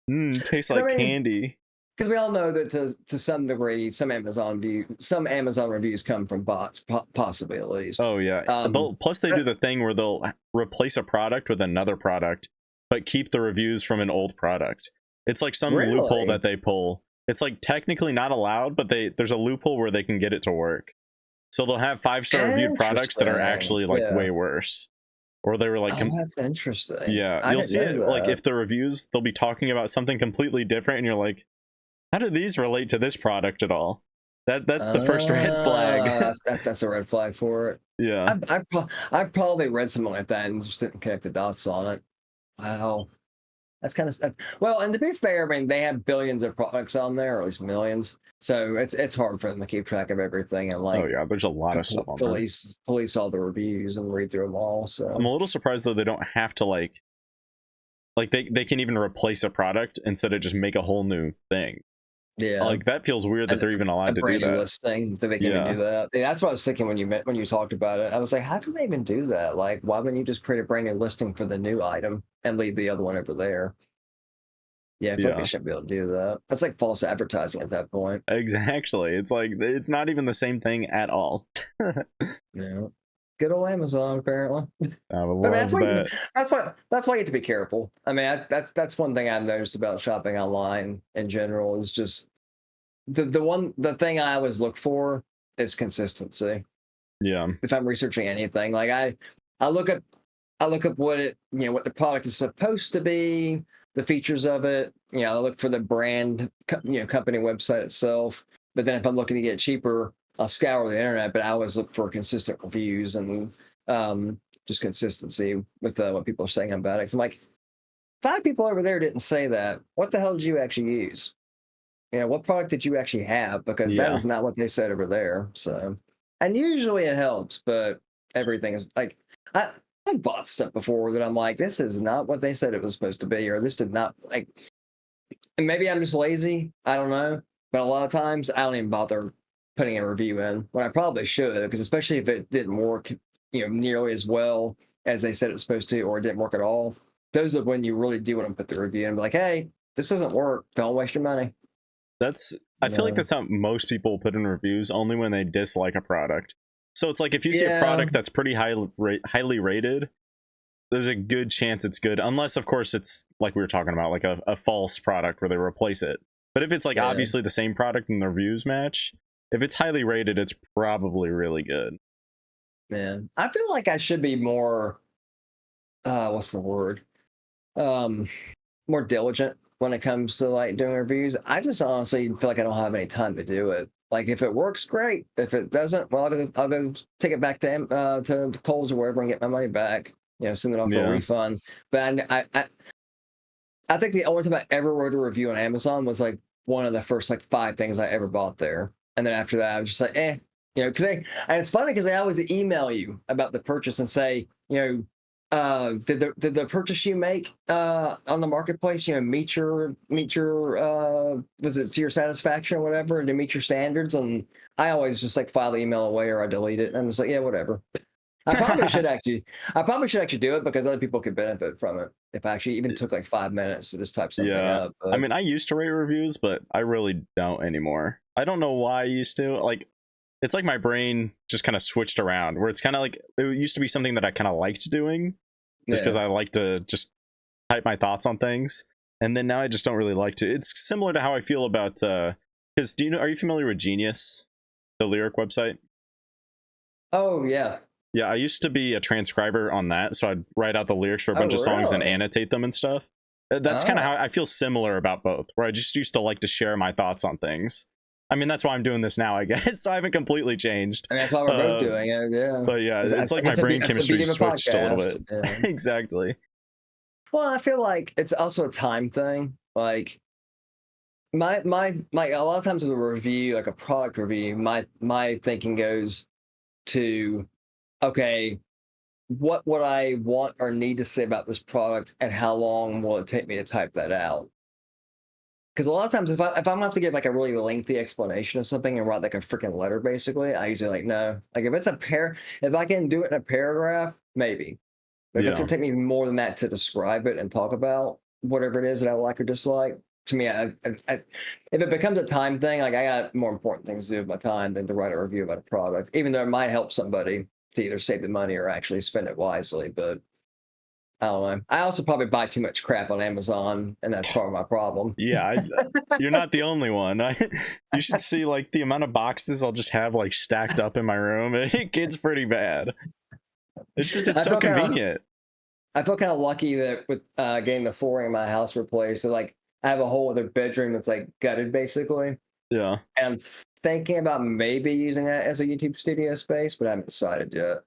Tastes 'cause I like mean, candy. because we all know that to some degree, some Amazon reviews come from bots, possibly at least. Oh yeah. Um, Plus they do the thing where they'll replace a product with another product, but keep the reviews from an old product. It's like some loophole really? that they pull. It's like technically not allowed, but there's a loophole where they can get it to work. So they'll have 5-star reviewed products that are Interesting. actually like Yeah. way worse. Or they were like, Oh, that's interesting. yeah, I you'll didn't see know it like that. if the reviews, they'll be talking about something completely different, and you're like, how do these relate to this product at all? That's the first red flag. That's a red flag for it. Yeah. I've probably read something like that and just didn't connect the dots on it. Wow. That's kind of well, and to be fair, I mean they have billions of products on there, or at least millions. So it's hard for them to keep track of everything and Oh like yeah, there's a lot of stuff on there. police all the reviews and read through them all. I'm So a little surprised though they don't have to like they can even replace a product instead of just make a whole new thing. yeah, Like that feels weird that and they're even a allowed to do brand new that. listing that they can even do Yeah. that. Yeah, that's what I was thinking when you talked about it. I was like, how can they even do that? Like, why wouldn't you just create a brand new listing for the new item and leave the other one over there? Yeah, I feel like they Yeah. shouldn't be able to do that. That's like false advertising at that point. Exactly. It's like it's not even the same thing at all. Yeah. Good old Amazon, apparently. I would I mean, love that. that's why you have to be careful. I mean, that's one thing I've noticed about shopping online in general is just the thing I always look for is consistency. Yeah. If I'm researching anything, like I look up what what the product is supposed to be, the features of it. You know, I look for the brand, company website itself. But then if I'm looking to get cheaper, I'll scour the internet. But I always look for consistent reviews and just consistency with what people are saying about it. 'Cause I'm like, 5 people over there didn't say that. What the hell did you actually use? You know, what product did you actually have? Because that Yeah. is not what they said over there. So, and usually it helps, but everything is like, I, I bought stuff before that I'm like, this is not what they said it was supposed to be, or this did not like, and maybe I'm just lazy. I don't know. But a lot of times I don't even bother putting a review in when I probably should, because especially if it didn't work, nearly as well as they said it was supposed to, or it didn't work at all. Those are when you really do want to put the review in and be like, hey, this doesn't work. Don't waste your money. I feel like that's how most people put in reviews, only when they dislike a product. So it's like if you see a Yeah. product that's pretty highly rated, there's a good chance it's good, unless of course it's like we were talking about, like a false product where they replace it. But if it's like Yeah. obviously the same product and the reviews match, if it's highly rated, it's probably really good. Man, I feel like I should be more what's the word? Um More diligent when it comes to like doing reviews. I just honestly feel like I don't have any time to do it. Like if it works, great. If it doesn't, well, I'll go take it back to Kohl's or wherever and get my money back. Send it off for a Yeah. refund. But I think the only time I ever wrote a review on Amazon was like one of the first like 5 things I ever bought there. And then after that, I was just like, because and it's funny because they always email you about the purchase and say, did the purchase you make on the marketplace, meet your was it to your satisfaction or whatever, and to meet your standards? And I always just like file the email away or I delete it. And I'm just like, yeah, whatever. I probably should actually do it because other people could benefit from it if I actually even took like 5 minutes to just type something Yeah. up. I But mean, I used to rate reviews, but I really don't anymore. I don't know why I used to. Like, it's like my brain just kind of switched around, where it's kind of like it used to be something that I kind of liked doing just because yeah, I like to just type my thoughts on things. and then now I just don't really like to. It's similar to how I feel about because are you familiar with Genius, the lyric website? Oh yeah. Yeah, I used to be a transcriber on that, so I'd write out the lyrics for a Oh bunch of songs and really? annotate them and stuff. That's kind of how Oh, I feel similar about both, where I just used to like to share my thoughts on things. I mean, that's why I'm doing this now, I guess. So I haven't completely changed. and that's why we're both Uh, doing it. Yeah. but yeah, it's like my That's brain that's the chemistry beauty of a switched a little podcast. bit. Yeah. Exactly. Well, I feel like it's also a time thing. Like my a lot of times with a review, like a product review, my thinking goes to, okay, what would I want or need to say about this product, and how long will it take me to type that out? Because a lot of times, if I'm gonna have to give like a really lengthy explanation of something and write like a freaking letter, basically, I usually like no. Like if it's a if I can do it in a paragraph, maybe. But if it's Yeah. gonna take me more than that to describe it and talk about whatever it is that I like or dislike, to me, if it becomes a time thing, like I got more important things to do with my time than to write a review about a product, even though it might help somebody to either save the money or actually spend it wisely. But I don't know. I also probably buy too much crap on Amazon, and that's part of my problem. Yeah, you're not the only one. You should see like the amount of boxes I'll just have like stacked up in my room. It gets pretty bad. It's I so feel kind of convenient. I feel kind of lucky that with getting the flooring in my house replaced, so like I have a whole other bedroom that's like gutted basically. Yeah. And I'm thinking about maybe using that as a YouTube studio space, but I haven't decided yet.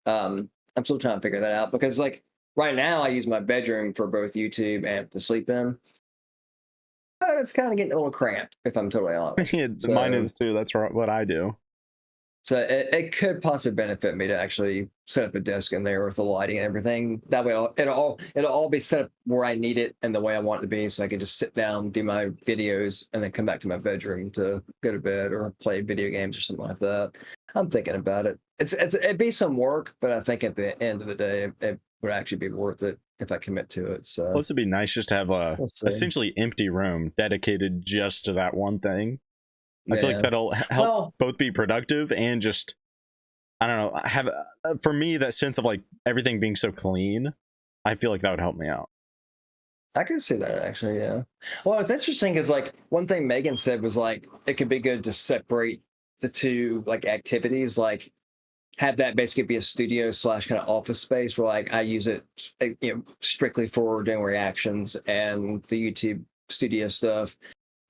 I'm still trying to figure that out because, like, right now I use my bedroom for both YouTube and to sleep in. But it's kind of getting a little cramped, if I'm totally honest. Mine So, is too. That's what I do. so it could possibly benefit me to actually set up a desk in there with the lighting and everything. That way, it'll all be set up where I need it and the way I want it to be, so I can just sit down, do my videos, and then come back to my bedroom to go to bed or play video games or something like that. I'm thinking about it. It'd be some work, but I think at the end of the day, it would actually be worth it if I commit to it. So Plus, it'd be nice just to have a we'll see. essentially empty room dedicated just to that one thing. I feel like Yeah. that'll help Well, both be productive and just I don't know have for me that sense of like everything being so clean. I feel like that would help me out. I can see that actually, yeah. Well, it's interesting because like one thing Megan said was like it could be good to separate the two like activities, like have that basically be a studio slash kind of office space where like I use it, strictly for doing reactions and the YouTube studio stuff,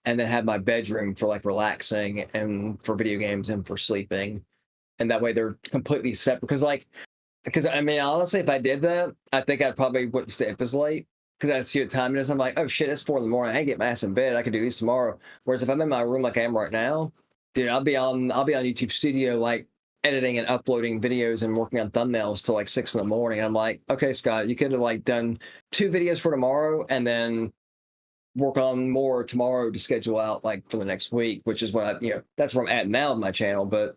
and then have my bedroom for like relaxing and for video games and for sleeping, and that way they're completely separate. Because I mean, honestly, if I did that, I think I probably wouldn't stay up as late because I'd see what time it is. I'm like, oh shit, it's 4 in the morning. I can get my ass in bed. I can do these tomorrow. Whereas if I'm in my room like I am right now, dude, I'll be on YouTube Studio like editing and uploading videos and working on thumbnails till like 6 in the morning. I'm like, okay, Scott, you could have like done 2 videos for tomorrow and then work on more tomorrow to schedule out like for the next week, which is what that's where I'm at now on my channel. But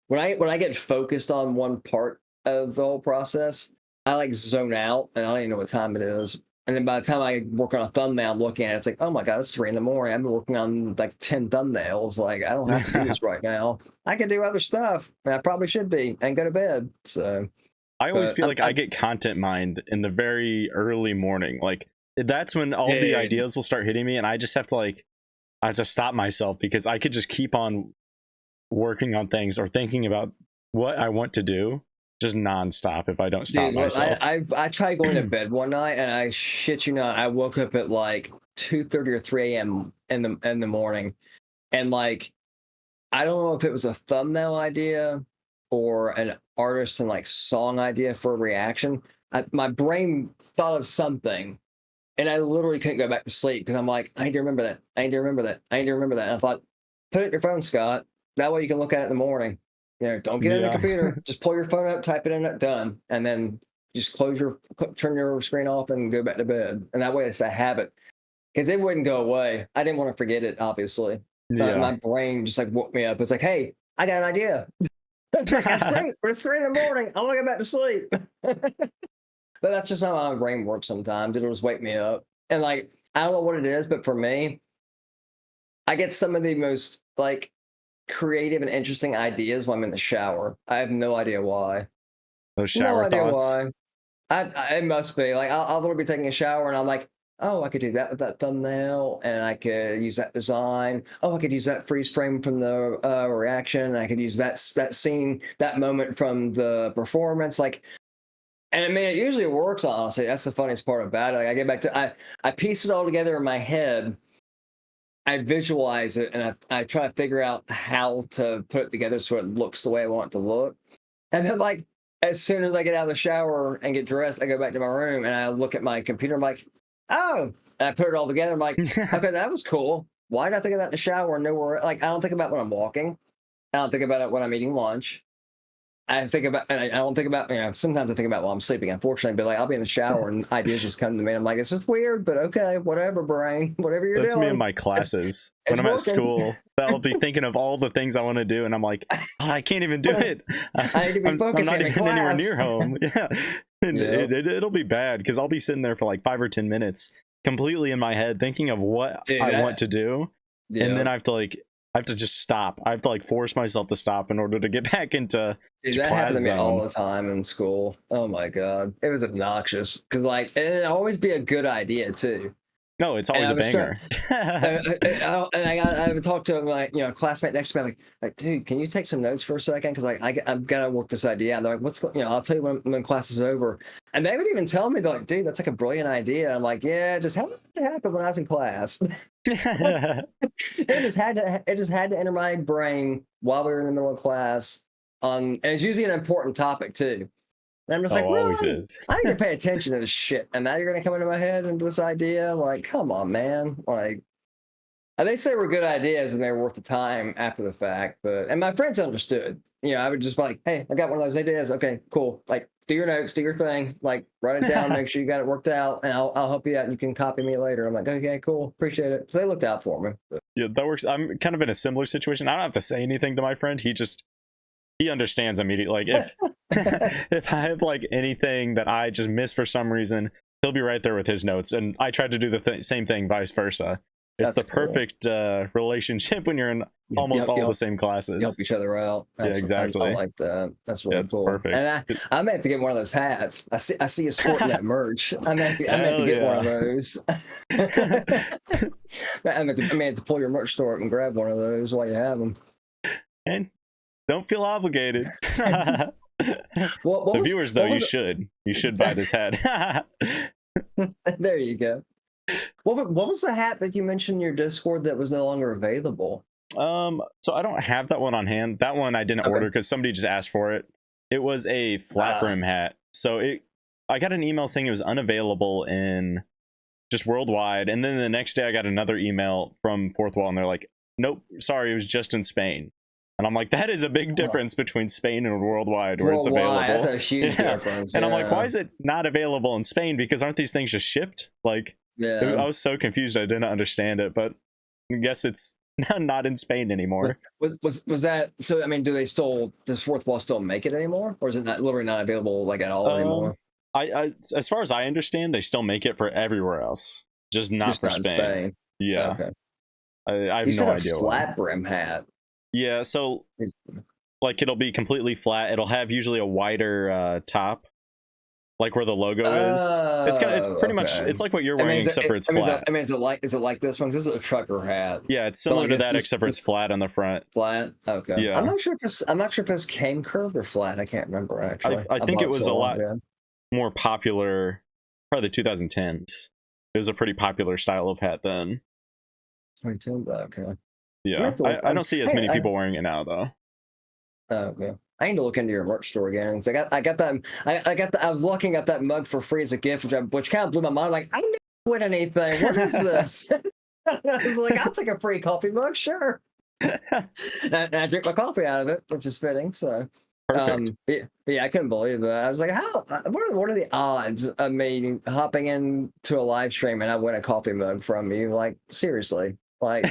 when I get focused on one part of the whole process, I like zone out and I don't even know what time it is. And then by the time I work on a thumbnail, I'm looking at it, it's like, oh my God, it's 3 in the morning. I've been working on like 10 thumbnails. Like, I don't have to do this right now. I can do other stuff. And I probably should be and go to bed. So, I always but feel like I get content mined in the very early morning. Like that's when all the dude, ideas will start hitting me, and I just have to I have to stop myself because I could just keep on working on things or thinking about what I want to do just nonstop if I don't stop look, myself. I tried going to bed one night and I shit you not, I woke up at like 2:30 or 3 a.m. in the morning. And like I don't know if it was a thumbnail idea or an artist and like song idea for a reaction. My brain thought of something, and I literally couldn't go back to sleep because I'm like, I need to remember that. I need to remember that. I need to remember that. And I thought, put it in your phone, Scott. That way you can look at it in the morning. Don't get on the Yeah. computer. Just pull your phone up, type it in, done, and then just turn your screen off, and go back to bed. And that way it's a habit because it wouldn't go away. I didn't want to forget it, obviously. But Yeah. my brain just like woke me up. It's like, hey, I got an idea. It's like, that's great, but it's 3 in the morning. I want to go back to sleep. But that's just how my brain works sometimes. It'll just wake me up. And like, I don't know what it is, but for me, I get some of the most like creative and interesting ideas when I'm in the shower. I have no idea why. Those No shower idea thoughts. why. It must be like I'll literally be taking a shower and I'm like, oh, I could do that with that thumbnail, and I could use that design. Oh, I could use that freeze frame from the reaction. I could use that scene, that moment from the performance. Like, and I mean, it usually works. Honestly, that's the funniest part about it. Like, I get back to I piece it all together in my head. I visualize it, and I try to figure out how to put it together so it looks the way I want it to look. And then, like, as soon as I get out of the shower and get dressed, I go back to my room and I look at my computer. I'm like, oh, and I put it all together. I'm like, okay, that was cool. Why did I think of that in the shower and nowhere? Like, I don't think about it when I'm walking. I don't think about it when I'm eating lunch. I think about, and I don't think about, sometimes I think about while I'm sleeping, unfortunately, but like I'll be in the shower and ideas just come to me. And I'm like, it's just weird, but okay, whatever, brain, whatever you're That's me in doing. my classes. When It's I'm at working. school, I'll be thinking of all the things I want to do, and I'm like, oh, I can't even do it. I need to be I'm not focusing in even anywhere class. near home. Yeah, and Yeah, it'll be bad because I'll be sitting there for like 5 or 10 minutes, completely in my head, thinking of what dude, I want to do, and then yeah. I have to just stop. I have to like force myself to stop in order to get back into Dude, to that class happened to me all zone. the time in school. Oh my god, it was obnoxious because like it'd always be a good idea too. No, it's And always I a was start, banger. and I would talk to my classmate next to me like, dude, can you take some notes for a second? Because like I've got to work this idea out. And they're like, what's I'll tell you when class is over. And they would even tell me, they're like, dude, that's like a brilliant idea. I'm like, yeah, just how did it happen when I was in class? It just had to enter my brain while we were in the middle of class. And it's usually an important topic too. And I'm just Oh, like, always really? is. I need to pay attention to this shit. And now you're gonna come into my head and this idea? Like, come on, man. Like, and they say we're good ideas and they're worth the time after the fact. But and my friends understood. I would just be like, hey, I got one of those ideas. Okay, cool. Like, do your notes, do your thing. Like, write it down, make sure you got it worked out, and I'll help you out. And you can copy me later. I'm like, okay, cool, appreciate it. So they looked out for me. But, Yeah, that works. I'm kind of in a similar situation. I don't have to say anything to my friend. He understands immediately. Like if if I have like anything that I just miss for some reason, he'll be right there with his notes. And I try to do the same thing, vice versa. It's that's the cool. perfect relationship when you're in You, almost you, all you the help same you help classes. each other out. Yeah, I exactly. like that. That's Yeah, really it's cool. And perfect. I may have to get one of those hats. I see you sporting that merch. I may have to Hell get one of yeah. those. I may have to pull your merch store up and grab one of those while you have them. And don't feel obligated. What The was viewers though, what was you should buy this hat. there you go. What was the hat that you mentioned in your Discord that was no longer available? So I don't have that one on hand. That one I didn't Okay. order because somebody just asked for it. It was a flat brim hat. I got an email saying it was unavailable in just worldwide, and then the next day I got another email from Fourth Wall, and they're like, "Nope, sorry, it was just in Spain." And I'm like, that is a big difference between Spain and worldwide where it's Worldwide, that's available. a huge Yeah. difference. And I'm like, why Yeah. is it not available in Spain? Because aren't these things just shipped? Like, Yeah. I was so confused. I didn't understand it, but I guess it's not in Spain anymore. Was that so? I mean, does Fourth Wall still make it anymore, or is it not literally not available like at all Um, anymore? as far as I understand, they still make it for everywhere else, just not Just for not in Spain. Spain. Yeah, Okay. I have You said no a idea why. flat brim hat. Yeah, so like it'll be completely flat. It'll have usually a wider top, like where the logo is. It's Oh, pretty much okay. it's like what you're I mean, wearing except for it's flat. is it like this one? This is a trucker hat, Yeah, it's but similar like to it's that except for it's just flat on the front. flat. Okay. Yeah, I'm not sure if this came curved or flat. I can't remember actually. I I think bought it it was so a long lot ago. more popular, probably the 2010s. It was a pretty popular style of hat then. 22. Okay. I'm gonna Yeah, have to look. I don't see as many I people wearing it now though. okay. I need to look into your merch store again. 'Cause I got that. I was looking at that mug for free as a gift, which kind of blew my mind. Like, I never win anything. What is this? I was like, I'll take a free coffee mug, sure. And I drink my coffee out of it, which is fitting. So, Perfect. yeah, I couldn't believe it. I was like, how? What are the odds of me hopping into a live stream and I win a coffee mug from you? Like, seriously, like.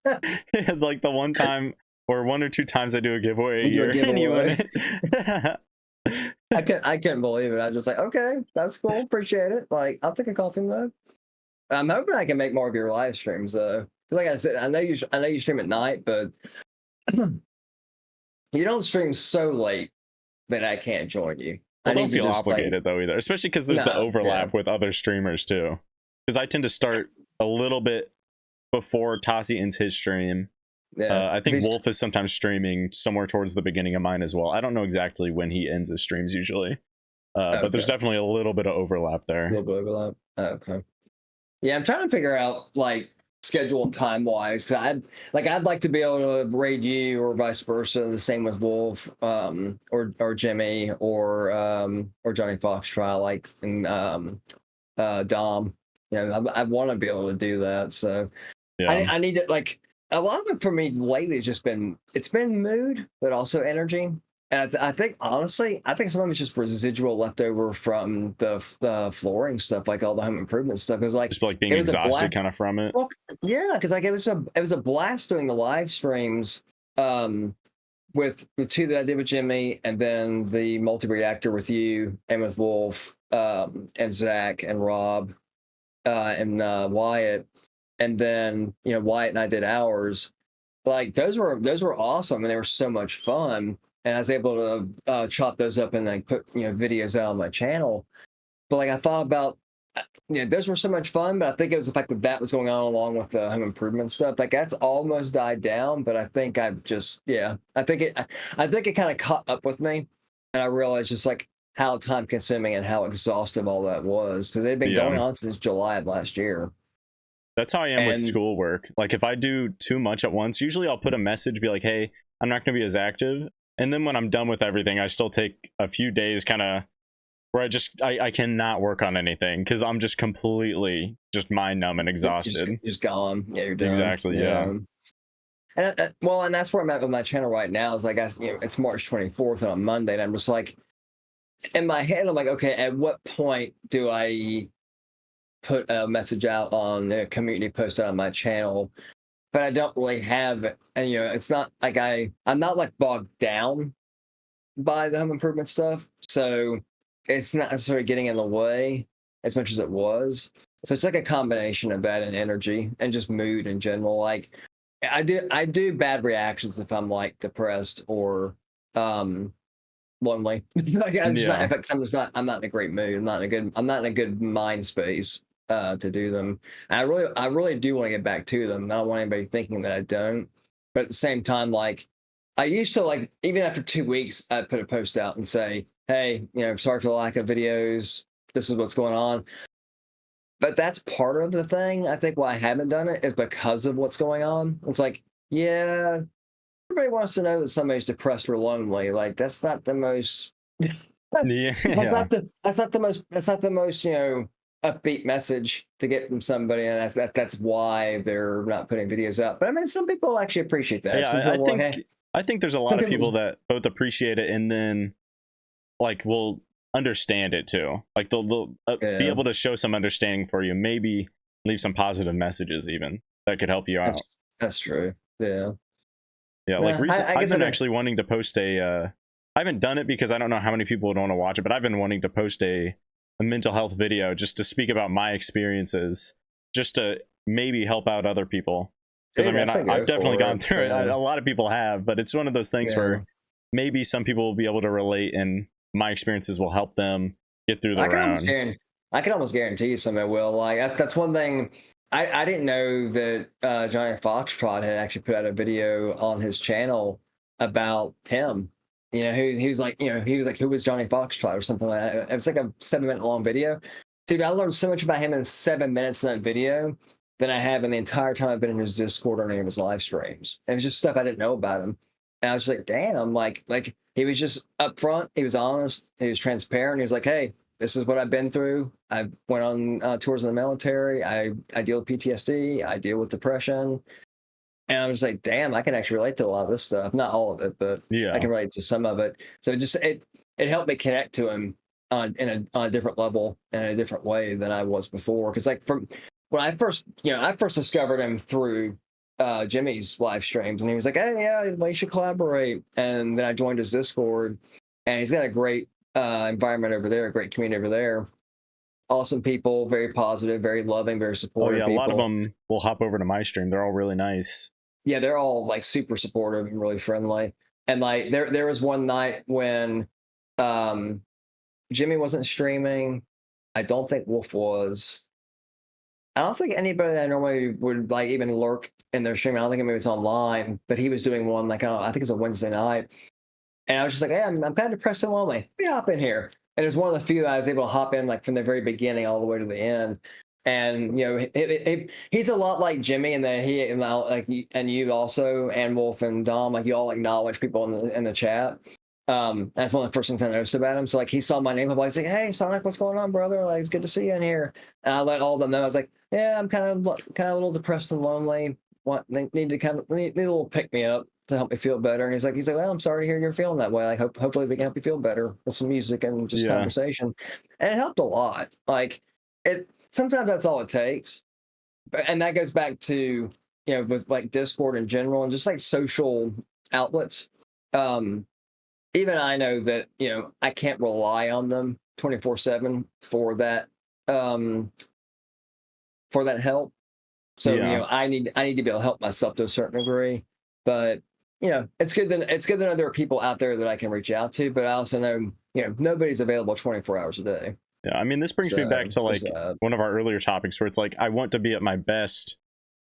Like the one time or one or two times I do a giveaway a We do a year and you win giveaway. it. I couldn't believe it. I was just like, okay, that's cool. Appreciate it. Like, I'll take a coffee mug. I'm hoping I can make more of your live streams though. 'Cause like I said, I know you stream at night, but you don't stream so late that I can't join you. Well, I don't need to feel just like obligated though either, especially because there's the no, yeah. overlap with other streamers too. because I tend to start a little bit before Tassi ends his stream. Yeah, I 'cause think he's Wolf is sometimes streaming somewhere towards the beginning of mine as well. I don't know exactly when he ends his streams usually, but there's okay. definitely a little bit of overlap A there. little bit of overlap. Okay. Yeah, I'm trying to figure out like schedule time wise because I'd like to be able to raid you or vice versa. The same with Wolf, or Jimmy or Johnny Fox trial like and Dom. You know, I want to be able to do that. So Yeah, I need to like a lot of it for me lately has just been it's been mood, but also energy. And I think honestly, I think sometimes it's just residual leftover from the flooring stuff, like all the home improvement stuff. Because like just like being it was a exhausted blast. kind of from it. Well, yeah, because like it was a blast doing the live streams um, with the two that I did with Jimmy, and then the multi reactor with you and with Wolf and Zach and Rob and Wyatt, and then you know Wyatt and I did ours. Like those were awesome, and they were so much fun. And I was able to chop those up and like put videos out on my channel. But like I thought about, those were so much fun. But I think it was the fact that that was going on along with the home improvement stuff. Like that's almost died down. But I think I've just I think it kind of caught up with me, and I realized just like how time consuming and how exhaustive all that was because they'd been going Yeah, on since July of last year. that's how I am with And schoolwork. Like if I do too much at once, usually I'll put a message, be like, "Hey, I'm not going to be as active." And then when I'm done with everything, I still take a few days, kind of where I cannot work on anything because I'm just completely just mind numb and exhausted. just gone. Yeah, you're done. Exactly. Yeah. Yeah. And well, and that's where I'm at with my channel right now. Is like, it's March 24th and on Monday, and I'm just like, in my head, I'm like, okay, at what point do I put a message out on a community post out on my channel? But I don't really have, and it's not like I'm not like bogged down by the home improvement stuff, so it's not necessarily getting in the way as much as it was. So it's like a combination of that and energy and just mood in general. Like I do bad reactions if I'm like depressed or um lonely. Like I'm just not Yeah. in fact I'm not in a great mood. I'm not in a good mind space to do them. And I really do want to get back to them. I don't want anybody thinking that I don't. But at the same time, like I used to like even after 2 weeks I'd put a post out and say, hey, sorry for the lack of videos. This is what's going on. But that's part of the thing. I think why I haven't done it is because of what's going on. It's like, yeah, everybody wants to know that somebody's depressed or lonely. Like that's not the most Yeah. Yeah. that's not the most upbeat message to get from somebody, and that's why they're not putting videos out. But I mean, some people actually appreciate that. Yeah. Some I people are like, think hey, I think there's a some lot of people, people that both appreciate it and then like will understand it too. Like they'll be yeah, able to show some understanding for you. Maybe leave some positive messages even that could help you that's out. that's true. Yeah, Yeah. Like yeah. I I've guess I been did. actually wanting to post a. I haven't done it because I don't know how many people would want to watch it, but I've been wanting to post a mental health video just to speak about my experiences, just to maybe help out other people. Because I Maybe mean, that's a I've go definitely for gone it. through it. Yeah, A lot of people have, but it's one of those things yeah. where maybe some people will be able to relate, and my experiences will help them get through I their can almost own. guarantee. I can almost guarantee you somebody will. Like that's one thing. I didn't know that Johnny Foxtrot had actually put out a video on his channel about him. He was like, he was like, who was Johnny Foxtrot or something like that. It was like a 7 minute long video. Dude, I learned so much about him in 7 minutes in that video than I have in the entire time I've been in his Discord or any of his live streams. And it was just stuff I didn't know about him. And I was like, damn, like he was just upfront, he was honest, he was transparent. He was like, hey, this is what I've been through. I went on tours in the military. I deal with PTSD. I deal with depression. And I was like, damn, I can actually relate to a lot of this stuff. Not all of it, but I Yeah. can relate to some of it. So it helped me connect to him on a different level and in a different way than I was before. Because like from when I first discovered him through Jimmy's live streams, and he was like, hey, yeah, well, you should collaborate. And then I joined his Discord, and he's got a great environment over there, a great community over there. Awesome people, very positive, very loving, very Oh supportive yeah. A lot of people. them will hop over to my stream. They're all really nice. Yeah, they're all like super supportive and really friendly. And like there was one night when um Jimmy wasn't streaming. I don't think Wolf was. I don't think anybody that I normally would like even lurk in their stream. I don't think maybe it's online, but he was doing one like I think it's a Wednesday night, and I was just like, hey, I'm kind of depressed and lonely. Let me hop in here, and it's one of the few I was able to hop in like from the very beginning all the way to the end. And you know, he's a lot like Jimmy, and that he and like and you also, and Wolf and Dom, like you all acknowledge people in the chat. That's one of the first things I noticed about him. So like he saw my name, I was like, "Hey, Sonic, what's going on, brother? Like, it's good to see you in here." And I let all of them know. I was like, "Yeah, I'm kind of a little depressed and lonely. Need to kind of need a little pick me up to help me feel better." And he's like, "Well, I'm sorry to hear you're feeling that way. Like, hopefully we can help you feel better with some music and just Yeah. conversation." And it helped a lot. Like it sometimes that's all it takes. And that goes back to with like Discord in general and just like social outlets. Um, Even I know that I can't rely on them 24/7 um for that help. So Yeah. I need to be able to help myself to a certain degree. But it's good to know there are people out there that I can reach out to. But I also know nobody's available 24 hours a day. Yeah, I mean, this brings me back So to like there's one of our earlier topics where it's like I want to be at my best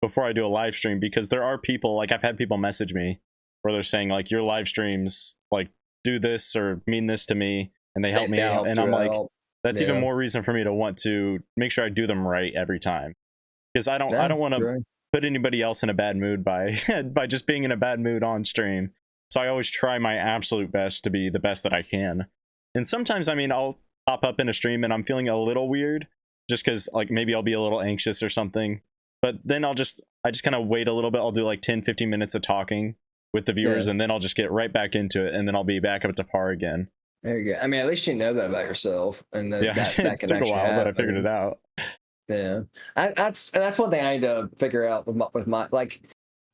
before I do a live stream, because there are people, like I've had people message me where they're saying like your live streams like do this or mean this to me, and they help me they out, helped and I'm you like, out. that's even Yeah. more reason for me to want to make sure I do them right every time, because I Yeah. don't want to Sure. put anybody else in a bad mood by by just being in a bad mood on stream. So I always try my absolute best to be the best that I can. And sometimes, I mean, I'll pop up in a stream and I'm feeling a little weird just because like maybe I'll be a little anxious or something. But then I just kind of wait a little bit. I'll do like 10-15 minutes of talking with the viewers, Yeah. and then I'll just get right back into it, and then I'll be back up to par again. There you go. I mean, at least you know that about yourself, and Yeah, that it can took a actually while, but I figured it happen. out. Yeah, that's one thing I need to figure out with my like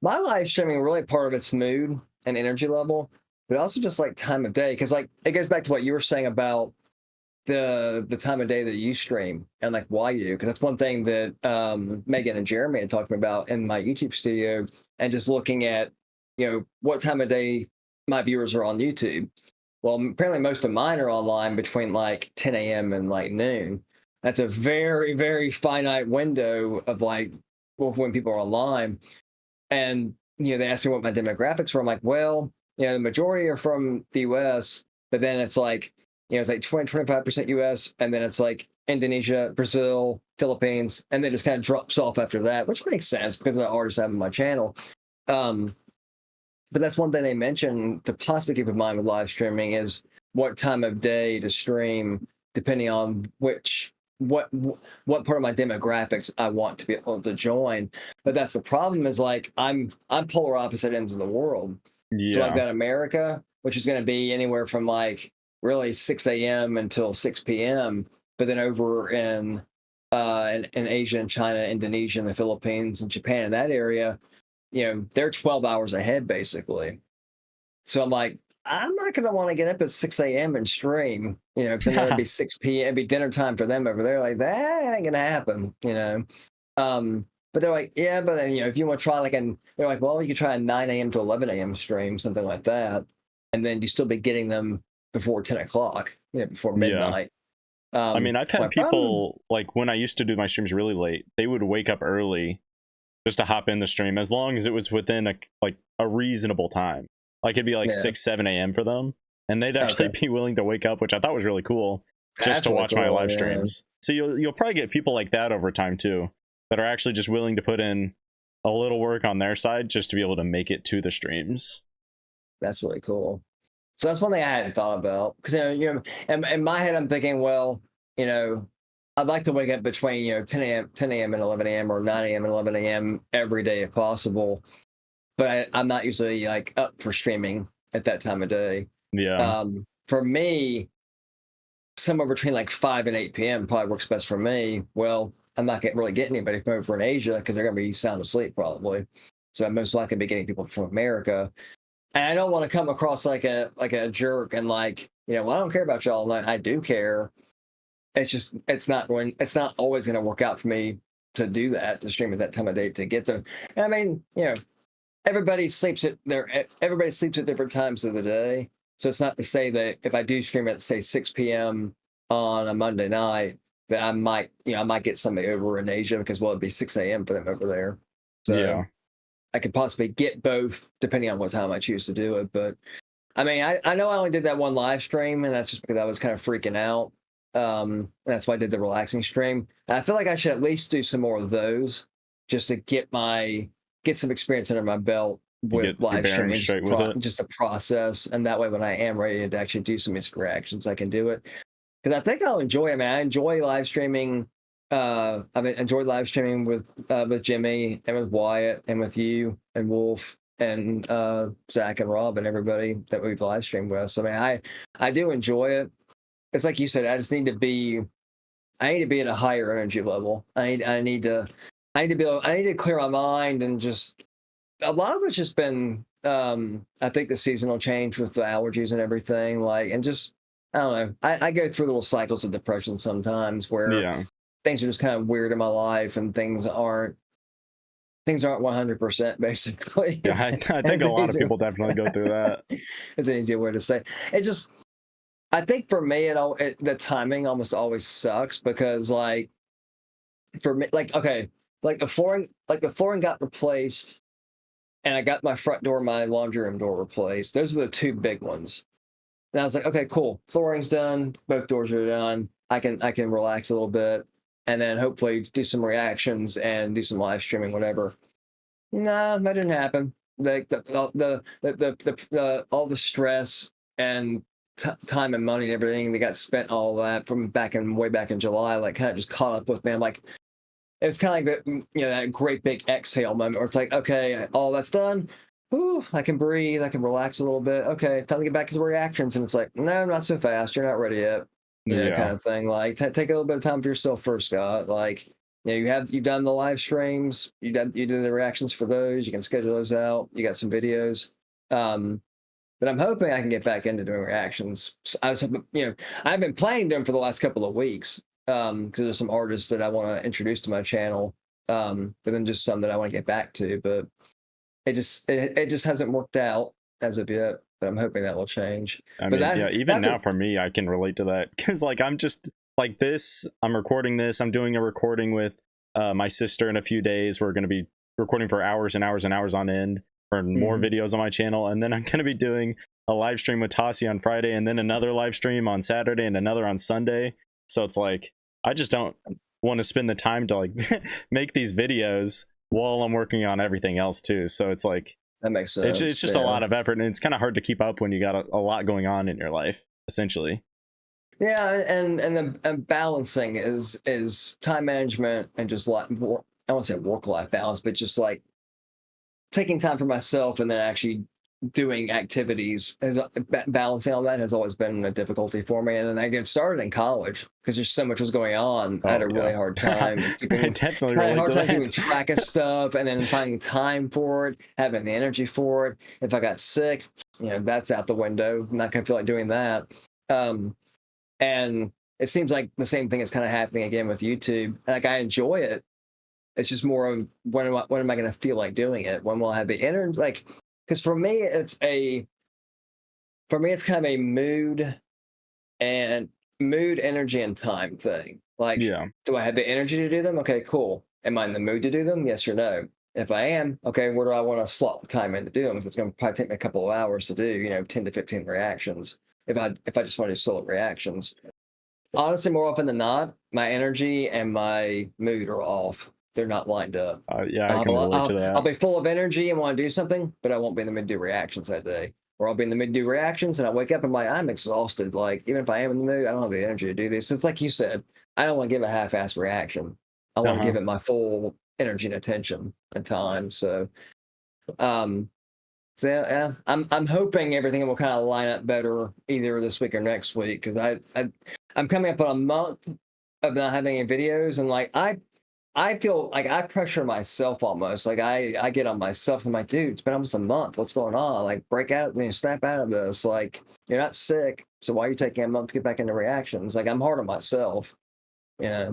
my live streaming. Really, part of its mood and energy level, but also just like time of day. Because like it goes back to what you were saying about the time of day that you stream and like why you do. Because that's one thing that Megan and Jeremy had talked about in my YouTube studio, and just looking at what time of day my viewers are on YouTube. Well, apparently most of mine are online between like 10 a.m. and like noon. That's a very, very finite window of like when people are online. And they asked me what my demographics were. I'm like, well, the majority are from the US, but then it's like, it's like 20-25% US, and then it's like Indonesia, Brazil, Philippines, and then it just kind of drops off after that, which makes sense because of the artists I have on my channel. Um, but that's one thing they mentioned to possibly keep in mind with live streaming is what time of day to stream, depending on what part of my demographics I want to be able to join. But that's the problem is like I'm polar opposite ends of the world. So I've Yeah. got America, which is going to be anywhere from like really 6 a.m. until 6 p.m. But then over in Asia and China, Indonesia, and the Philippines and Japan in that area, they're 12 hours ahead basically. So I'm like, I'm not going to want to get up at 6 a.m. and stream, because then it'd be 6 p.m. It'd be dinner time for them over there. Like, that ain't going to happen. But they're like, yeah, but then, if you want to try they're like, well, you could try a 9 a.m. to 11 a.m. stream, something like that. And then you still be getting them before 10 o'clock, before Yeah. midnight. I mean, I've My had problem, people like when I used to do my streams really late, they would wake up early just to hop in the stream as long as it was within a reasonable time. Like it'd be like yeah, 6-7 a.m. for them, and they'd actually okay. be willing to wake up, which I thought was really cool, just That's to really watch my cool. live Yeah, streams. So you'll probably get people like that over time too, that are actually just willing to put in a little work on their side just to be able to make it to the streams. that's really cool. So that's one thing I hadn't thought about because in my head I'm thinking, well, you know, I'd like to wake up between 10 a.m. and 11 a.m. or 9 a.m. and 11 a.m. every day if possible. But I'm not usually like up for streaming at that time of day. Yeah. For me, somewhere between like 5 and 8 p.m. probably works best for me. Well, I'm not really getting anybody from over in Asia because they're going to be sound asleep probably. So I'm most likely be getting people from America. And I don't want to come across like a jerk and like, well, I don't care about y'all. And I do care. It's just it's not always going to work out for me to do that, to stream at that time of day to get there. And I mean, everybody sleeps at different times of the day. So it's not to say that if I do stream at say 6 p.m. on a Monday night that I might, I might get somebody over in Asia because, well, it'd be 6 a.m. for them over there. So Yeah. I could possibly get both depending on what time I choose to do it. But I mean, I know I only did that one live stream, and that's just because I was kind of freaking out. That's why I did the relaxing stream. And I feel like I should at least do some more of those just to get some experience under my belt You with get your live bearings streaming, straight with it. just the process. And that way, when I am ready to actually do some instant reactions, I can do it. Because I think I'll enjoy it. I mean, I enjoy live streaming. I've enjoyed live streaming with Jimmy and with Wyatt and with you and Wolf and Zach and Rob and everybody that we've live streamed with. So I mean, I do enjoy it. It's like you said, I need to be at a higher energy level. I need to I need to clear my mind, and just a lot of it's just been I think the seasonal change with the allergies and everything, like, and just I don't know. I go through little cycles of depression sometimes where Yeah. things are just kind of weird in my life, and things aren't 100% basically. Yeah, I think a lot of people definitely go through that. It's an easier way to say. It just I think for me, the timing almost always sucks because, like, for me, like, okay, like the flooring got replaced, and I got my front door, my laundry room door replaced. Those were the two big ones. And I was like, okay, cool, flooring's done, both doors are done. I can relax a little bit, and then hopefully do some reactions and do some live streaming, whatever. No, that didn't happen. Like the all the stress and time and money and everything that got spent, all that from way back in July, like, kind of just caught up with me. I'm like, it was kind of like that great big exhale moment where it's like, okay, all that's done. Ooh, I can breathe. I can relax a little bit. Okay, time to get back to the reactions. And it's like, no, not so fast. You're not ready yet. Kind Yeah. of thing. Like, take a little bit of time for yourself first, Scott. Like, you've done the live streams. You did the reactions for those. You can schedule those out. You got some videos. But I'm hoping I can get back into doing reactions. I've been planning them for the last couple of weeks because there's some artists that I want to introduce to my channel, but then just some that I want to get back to. But it just hasn't worked out as of yet. But I'm hoping that will change. I But mean, yeah, even that's now a for me, I can relate to that because, like, I'm just like this. I'm recording this. I'm doing a recording with my sister in a few days. We're going to be recording for hours and hours and hours on end for more Mhm. videos on my channel. And then I'm going to be doing a live stream with Tassi on Friday, and then another live stream on Saturday, and another on Sunday. So it's like, I just don't want to spend the time to, like, make these videos while I'm working on everything else too. So it's like, That makes it's sense. just a Yeah. lot of effort, and it's kind of hard to keep up when you got a lot going on in your life, essentially. Yeah, and balancing is time management and just like I won't say work life balance, but just like taking time for myself and then actually doing activities. Balancing all that has always been a difficulty for me. And then I get started in college because there's so much was going on. I had Oh a really yeah. hard time I keeping, definitely I had a relate hard to time keeping that. track of stuff, and then finding time for it, having the energy for it. If I got sick, that's out the window. I'm not gonna feel like doing that. Um, and it seems like the same thing is kind of happening again with YouTube. Like, I enjoy it. It's just more of when am I going to feel like doing it? When will I have the energy? Like, because for me it's kind of a mood, energy, and time thing. Like, Yeah. do I have the energy to do them? Okay, cool. Am I in the mood to do them? Yes or no? If I am, okay, where do I want to slot the time in to do them? Because it's going to probably take me a couple of hours to do, 10 to 15 reactions. If I just want to do solo reactions. Honestly, more often than not, my energy and my mood are off. They're not lined up. Yeah, I can relate to I'll that. be full of energy and want to do something, but I won't be in the mood to do reactions that day. Or I'll be in the mood to do reactions, and I wake up and I'm exhausted. Like, even if I am in the mood, I don't have the energy to do this. It's like you said, I don't want to give a half-assed reaction. I want to Uh-huh. give it my full energy and attention and time. Um, so yeah, I'm hoping everything will kind of line up better either this week or next week, because I'm coming up on a month of not having any videos, and like I feel like I pressure myself almost. Like, I get on myself. I'm like, dude, it's been almost a month. What's going on? Like, break out, snap out of this. Like, you're not sick, so why are you taking a month to get back into reactions? Like, I'm hard on myself. Yeah,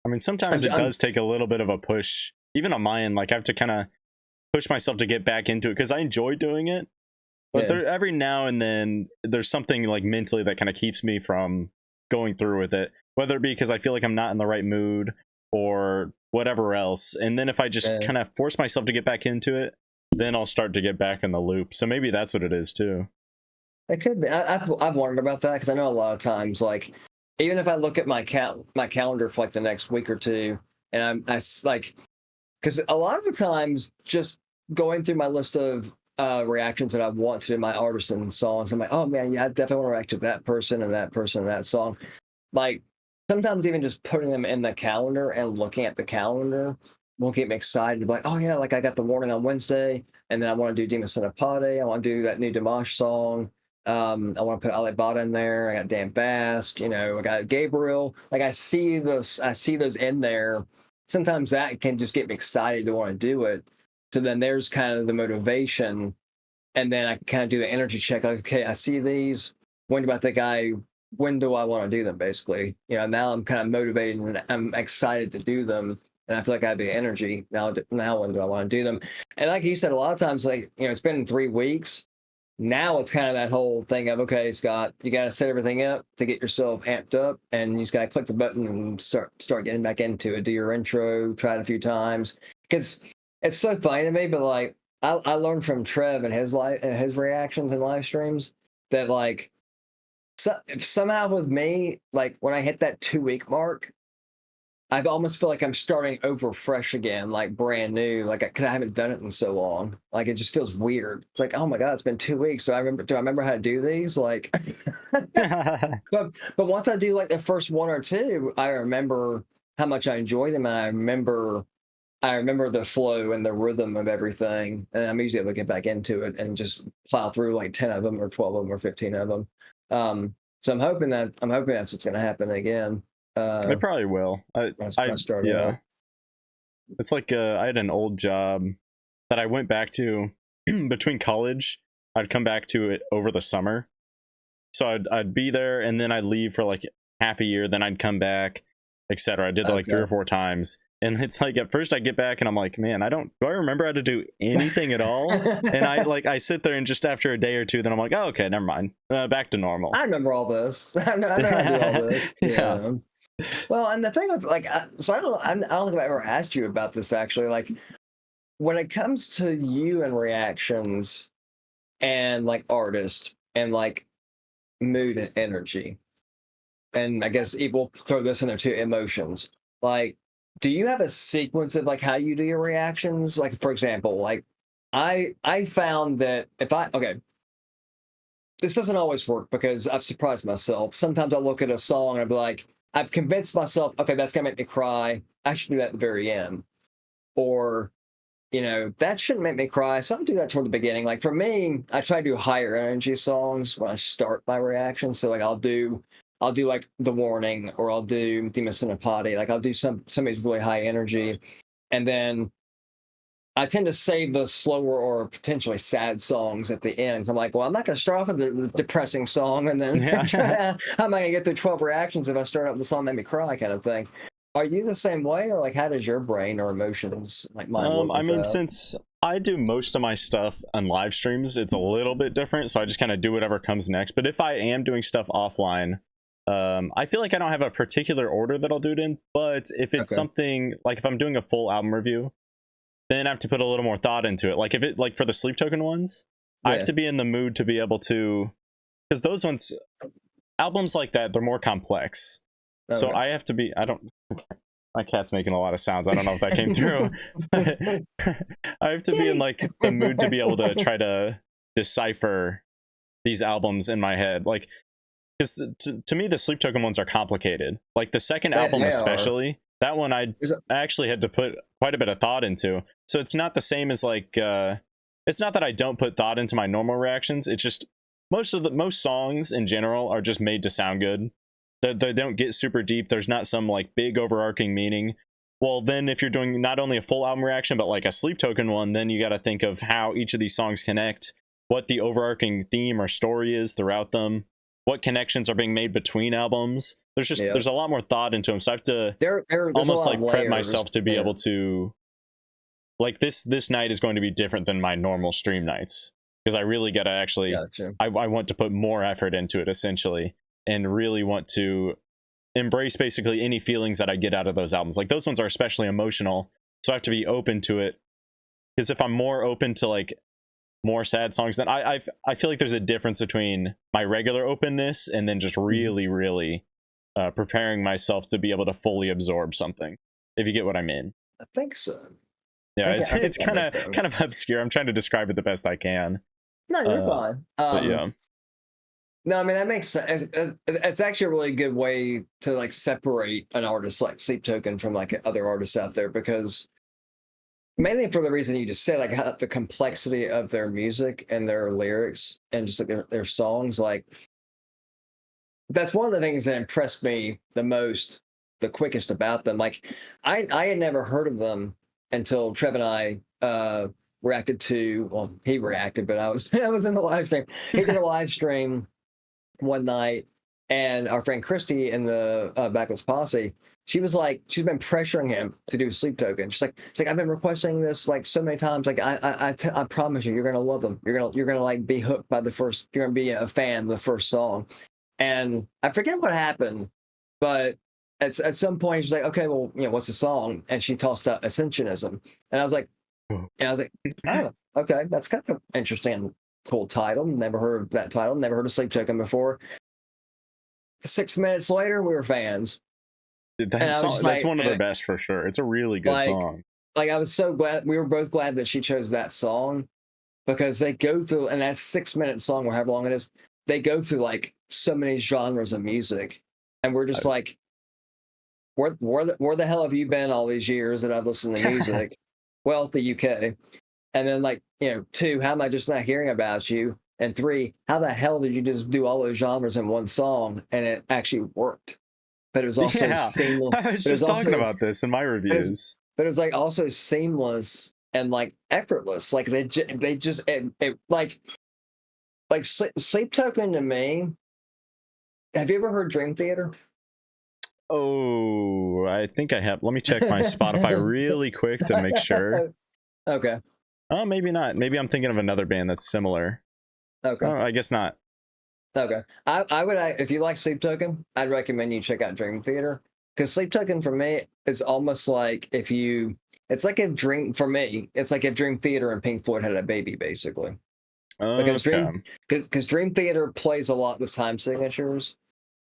I mean, sometimes I'm, it I'm does take a little bit of a push, even on my end. Like, I have to kind of push myself to get back into it because I enjoy doing it. But yeah. there, every now and then, there's something like mentally that kind of keeps me from going through with it. whether it be because I feel like I'm not in the right mood or whatever else. And then if I just kind of force myself to get back into it, then I'll start to get back in the loop. So maybe that's what it is too. It could be. I've wondered about that because I know a lot of times, like, even if I look at my calendar for like the next week or two, and like, because a lot of the times just going through my list of reactions that I want to my artists and songs, I'm like, oh man, yeah, I definitely want to react to that person and that person and that song. Like, sometimes even just putting them in the calendar and looking at the calendar will get me excited to be like, oh yeah, like I got the warning on Wednesday, and then I want to do Dima Syncopated, I want to do that new Dimash song. I want to put Ali Bada in there. I got Dan Bask, I got Gabriel. Like I see those in there. Sometimes that can just get me excited to want to do it. So then there's kind of the motivation, and then I can kind of do the energy check. Like, okay, I see these. When about the guy? When do I want to do them? Basically, now I'm kind of motivated and I'm excited to do them, and I feel like I have the energy now. Now when do I want to do them? And like you said, a lot of times, like it's been 3 weeks. Now it's kind of that whole thing of, okay, Scott, you got to set everything up to get yourself amped up, and you just got to click the button and start getting back into it. Do your intro, try it a few times, because it's so funny to me. But like I learned from Trev and his reactions and live streams that like somehow with me, like when I hit that 2 week mark, I almost feel like I'm starting over fresh again, like brand new, like because I haven't done it in so long. Like it just feels weird. It's like, oh my god, it's been 2 weeks. Do I remember how to do these? Like, but once I do like the first one or two, I remember how much I enjoy them, and I remember the flow and the rhythm of everything, and I'm usually able to get back into it and just plow through like 10 of them or 12 of them or 15 of them. So I'm hoping that's what's going to happen again. It probably will. I started yeah. out. It's like I had an old job that I went back to between college. I'd come back to it over the summer, so I'd be there, and then I'd leave for like half a year. Then I'd come back, etc. I did that like 3 or 4 times, and it's like at first I get back and I'm like, man, do I remember how to do anything at all? And I sit there and just after a day or two, then I'm like, oh, okay, never mind, back to normal. I remember all this. I know how to do all this. Yeah. Well, and the thing of like, so I don't think I've ever asked you about this actually. Like, when it comes to you and reactions, and like artists, and like mood and energy, and I guess we'll throw this in there too, emotions. Like, do you have a sequence of like how you do your reactions? Like, for example, like I found that this doesn't always work because I've surprised myself. Sometimes I'll look at a song and I'll be like, I've convinced myself, okay, that's gonna make me cry. I should do that at the very end. Or, that shouldn't make me cry. So I'll do that toward the beginning. Like for me, I try to do higher energy songs when I start my reaction. So like I'll do like The Warning, or I'll do Dima Syncopated. Like I'll do some of these really high energy. And then I tend to save the slower or potentially sad songs at the end. I'm like, well, I'm not going to start off with the depressing song, and then how am I going to get through 12 reactions if I start off with the song that made me cry, kind of thing. Are you the same way, or like how does your brain or emotions like mine work? I mean, since I do most of my stuff on live streams, it's a little bit different. So I just kind of do whatever comes next. But if I am doing stuff offline, I feel like I don't have a particular order that I'll do it in. But if it's something like if I'm doing a full album review, then I have to put a little more thought into it. Like if it like for the sleep token ones, I have to be in the mood to be able to, because those ones, albums like that, they're more complex. So I have to be, my cat's making a lot of sounds. I don't know if that came through. I have to be in like the mood to be able to try to decipher these albums in my head. Like, because to me, the sleep token ones are complicated. Like the second album especially, that one I actually had to put quite a bit of thought into. So it's not the same as like, it's not that I don't put thought into my normal reactions. It's just most songs in general are just made to sound good. They don't get super deep. There's not some like big overarching meaning. Well, then if you're doing not only a full album reaction, but like a sleep token one, then you got to think of how each of these songs connect, what the overarching theme or story is throughout them, what connections are being made between albums. There's a lot more thought into them. So I have to almost like prep myself to be able to, like this night is going to be different than my normal stream nights, because I really got to actually, I want to put more effort into it essentially, and really want to embrace basically any feelings that I get out of those albums. Like those ones are especially emotional, so I have to be open to it. Because if I'm more open to like more sad songs, then I feel like there's a difference between my regular openness and then just really, really preparing myself to be able to fully absorb something. If you get what I mean. I think so. Yeah, I think it's kind of obscure. I'm trying to describe it the best I can. No, you're fine. But yeah. No, I mean that makes sense. It's actually a really good way to like separate an artist like Sleep Token from like other artists out there, because mainly for the reason you just said, like how the complexity of their music and their lyrics and just like their songs, like that's one of the things that impressed me the most, the quickest about them. Like I had never heard of them until Trev and I reacted to, well, he reacted, but I was I was in the live stream. He did a live stream one night, and our friend Christy in the Backwoods Posse, she was like, she's been pressuring him to do Sleep Token. She's like, I've been requesting this like so many times. Like, I promise you, you're gonna love them. You're gonna like be hooked by the first. You're gonna be a fan of the first song. And I forget what happened, but at some point she's like, okay, well, you know, what's the song? And she tossed out Ascensionism, and I was like, oh, okay, that's kind of interesting. Cool title. Never heard of that title. Never heard of Sleep Token before. 6 minutes later, we were fans. That's one of their best for sure. It's a really good song. Like I was so glad, we were both glad that she chose that song, because they go through, and that 6 minute song, or however long it is, they go through like so many genres of music, and we're just like, where the hell have you been all these years that I've listened to music? Well, the UK. And then, like, you know, 2, how am I just not hearing about you? And 3, how the hell did you just do all those genres in one song and it actually worked? But it was also seamless. I was just talking about this in my reviews. But it was like also seamless and like effortless. Like they just like Sleep Token to me. Have you ever heard Dream Theater? Oh, I think I have. Let me check my Spotify really quick to make sure. Okay. Oh, maybe not. Maybe I'm thinking of another band that's similar. Okay. Oh, I guess not. Okay. I would, if you like Sleep Token, I'd recommend you check out Dream Theater, because Sleep Token for me is almost like it's like if Dream Theater and Pink Floyd had a baby, basically. Because Dream Theater plays a lot with time signatures,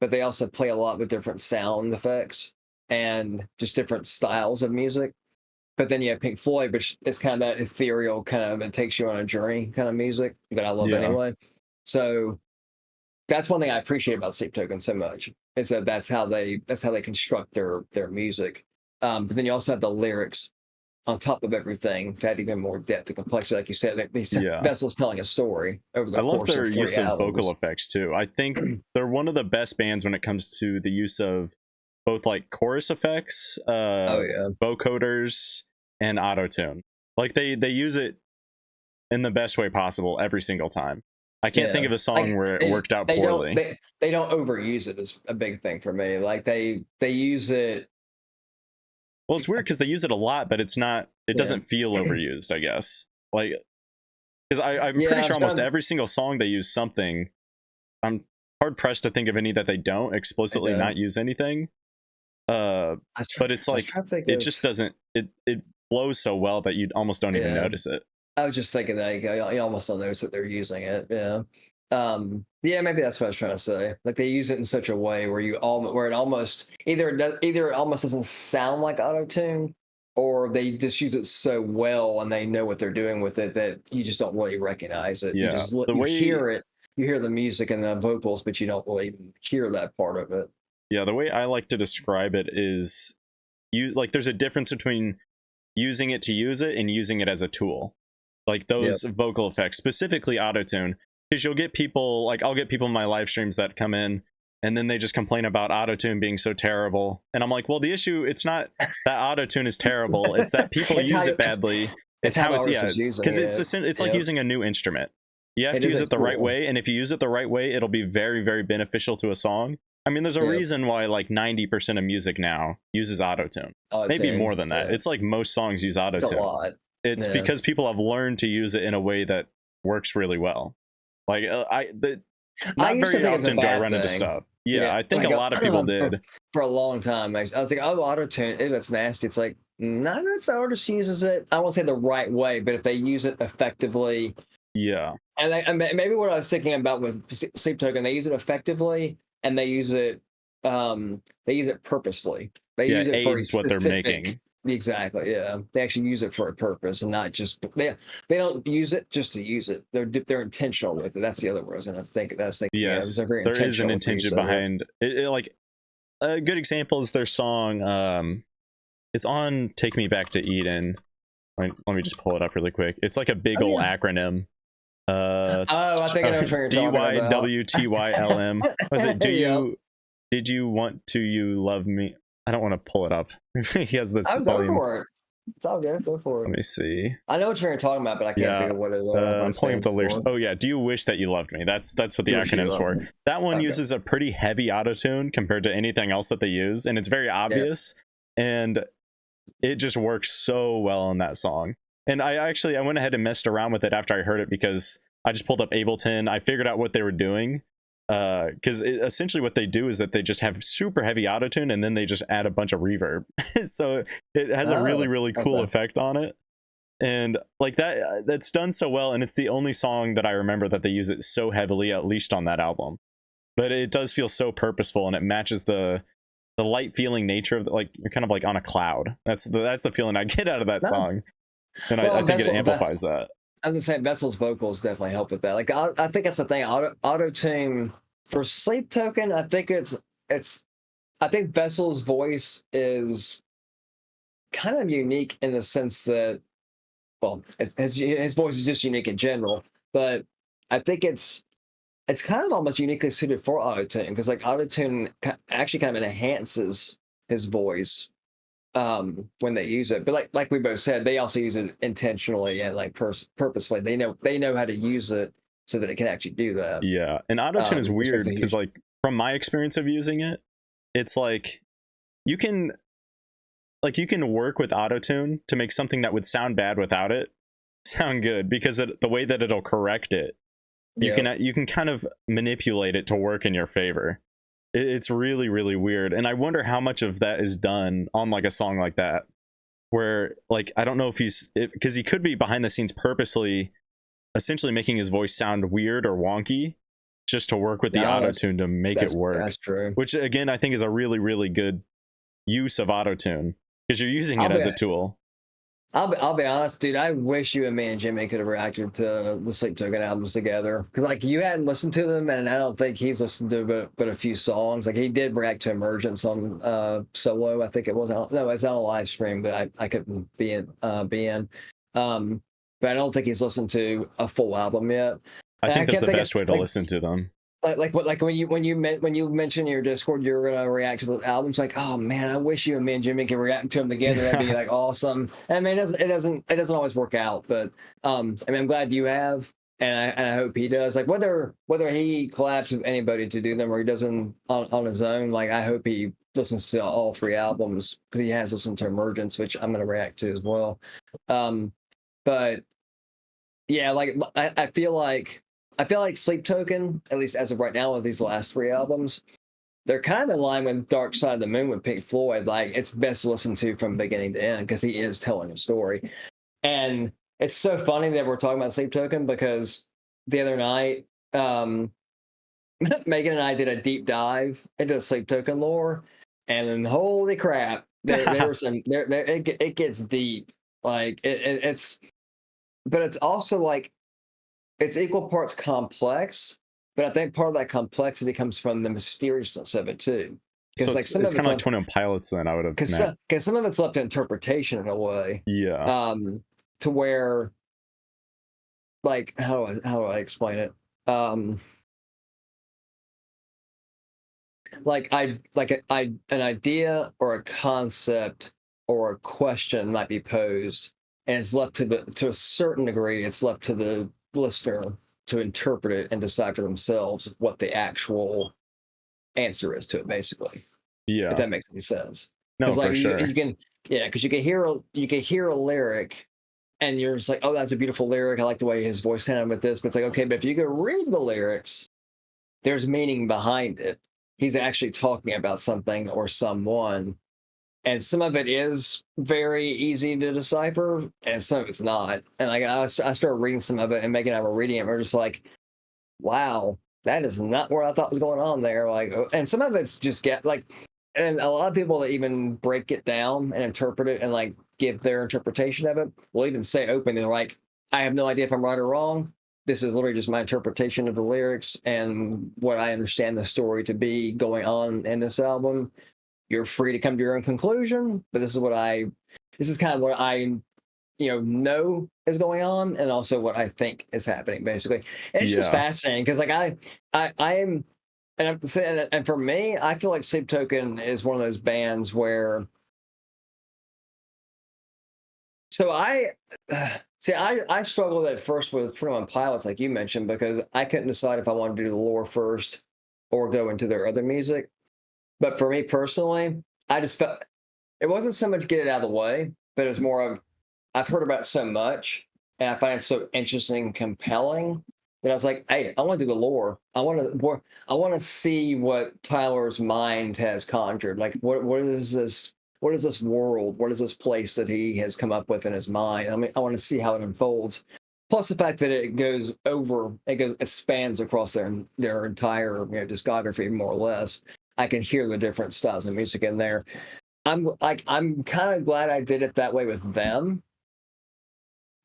but they also play a lot with different sound effects and just different styles of music. But then you have Pink Floyd, which is kind of that ethereal kind of, it takes you on a journey kind of music that I love anyway. So that's one thing I appreciate about Sleep Token so much, is that that's how they construct their music. But then you also have the lyrics on top of everything to add even more depth and complexity. Like you said, these vessels telling a story over the course of 3 albums. I love their use of vocal effects too. I think they're one of the best bands when it comes to the use of both like chorus effects, vocoders, and auto-tune. Like they use it in the best way possible every single time. I can't think of a song where it worked out poorly. They don't overuse it is a big thing for me. Like they use it. Well, it's weird because they use it a lot, but it doesn't feel overused, I guess. Like, because I'm pretty sure almost every single song they use something. I'm hard pressed to think of any that they don't explicitly not use anything. But it's like it just doesn't. It flows so well that you almost don't even notice it. I was just thinking that you almost don't notice that they're using it. Yeah. Maybe that's what I was trying to say. Like they use it in such a way where it almost either it almost doesn't sound like auto-tune, or they just use it so well and they know what they're doing with it that you just don't really recognize it. Yeah. You hear it, you hear the music and the vocals, but you don't really hear that part of it. Yeah, the way I like to describe it is there's a difference between using it to use it and using it as a tool. Like those vocal effects, specifically autotune, because you'll get people, like I'll get people in my live streams that come in and then they just complain about autotune being so terrible. And I'm like, well, the issue, it's not that autotune is terrible. It's that people use it badly. It's how it's because it's like using a new instrument. You have to use it the right way. And if you use it the right way, it'll be very, very beneficial to a song. I mean, there's a reason why like 90% of music now uses autotune. Maybe more than that. It's like most songs use autotune. It's a lot. It's because people have learned to use it in a way that works really well. Like not very often do I run into stuff. Yeah, I think a lot of people did. For a long time. I was like, oh, auto tune, that's nasty. It's like, not if the artist uses it. I won't say the right way, but if they use it effectively. Yeah. And maybe what I was thinking about with Sleep Token, they use it effectively and they use it purposefully. They use it for a aids what they're specific. making. Exactly. Yeah, they actually use it for a purpose and not just they don't use it just to use it. They're intentional with it. That's the other word I was going to think. That's like Yes, they're very there is an intentional intention behind it. Like a good example is their song. It's on "Take Me Back to Eden." Let me just pull it up really quick. It's like a big old acronym. I think I know what you're talking about. DYWTYLM. Was it did you want to you love me? I don't want to pull it up. He has this. I'll go for it. It's all good. Go for it. Let me see. I know what you're talking about, but I can't think of what it is. I'm pulling up the lyrics. Oh yeah, do you wish that you loved me? That's what the acronym's for. That one uses a pretty heavy autotune compared to anything else that they use, and it's very obvious, and it just works so well in that song. And I went ahead and messed around with it after I heard it because I just pulled up Ableton. I figured out what they were doing. Because essentially what they do is that they just have super heavy autotune and then they just add a bunch of reverb. So it has a really cool effect on it. And like that's done so well. And it's the only song that I remember that they use it so heavily, at least on that album. But it does feel so purposeful and it matches the light feeling nature of like you're kind of like on a cloud. That's the feeling I get out of that song. And I think it amplifies that. I was gonna say Vessel's vocals definitely help with that. Like I think that's the thing. Auto tune for Sleep Token. I think I think Vessel's voice is kind of unique in the sense that, well, his voice is just unique in general. But I think it's kind of almost uniquely suited for auto tune because like auto tune actually kind of enhances his voice when they use it. But like we both said, they also use it intentionally and like purposefully. They know how to use it so that it can actually do that. Yeah, and autotune is weird because like from my experience of using it, it's like you can work with autotune to make something that would sound bad without it sound good because the way that it'll correct it, you can kind of manipulate it to work in your favor. It's really weird, and I wonder how much of that is done on like a song like that, where like I don't know if because he could be behind the scenes purposely, essentially making his voice sound weird or wonky, just to work with the autotune to make it work. That's true. Which again, I think is a really good use of autotune because you're using it as a tool. I'll be honest, dude. I wish you and me and Jimmy could have reacted to the Sleep Token albums together because, like, you hadn't listened to them, and I don't think he's listened to but a few songs. Like, he did react to Emergence on Solo. I think it was on a live stream, but I couldn't be in. But I don't think he's listened to a full album yet. I think that's the best way to listen to them. Like when you mention your Discord, you're gonna react to the albums. Like, oh man, I wish you and me and Jimmy could react to them together. That'd be like awesome. I mean, it doesn't always work out, but I mean, I'm glad you have, and I hope he does. Like whether he collabs with anybody to do them or he does them on his own. Like I hope he listens to all three albums because he has listened to Emergence, which I'm gonna react to as well. But yeah, like I feel like Sleep Token, at least as of right now with these last three albums, they're kind of in line with Dark Side of the Moon with Pink Floyd. Like it's best to listen to from beginning to end because he is telling a story. And it's so funny that we're talking about Sleep Token because the other night, Megan and I did a deep dive into the Sleep Token lore, and then holy crap, there were some it gets deep. Like it's, but it's also like. It's equal parts complex, but I think part of that complexity comes from the mysteriousness of it too. So like it's kind of like 21 Pilots then, I would have. Because some of it's left to interpretation in a way. Yeah. To where, like, how do I explain it? An idea or a concept or a question might be posed, and it's left to a certain degree. It's left to the listener to interpret it and decide for themselves what the actual answer is to it, basically. Yeah, if that makes any sense. No, like, for sure. You can, because you can hear a lyric, and you're just like, oh, that's a beautiful lyric. I like the way his voice sounded with this. But it's like, okay, but if you go read the lyrics, there's meaning behind it. he's actually talking about something or someone. And some of it is very easy to decipher, and some of it's not. And like I started reading some of it, and Megan and I were reading it, and we're just like, wow, that is not what I thought was going on there. Like, and some of it's just and a lot of people that even break it down and interpret it and like give their interpretation of it will even say openly, like, I have no idea if I'm right or wrong. This is literally just my interpretation of the lyrics and what I understand the story to be going on in this album. You're free to come to your own conclusion, but this is kind of what I know is going on, and also what I think is happening, basically. And it's just fascinating because, like, I am, and I'm saying, and for me, I feel like Sleep Token is one of those bands where, so I struggled at first with 21 Pilots, like you mentioned, because I couldn't decide if I wanted to do the lore first or go into their other music. But for me personally, I just felt it wasn't so much get it out of the way, but it was more of I've heard about it so much, and I find it so interesting and compelling that I was like, "Hey, I want to do the lore. I want to see what Tyler's mind has conjured. Like, what is this? What is this world? What is this place that he has come up with in his mind? I mean, I want to see how it unfolds. Plus the fact that it spans across their entire discography, more or less. I can hear the different styles of music in there. I'm kind of glad I did it that way with them.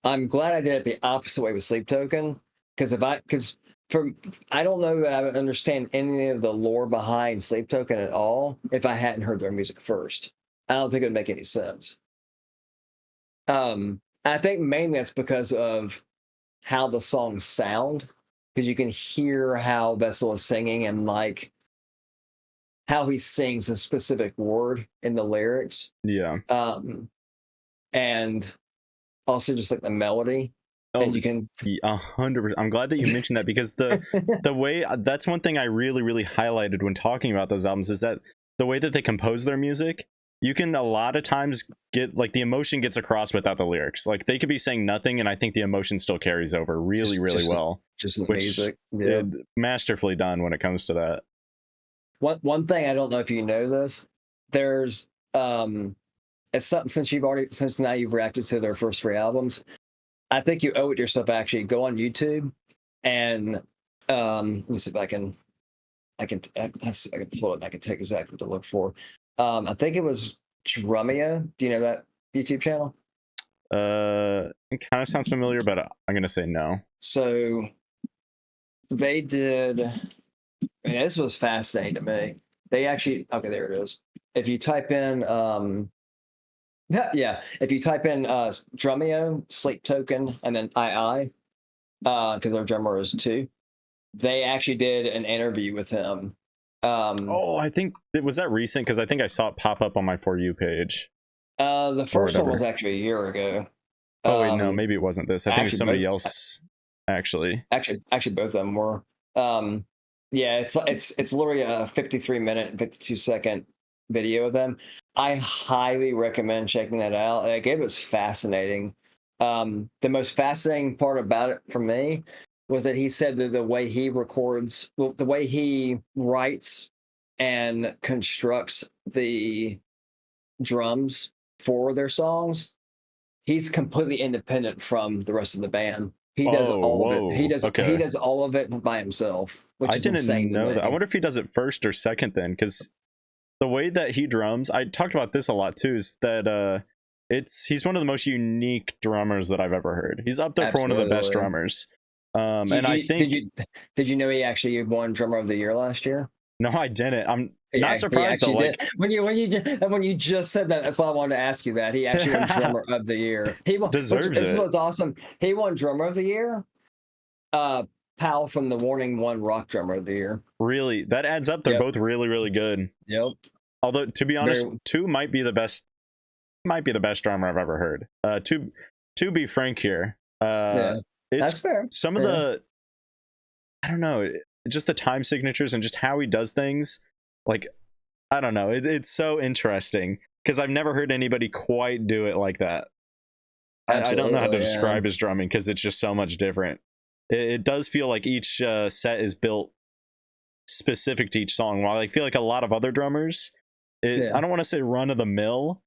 I'm glad I did it the opposite way with Sleep Token, because I don't know that I would understand any of the lore behind Sleep Token at all if I hadn't heard their music first. I don't think it would make any sense. I think mainly that's because of how the songs sound, because you can hear how Vessel is singing and like how he sings a specific word in the lyrics. Yeah. And also just like the melody. Oh, and you can 100%. I'm glad that you mentioned that, because the way, that's one thing I really highlighted when talking about those albums, is that the way that they compose their music, you can a lot of times get like the emotion gets across without the lyrics. Like they could be saying nothing and I think the emotion still carries over really well. Just the music. Yeah. Masterfully done when it comes to that. One thing, I don't know if you know this, there's it's something, since now you've reacted to their first 3 albums, I think you owe it yourself actually go on YouTube and let me see if I can pull it and I can take exactly what to look for. I think it was Drummia. Do you know that YouTube channel? It kind of sounds familiar, but I'm gonna say no. So they did, this was fascinating to me. They actually, okay, there it is. If you type in if you type in Drummio, Sleep Token, and then because our drummer is 2, they actually did an interview with him. I think was that recent, because I think I saw it pop up on my For You page. The first one was actually a year ago. Oh wait, no, maybe it wasn't this. I think it's somebody else. Actually, both of them were. Yeah, it's literally a 53-minute, 52-second video of them. I highly recommend checking that out. Like, it was fascinating. The most fascinating part about it for me was that he said that the way he records, well, the way he writes and constructs the drums for their songs, he's completely independent from the rest of the band. He does all of it. He does all of it by himself, which is insane. I didn't know that. I wonder if he does it first or second then, because the way that he drums, I talked about this a lot too, is that he's one of the most unique drummers that I've ever heard. He's up there for one of the best drummers. I think did you know he actually won Drummer of the Year last year? No, I didn't. I'm not surprised though. Like when you just said that, that's why I wanted to ask you that. He actually won Drummer of the Year. He won, deserves it. This is what's awesome. He won Drummer of the Year. Pal from The Warning won Rock Drummer of the Year. Really, that adds up. They're both really good. Yep. Although to be honest, 2 might be the best drummer I've ever heard. To be frank here, that's fair. Some of the, I don't know, just the time signatures and just how he does things, like, I don't know, it's so interesting because I've never heard anybody quite do it like that. I don't know how to describe his drumming because it's just so much different. It does feel like each set is built specific to each song. While I feel like a lot of other drummers, Yeah. I don't want to say run of the mill,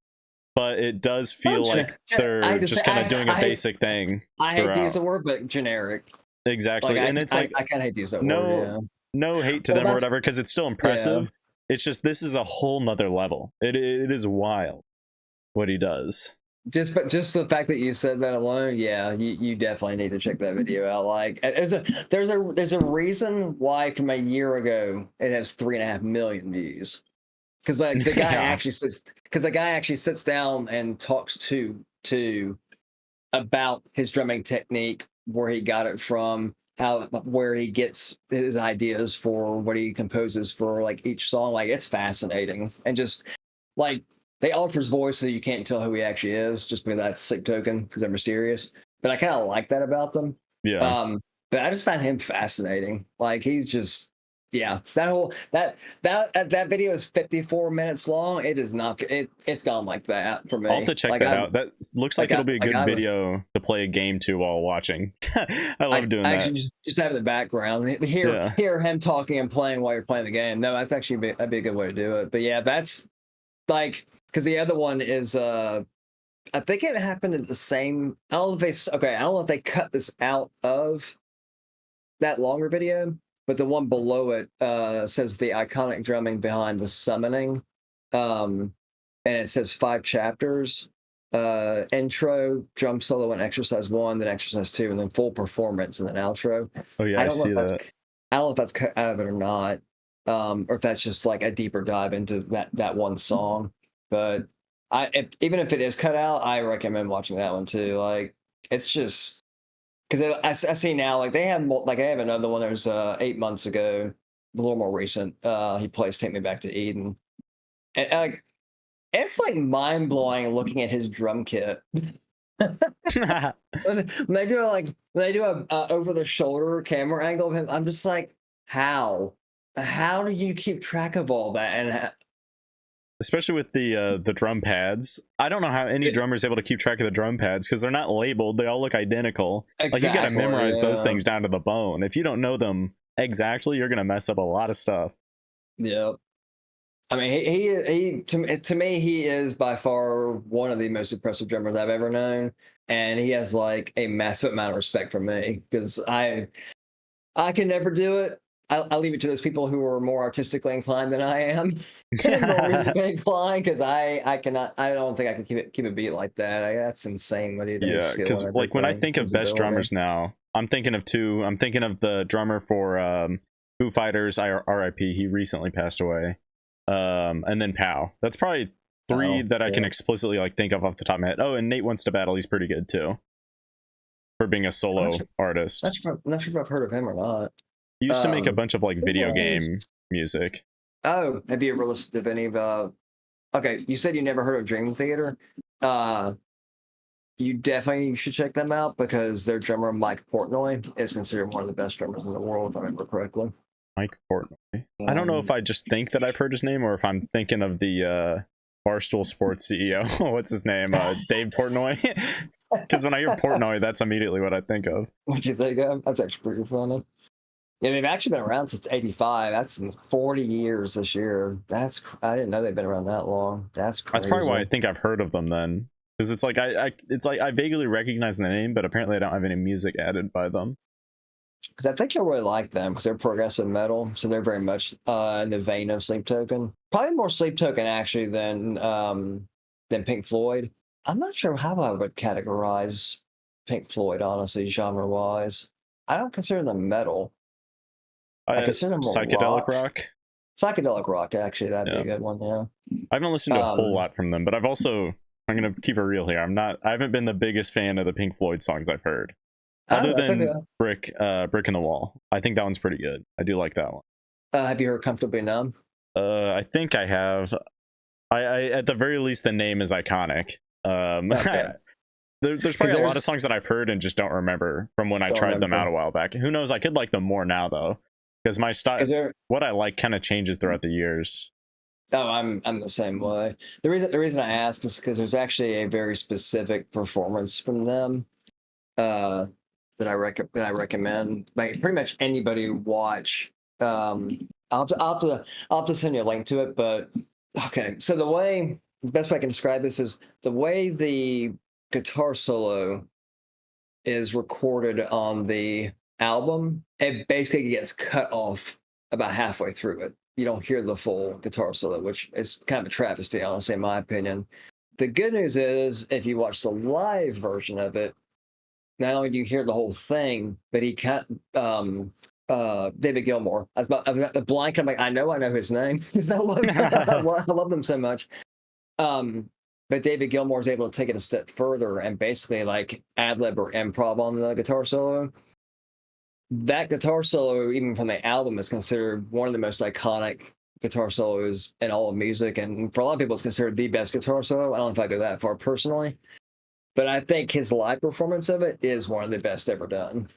but it does feel like I they're just just kind of doing a I basic thing hate to use throughout. the word, but generic. Exactly. Like And it's like I kind of hate to use that word. no Yeah. no hate to Well, them or that's whatever, because it's still yeah. impressive. It's just this is a whole nother level. It is wild what he does. Just the fact that you said that alone, yeah, you definitely need to check that video out. Like, there's a reason why from a year ago it has 3.5 million views. Because like Yeah. the guy actually sits down and talks to about his drumming technique, where he got it from, where he gets his ideas for what he composes for like each song. Like, it's fascinating, and just like they alter his voice so you can't tell who he actually is, just because that's sick token because they're mysterious. But I kind of like that about them. Yeah. But I just find him fascinating. Like, he's just, yeah, that video is 54 minutes long. It is not it's gone like that for I'll have me. to check Like that I out. That looks like like it'll I be a like good I was video to play a game to while watching. I love doing I that. actually just have it in the background. Yeah. Hear him talking and playing while you're playing the game. No, that's actually that'd be a good way to do it. But yeah, that's like, because the other one is I think it happened at the same. I don't know if I don't know if they cut this out of that longer video, but the one below it says the iconic drumming behind the summoning, and it says 5 chapters: intro, drum solo, and exercise 1, then exercise 2, and then full performance, and then outro. Oh yeah, I I don't know see if that's that. I don't know if that's cut out of it or not, or if that's just like a deeper dive into that one song. But even if it is cut out, I recommend watching that one too. Like, it's just because I see now, like they have like I have another one. There's 8 months ago, a little more recent. He plays "Take Me Back to Eden," and like it's like mind blowing looking at his drum kit. When they do a over the shoulder camera angle of him, I'm just like, how do you keep track of all that? And Especially with the drum pads. I don't know how any drummer is able to keep track of the drum pads because they're not labeled. They all look identical. Like, you got to exactly, memorize those yeah, things down to the bone. If you don't know them exactly, you're gonna mess up a lot of stuff. yeah. I mean, he to me, he is by far one of the most impressive drummers I've ever known, and he has like a massive amount of respect from me because I can never do it. I leave it to those people who are more artistically inclined than I am, and more musically inclined, because I cannot. I don't think I can keep a beat like that. That's insane what he does, Yeah, skill because and like when I everything, think of his best ability. drummers now, I'm thinking of two. I'm thinking of the drummer for Foo Fighters, R.I.P. He recently passed away. And then Pow. That's probably three Oh that I can yeah, explicitly like think of off the top of my head. Oh, and Nate Wants to Battle. He's pretty good too for being a I'm solo artist. not sure if I've heard of him or not. He used to make a Um, bunch of like who video was? game music. Oh, have you ever listened to any of okay, you said you never heard of Dream Theater. Uh, you definitely should check them out because their drummer Mike Portnoy is considered one of the best drummers in the world, if I remember correctly. Mike Portnoy. I don't know if Um, I just think that I've heard his name or if I'm thinking of the Barstool Sports CEO. What's his name? Dave Portnoy. Because when I hear Portnoy, that's immediately what I think of. what you think of? That's actually pretty funny. Yeah, they've actually been around since '85. That's 40 years this year. I didn't know they've been around that long. That's That's probably why I crazy. think I've heard of them then. Because it's like it's like I vaguely recognize the name, but apparently I don't have any music added by them. Because I think you'll really like them because they're progressive metal, so they're very much in the vein of Sleep Token. Probably more Sleep Token actually than Pink Floyd. I'm not sure how I would categorize Pink Floyd, honestly, genre wise. I don't consider them metal. I consider them more Psychedelic rock, rock. psychedelic rock. Actually, that'd be Yeah, a good one. Yeah. I haven't listened to a whole lot from them, but I'm gonna keep it real here. I haven't been the biggest fan of the Pink Floyd songs I've heard. Oh, Other that's okay. than Brick in the Wall. I think that one's pretty good. I do like that one. Have you heard "Comfortably Numb"? I think I have. I at the very least the name is iconic. Okay, there's because probably a lot of there's songs that I've heard and just don't remember from when I don't tried them out remember. a while back. Who knows? I could like them more now though, because my style, Is there? what I like, kind of changes throughout the years. Oh, I'm the same way. The reason I asked is because there's actually a very specific performance from them uh, that I recommend. Like, pretty much anybody watch. I'll have to send you a link to it. But okay, so the best way I can describe this is the way the guitar solo is recorded on the album. It basically gets cut off about halfway through it. You don't hear the full guitar solo, which is kind of a travesty, honestly, in my opinion. The good news is, if you watch the live version of it, not only do you hear the whole thing, but he cut David Gilmour. I've got the blank. I'm like, I know his name because I love them so much. But David Gilmour is able to take it a step further and basically like ad lib or improv on the guitar solo. That guitar solo, even from the album, is considered one of the most iconic guitar solos in all of music, and for a lot of people, it's considered the best guitar solo. I don't know if I go that far personally, but I think his live performance of it is one of the best ever done,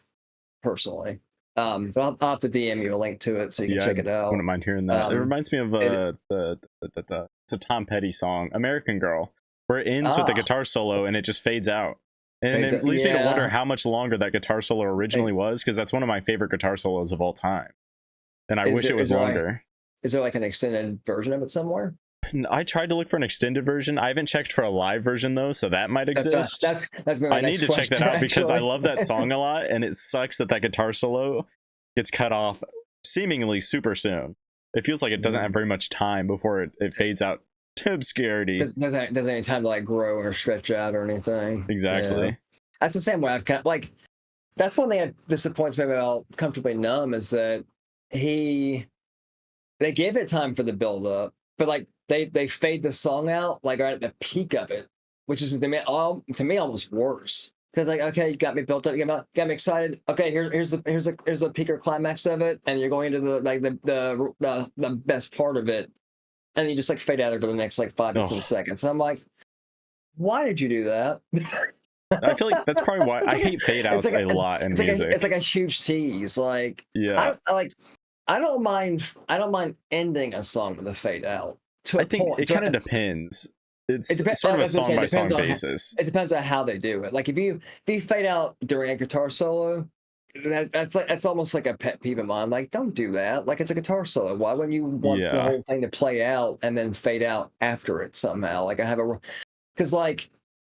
personally. But I'll have to DM you a link to it so you can check it out. I wouldn't mind hearing that. It reminds me of it's a Tom Petty song, American Girl, where it ends with the guitar solo and it just fades out. And it leads me to wonder how much longer that guitar solo originally was, because that's one of my favorite guitar solos of all time. And I wish it was longer. Is there like an extended version of it somewhere? I tried to look for an extended version. I haven't checked for a live version though, so that might exist. That's my I need to check that out because I actually. love that song a lot, and it sucks that guitar solo gets cut off seemingly super soon. It feels like it doesn't have very much time before it fades out to obscurity. Doesn't any time to like grow or stretch out or anything. Exactly. Yeah. That's the same way I've kind of, like, that's one thing that disappoints me about Comfortably Numb is that they gave it time for the build up, but like they fade the song out like right at the peak of it, which is to me almost worse. Because like, okay, you got me built up, you got me excited. Okay, here's the peak or climax of it, and you're going into the best part of it, and you just like fade out over the next like 5 to 10 seconds. And I'm like, why did you do that? I feel like that's probably why I hate fade outs a lot in music. It's like a huge tease. Like, yeah, I don't mind ending a song with a fade out. I think it kind of depends. It's sort of a song by song basis. It depends on how they do it. Like if you fade out during a guitar solo, that's almost like a pet peeve of mine. Like, don't do that. Like, it's a guitar solo. Why wouldn't you want the whole thing to play out and then fade out after it somehow? Like because like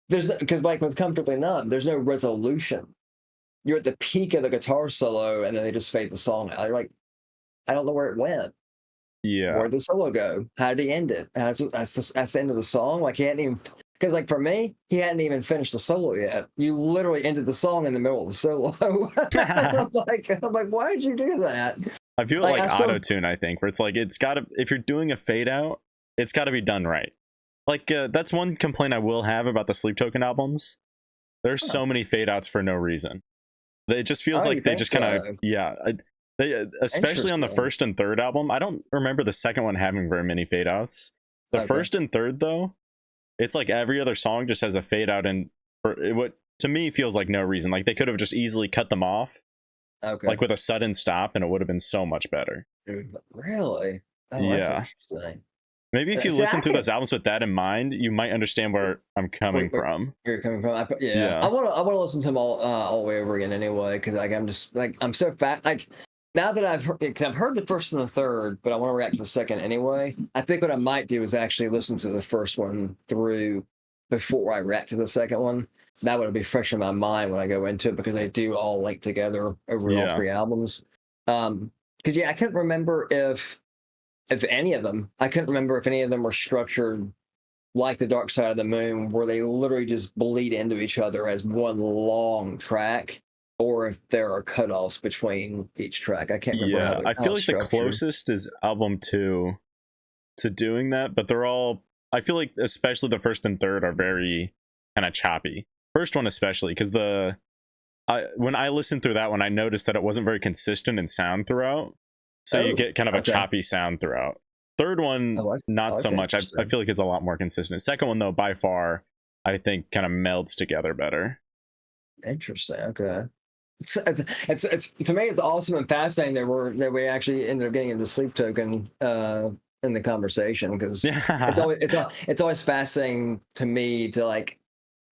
with Comfortably Numb, there's no resolution. You're at the peak of the guitar solo and then they just fade the song out. You're like, I don't know where it went. Yeah. Where'd the solo go? How did he end it? That's the end of the song. Like, he hadn't even, because like for me, he hadn't even finished the solo yet. You literally ended the song in the middle of the solo. I'm like, why did you do that? I feel like auto-tune, I think, where it's like, it's gotta, if you're doing a fade out, it's gotta be done right. Like, that's one complaint I will have about the Sleep Token albums. There's so many fade outs for no reason. It just feels like they just kind of, they, especially on the first and third album. I don't remember the second one having very many fade outs. The first and third, though, it's like every other song just has a fade out, and what to me feels like no reason. Like, they could have just easily cut them off, like with a sudden stop, and it would have been so much better. Really? Oh, yeah. Maybe if you listen to those albums with that in mind, you might understand where I'm coming from. Where you're coming from? I want to listen to them all the way over again anyway, because like I'm so fat. Like, now that I've heard the first and the third, but I want to react to the second anyway. I think what I might do is actually listen to the first one through before I react to the second one. That would be fresh in my mind when I go into it, because they do all link together over all three albums. Because I can't remember if any of them, were structured like The Dark Side of the Moon, where they literally just bleed into each other as one long track, or if there are cutoffs between each track. I can't remember. I feel like the closest is album 2 to doing that, but they're all, I feel like especially the first and third are very kind of choppy. First one especially, because when I listened through that one, I noticed that it wasn't very consistent in sound throughout. So you get kind of a choppy sound throughout. Third one, not so much. I feel like it's a lot more consistent. Second one, though, by far, I think kind of melds together better. Interesting. Okay. It's to me, it's awesome and fascinating that we actually ended up getting into Sleep Token in the conversation, because it's always fascinating to me to like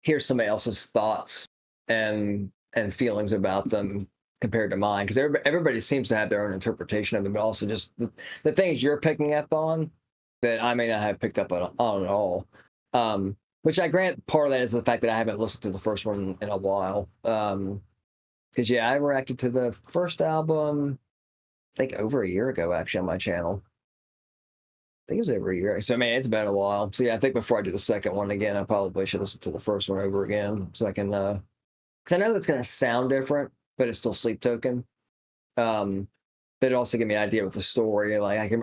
hear somebody else's thoughts and feelings about them, compared to mine, because everybody seems to have their own interpretation of them, but also just the things you're picking up on that I may not have picked up on at all. Which I grant part of that is the fact that I haven't listened to the first one in a while. Because yeah, I reacted to the first album, I think over a year ago, actually, on my channel. I think it was over a year. So, man, it's been a while. So, yeah, I think before I do the second one again, I probably should listen to the first one over again so I can, because I know that's going to sound different, but it's still Sleep Token. But it also give me an idea with the story. Like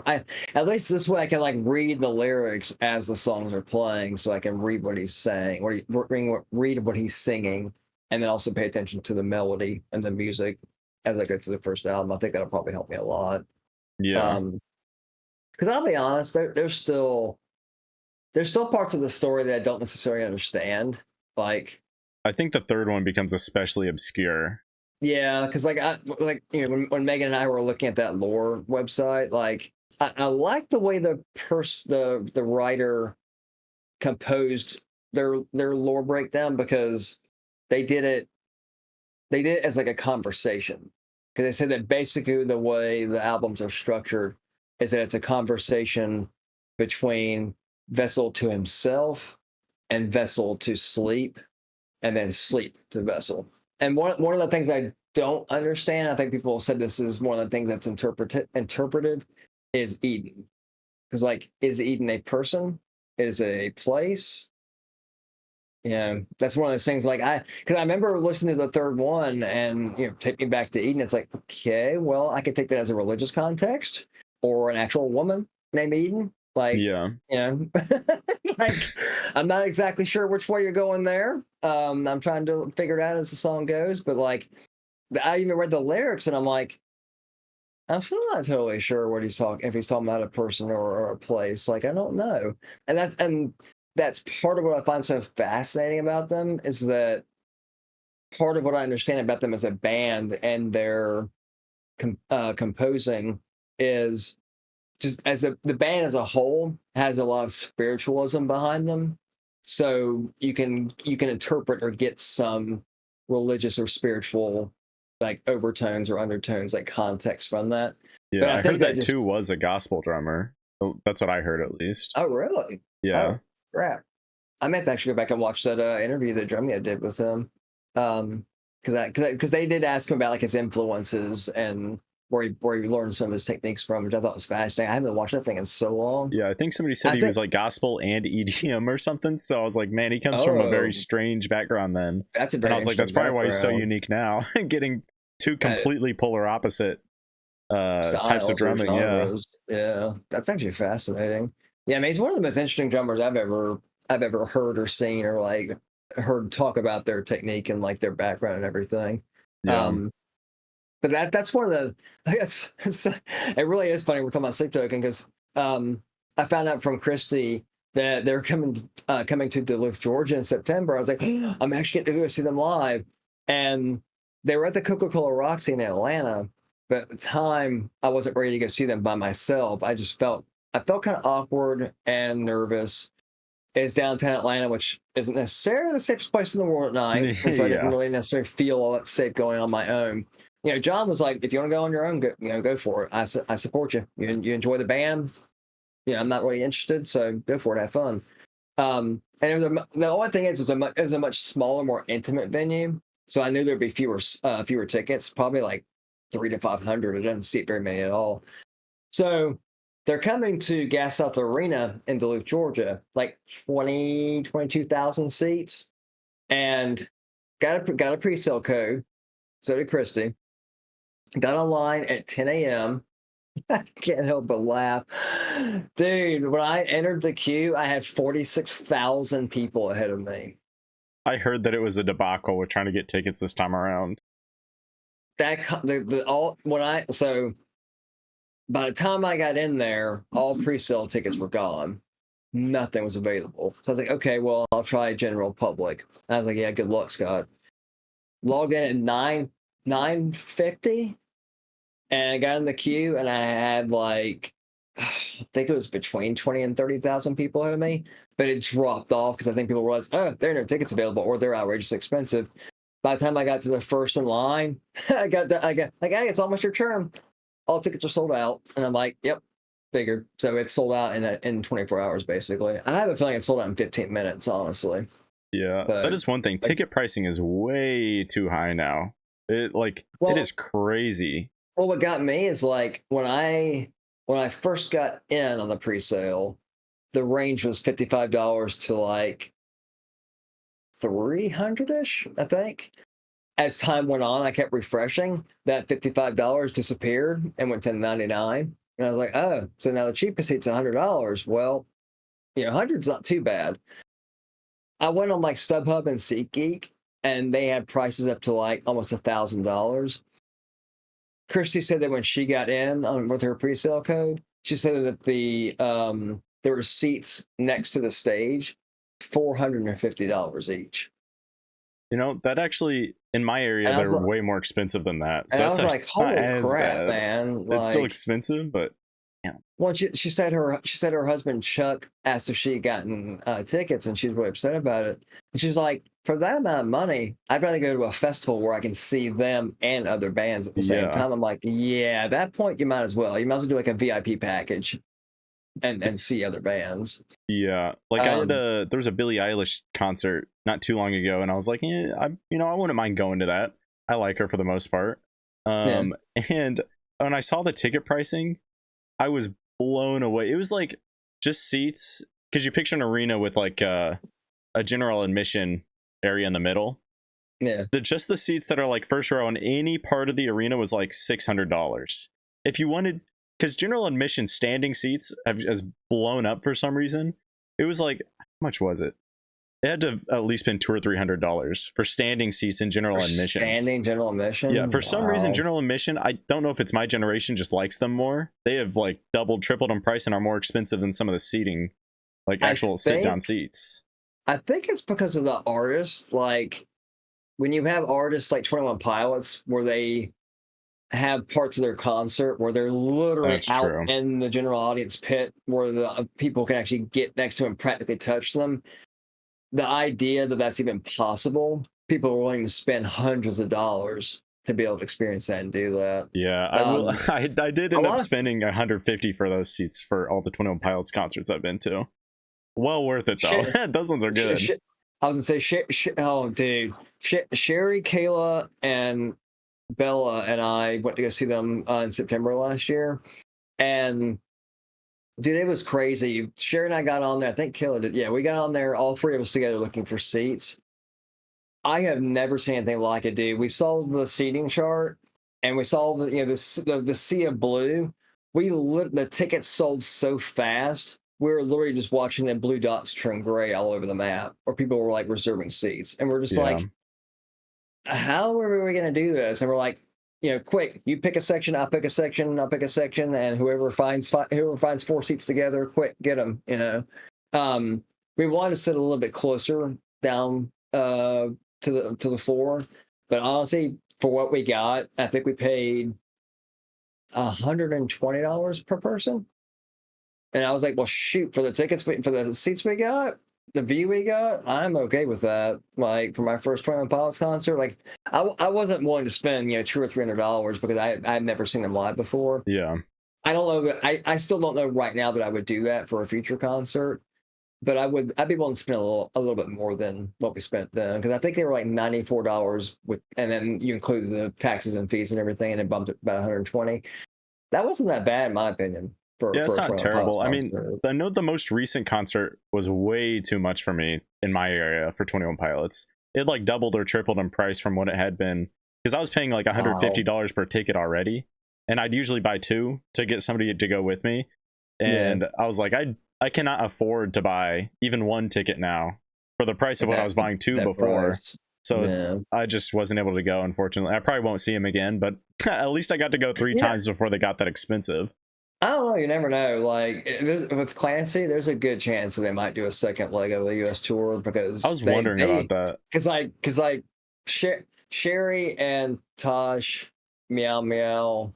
at least this way I can like read the lyrics as the songs are playing, so I can read what he's saying, read what he's singing, and then also pay attention to the melody and the music as I go through the first album. I think that'll probably help me a lot. Yeah. Because I'll be honest, there's still parts of the story that I don't necessarily understand. Like, I think the third one becomes especially obscure. yeah, because when Megan and I were looking at that lore website, like I like the way the writer composed their lore breakdown, because they did it as like a conversation, because they said that basically the way the albums are structured is that it's a conversation between Vessel to himself and Vessel to Sleep, and then Sleep to Vessel. And one of the things I don't understand, I think people said this is one of the things that's interpreted, is Eden. Because, like, is Eden a person? Is it a place? Yeah, that's one of those things. Like, because I remember listening to the third one, and take me back to Eden. It's like, okay, well, I could take that as a religious context, or an actual woman named Eden. Like, Yeah. like, I'm not exactly sure which way you're going there. I'm trying to figure it out as the song goes, but like, I even read the lyrics, and I'm like, I'm still not totally sure what he's talking. If he's talking about a person or a place, like, I don't know. And that's part of what I find so fascinating about them, is that part of what I understand about them as a band and their composing is just as the band as a whole has a lot of spiritualism behind them, so you can interpret or get some religious or spiritual like overtones or undertones, like context from that. But Yeah, I I think heard that that just too was a gospel drummer. Oh, that's what I heard at least. oh really Yeah. oh crap, I meant to actually go back and watch that interview that Drummy did with him, because they did ask him about like his influences and where he learned some of his techniques from, which I thought was fascinating. I haven't watched that thing in so long. Yeah, I think somebody said I he was think like gospel and EDM or something. So I was like, man, he comes from a very oh, strange background then. that's a And I very was like, that's interesting probably why he's so background. unique now, getting two Uh, completely polar opposite types of Styles or drumming. Yeah. genres. Yeah, that's actually fascinating. Yeah, I mean, he's one of the most interesting drummers I've ever heard or seen, or like heard talk about their technique and like their background and everything. Yeah. Um, but that's one of the it really is funny we're talking about Sleep Token, because I found out from Christy that they're coming to Duluth, Georgia in September. I was like, I'm actually getting to go see them live, and they were at the Coca-Cola Roxy in Atlanta. But at the time, I wasn't ready to go see them by myself. I felt kind of awkward and nervous. It's downtown Atlanta, which isn't necessarily the safest place in the world at night, and so I didn't Yeah. really necessarily feel all that safe going on my own. John was like, "If you want to go on your own, go for it. I support you. You enjoy the band. I'm not really interested, so go for it. Have fun." And the only thing is, it was a much smaller, more intimate venue, so I knew there'd be fewer tickets, probably like 300 to 500. It doesn't seat very many at all. So they're coming to Gas South Arena in Duluth, Georgia, like 22,000 seats, and got a pre-sale code. So did Christy. Got online at 10 a.m. I can't help but laugh. Dude, when I entered the queue, I had 46,000 people ahead of me. I heard that it was a debacle with trying to get tickets this time around. So by the time I got in there, all pre-sale tickets were gone. Nothing was available. So I was like, okay, well, I'll try general public. I was like, yeah, good luck, Scott. Logged in at 9:50, and I got in the queue, and I had like, I think it was between 20 and 30,000 people ahead of me, but it dropped off because I think people realized, oh, there are no tickets available, or they're outrageously expensive. By the time I got to the first in line, I got like, hey, it's almost your turn. All tickets are sold out, and I'm like, yep, figured. So it's sold out in 24 hours, basically. I have a feeling it's sold out in 15 minutes, honestly. Yeah, that But is one thing. like, Ticket pricing is way too high now. It is well, crazy. well, what got me is like when I first got in on the pre-sale, the range was $55 to like 300-ish, I think. As time went on, I kept refreshing. That $55 disappeared and went to 99. And I was like, oh, so now the cheapest seat's $100. Well, 100's not too bad. I went on like StubHub and SeatGeek, and they had prices up to like almost $1,000. Christy said that when she got in with her pre-sale code, she said that there were seats next to the stage, $450 each. That actually in my area And I was they're like, way more expensive than that. and So I it's was like, actually not holy as crap, bad. man! It's still Like, expensive, but yeah. well, she said her husband Chuck asked if she had gotten tickets, and she was really upset about it. And she's like, for that amount of money, I'd rather go to a festival where I can see them and other bands at the same Yeah. time. I'm like, yeah, at that point you might as well. You might as well do like a VIP package and It's see other bands. yeah. Like Um, there was a Billie Eilish concert not too long ago, and I was like, yeah, I wouldn't mind going to that. I like her for the most part. yeah, And when I saw the ticket pricing, I was blown away. It was like just seats, because you picture an arena with like a general admission area in the middle. yeah. Just the seats that are like first row in any part of the arena was like $600. If you wanted, because general admission standing seats has blown up for some reason. It was like, how much was it? It had to have at least been $200 or $300 for standing seats in For general admission. standing general Yeah, admission, for some reason, wow. general admission, I don't know if it's my generation just likes them more. They have like doubled, tripled in price and are more expensive than some of the seating, like I actual sit down think seats. I think it's because of the artists. Like when you have artists like 21 Pilots, where they have parts of their concert where they're literally That's out true. in the general audience pit where the people can actually get next to them and practically touch them. The idea that that's even possible, people are willing to spend hundreds of dollars to be able to experience that and do that. Yeah, I will. Um, I did a end up lot of spending 150 for those seats for all the 21 Pilots concerts I've been to. Well worth it though. shit. Those ones are good. I was gonna say, oh, dude, Sherry, Kayla, and Bella and I went to go see them in September last year, and dude, it was crazy. Sherry and I got on there. I think Kayla did. Yeah, we got on there, all three of us together, looking for seats. I have never seen anything like it, dude. We saw the seating chart, and we saw the sea of blue. The tickets sold so fast. We were literally just watching the blue dots turn gray all over the map, or people were like reserving seats, and we're just Yeah. like, how are we going to do this? And we're like, quick, you pick a section, I'll pick a section, I'll pick a section, and whoever finds four seats together, quick, get them. We wanted to sit a little bit closer down to the floor, but honestly, for what we got, I think we paid $120 per person. And I was like, well, shoot, for the for the seats we got, the view we got, I'm okay with that. Like for my first 21 Pilots concert, like I wasn't willing to spend, $200 or $300 because I've never seen them live before. Yeah. I don't know that I still don't know right now that I would do that for a future concert, but I'd be willing to spend a little bit more than what we spent then, because I think they were like $94 with, and then you include the taxes and fees and everything, and it bumped it about 120. That wasn't that bad in my opinion Yeah, for it's a not 21 Pilots terrible. I mean, concert. I know the most recent concert was way too much for me in my area for 21 Pilots. It like doubled or tripled in price from what it had been, because I was paying like Wow. $150 per ticket already, and I'd usually buy two to get somebody to go with me. Yeah. And I was like, I cannot afford to buy even one ticket now for the price of what I That was buying two that before. price. So Yeah. I just wasn't able to go, unfortunately. I probably won't see him again, but at least I got to go three Yeah. times before they got that expensive. I don't know. You never know. Like with Clancy, there's a good chance that they might do a second leg of the U.S. tour I because was wondering about that. because Sherry and Tosh, Meow Meow,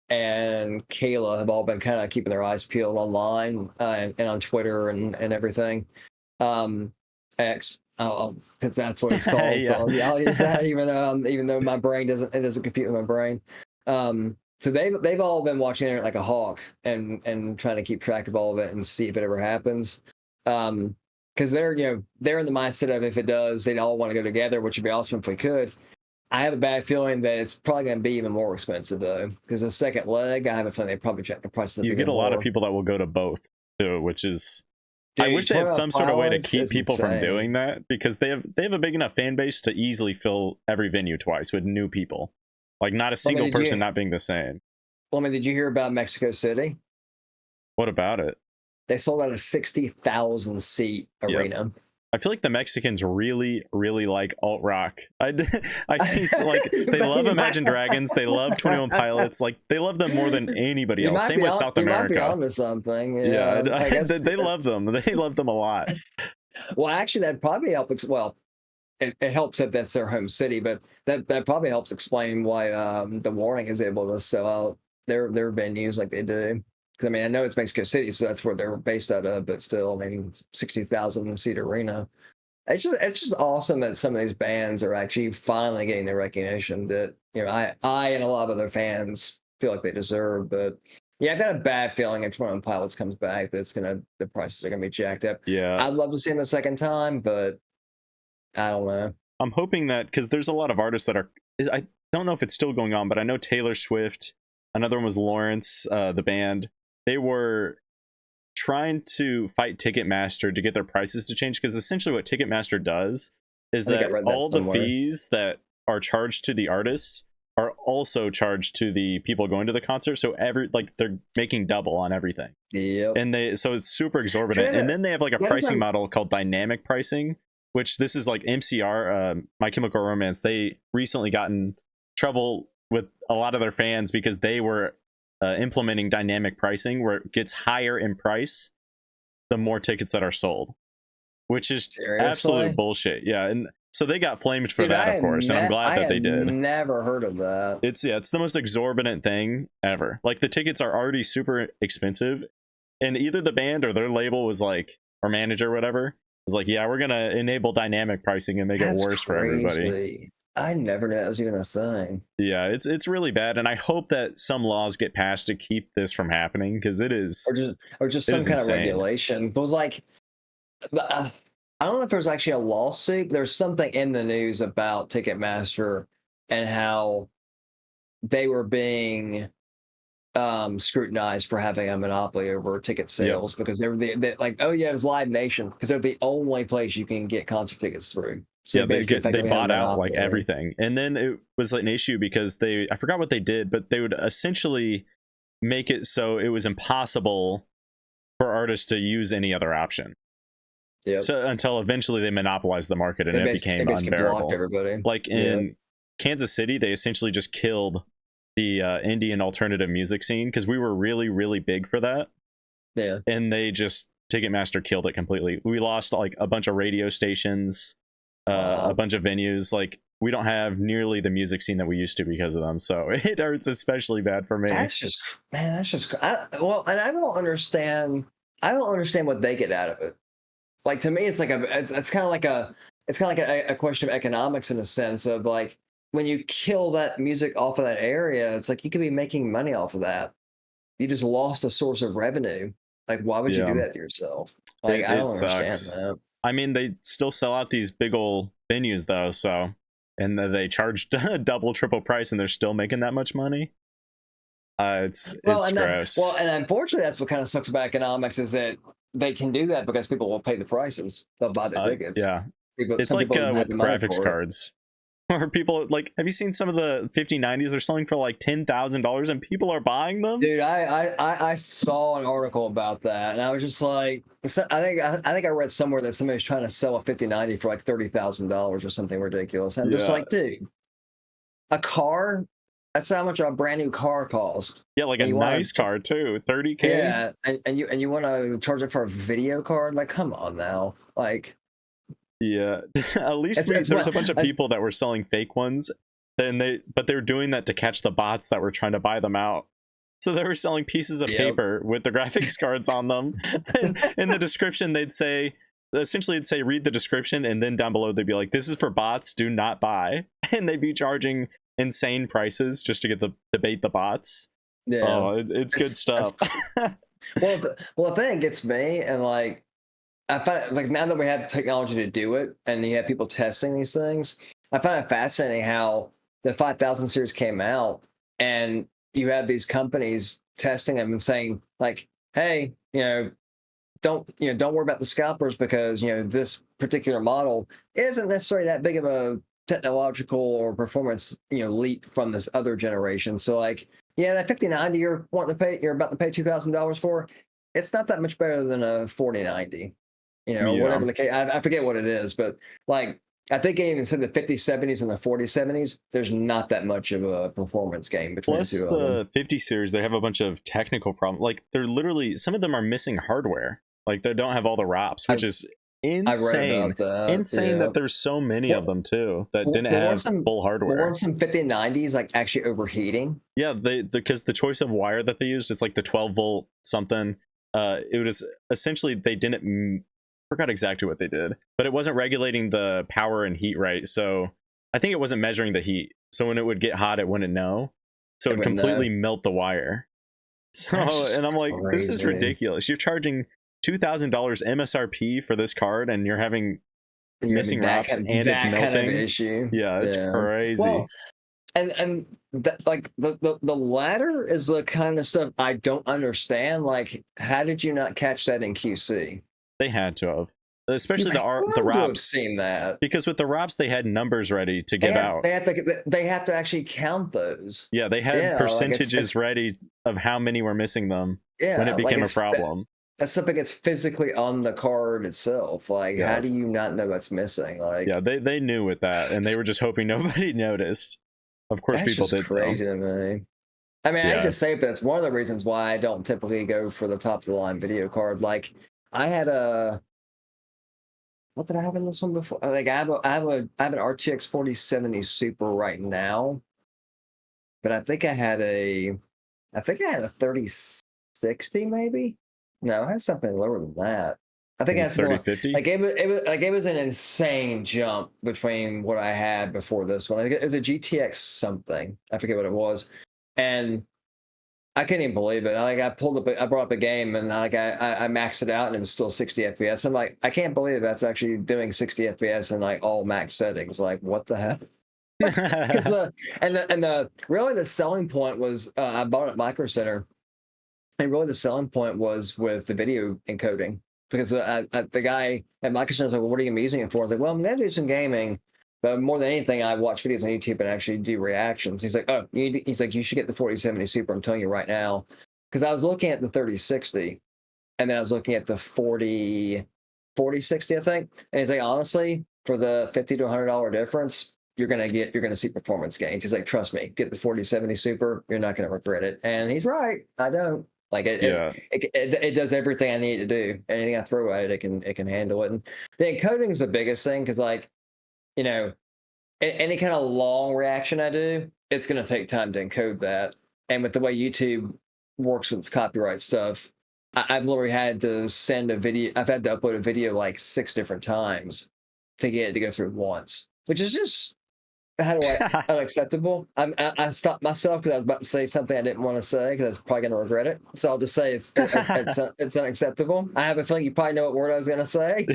and Kayla have all been kind of keeping their eyes peeled online and on Twitter and everything. Um, X. Because that's what it's called. Yeah. So I'll use that, even though my brain doesn't compute with my brain. So they've all been watching it like a hawk and trying to keep track of all of it and see if it ever happens. Because they're in the mindset of if it does, they'd all want to go together, which would be awesome if we could. I have a bad feeling that it's probably going to be even more expensive though, because the second leg, I have a feeling they probably check the prices up. You get a lot of people that will go to both too, which is. Dude, I wish they had some sort of way to keep people insane. from doing that, because they have a big enough fan base to easily fill every venue twice with new people. Like not a single person not being the same. Well, I mean, did you hear about Mexico City? What about it? They sold out a 60,000 seat arena. Yep. I feel like the Mexicans really, really like alt rock. I see like they love Imagine Dragons, they love 21 Pilots, like they love them more than anybody else. Same with South America. You might be onto something. Yeah, they love them. They love them a lot. Well, actually, that probably helps. Well, it helps that that's their home city, but that probably helps explain why the Warning is able to sell out their venues like they do. Because I mean, I know it's Mexico City, so that's where they're based out of. But still, I mean, 60,000 seat arena. It's just awesome that some of these bands are actually finally getting the recognition that I and a lot of other fans feel like they deserve. But yeah, I've got a bad feeling if 21 Pilots comes back, the prices are gonna be jacked up. Yeah, I'd love to see them a second time, but I don't know. I'm hoping that, because there's a lot of artists that are. I don't know if it's still going on, but I know Taylor Swift. Another one was Lawrence, the band. They were trying to fight Ticketmaster to get their prices to change, because essentially what Ticketmaster does is that all the fees that are charged to the artists are also charged to the people going to the concert. So they're making double on everything. Yep. And so it's super exorbitant. And then they have like a pricing model called dynamic pricing, which this is like MCR, My Chemical Romance. They recently got in trouble with a lot of their fans because they were implementing dynamic pricing, where it gets higher in price the more tickets that are sold, which is absolute bullshit. Yeah, and so they got flamed for that, of course, and I'm glad that they did. Never heard of that. It's the most exorbitant thing ever. Like the tickets are already super expensive, and either the band or their label was like, or manager, or whatever, was like, yeah, we're gonna enable dynamic pricing and make it worse for everybody. I never knew that was even a thing. Yeah, it's really bad, and I hope that some laws get passed to keep this from happening, because it is, or just some kind of regulation. It was like, I don't know if there's actually a lawsuit. There's something in the news about Ticketmaster and how they were being scrutinized for having a monopoly over ticket sales, because they were like, oh yeah, it was Live Nation, because they're the only place you can get concert tickets through. So yeah, they bought out like everything, and then it was like an issue because I forgot what they did, but they would essentially make it so it was impossible for artists to use any other option. Yeah. So until eventually they monopolized the market and it became unbearable. Everybody. Like in Kansas City, they essentially just killed the indie and alternative music scene, because we were really, really big for that. Yeah, and Ticketmaster killed it completely. We lost like a bunch of radio stations. A bunch of venues. Like we don't have nearly the music scene that we used to because of them, so it hurts especially bad for me. That's just and I don't understand what they get out of it. Like to me, it's like it's kind of like a question of economics, in the sense of like, when you kill that music off of that area, it's like you could be making money off of that. You just lost a source of revenue. Like, why would you do that to yourself? Like, I don't understand that. I mean, they still sell out these big old venues though, so, and they charge double, triple price, and they're still making that much money. It's gross. And unfortunately, that's what kind of sucks about economics, is that they can do that because people will pay the prices. They'll buy the tickets. Yeah, it's like with graphics cards. Or people, like, have you seen some of the 5090s? They're selling for like $10,000 and people are buying them. Dude, I saw an article about that, and I was just like, I think I read somewhere that somebody's trying to sell a 5090 for like $30,000 or something ridiculous. I'm just like, dude, a car? That's how much a brand new car cost. Yeah, like a nice car too, $30K. Yeah, and you want to charge it for a video card? Like, come on now, like. Yeah, at least there's a bunch of people that were selling fake ones, but they were doing that to catch the bots that were trying to buy them out. So they were selling pieces of paper with the graphics cards on them. And in the description, they'd say essentially it'd say read the description, and then down below they'd be like, this is for bots, do not buy. And they'd be charging insane prices just to get the bait the bots. Yeah. Oh, it's good stuff. Well, the thing that gets me, and like I find like now that we have technology to do it, and you have people testing these things, I find it fascinating how the 5000 series came out, and you have these companies testing them and saying like, hey, don't worry about the scalpers, because this particular model isn't necessarily that big of a technological or performance leap from this other generation. So like, yeah, that 5090 you're about to pay $2,000 for, it's not that much better than a 4090, or whatever the case. I forget what it is, but like I think I even said the 5070s and the 4070s, there's not that much of a performance gain between Plus the two of them. the 50 series, they have a bunch of technical problems. Like they're literally, some of them are missing hardware. Like they don't have all the ROPs, which is insane. I read about that. Insane that there's so many of them too that didn't have full hardware. Weren't some 5090s like actually overheating? Yeah, because the choice of wire that they used is like the 12 volt something. It was essentially they didn't forgot exactly what they did, but it wasn't regulating the power and heat right. So I think it wasn't measuring the heat. So when it would get hot, it wouldn't know. So it would completely melt the wire. So and I'm like, this is ridiculous. You're charging $2,000 MSRP for this card, and you're having missing ROPs and it's melting. Kind of issue. Yeah, it's crazy. Well, and that, like the ladder is the kind of stuff I don't understand. Like, how did you not catch that in QC? They had to have, especially the ROPs. Seen that, because with the ROPs they had numbers ready to give out. They have to actually count those. Yeah, they had percentages ready of how many were missing them when it became a problem. That's something that's physically on the card itself. Like, how do you not know what's missing? Like, yeah, they knew with that, and they were just hoping nobody noticed. Of course, people did. Crazy to me. I mean, I hate to say it, but it's one of the reasons why I don't typically go for the top of the line video card. Like, I had what did I have in this one before? Like, I have an RTX 4070 Super right now, but I think I had a 3060 maybe. No, I had something lower than that. I think I had 3050. Like it was an insane jump between what I had before this one. It was a GTX something. I forget what it was, and I can't even believe it. I brought up a game, and I maxed it out, and it was still 60 FPS. I'm like, I can't believe that's actually doing 60 FPS in like all max settings. Like, what the heck? Really the selling point was I bought it at Micro Center. And really, the selling point was with the video encoding, because the guy at Microsoft was like, "Well, what are you using it for?" I was like, "Well, I'm going to do some gaming, but more than anything, I watch videos on YouTube and actually do reactions." He's like, "Oh, he's like, you should get the 4070 Super. I'm telling you right now," because I was looking at the 3060, and then I was looking at the 4060, I think. And he's like, honestly, for the $50 to $100 difference, you're gonna see performance gains. He's like, trust me, get the 4070 Super. You're not going to regret it. And he's right. I don't. Like it does everything I need to do. Anything I throw at it, it can handle it. And the encoding is the biggest thing, because like, any kind of long reaction I do, it's going to take time to encode that. And with the way YouTube works with its copyright stuff, I've literally had to send a video. I've had to upload a video like 6 different times to get it to go through once, which is just unacceptable. I stopped myself because I was about to say something I didn't want to say, because I was probably going to regret it. So I'll just say it's unacceptable. I have a feeling you probably know what word I was going to say.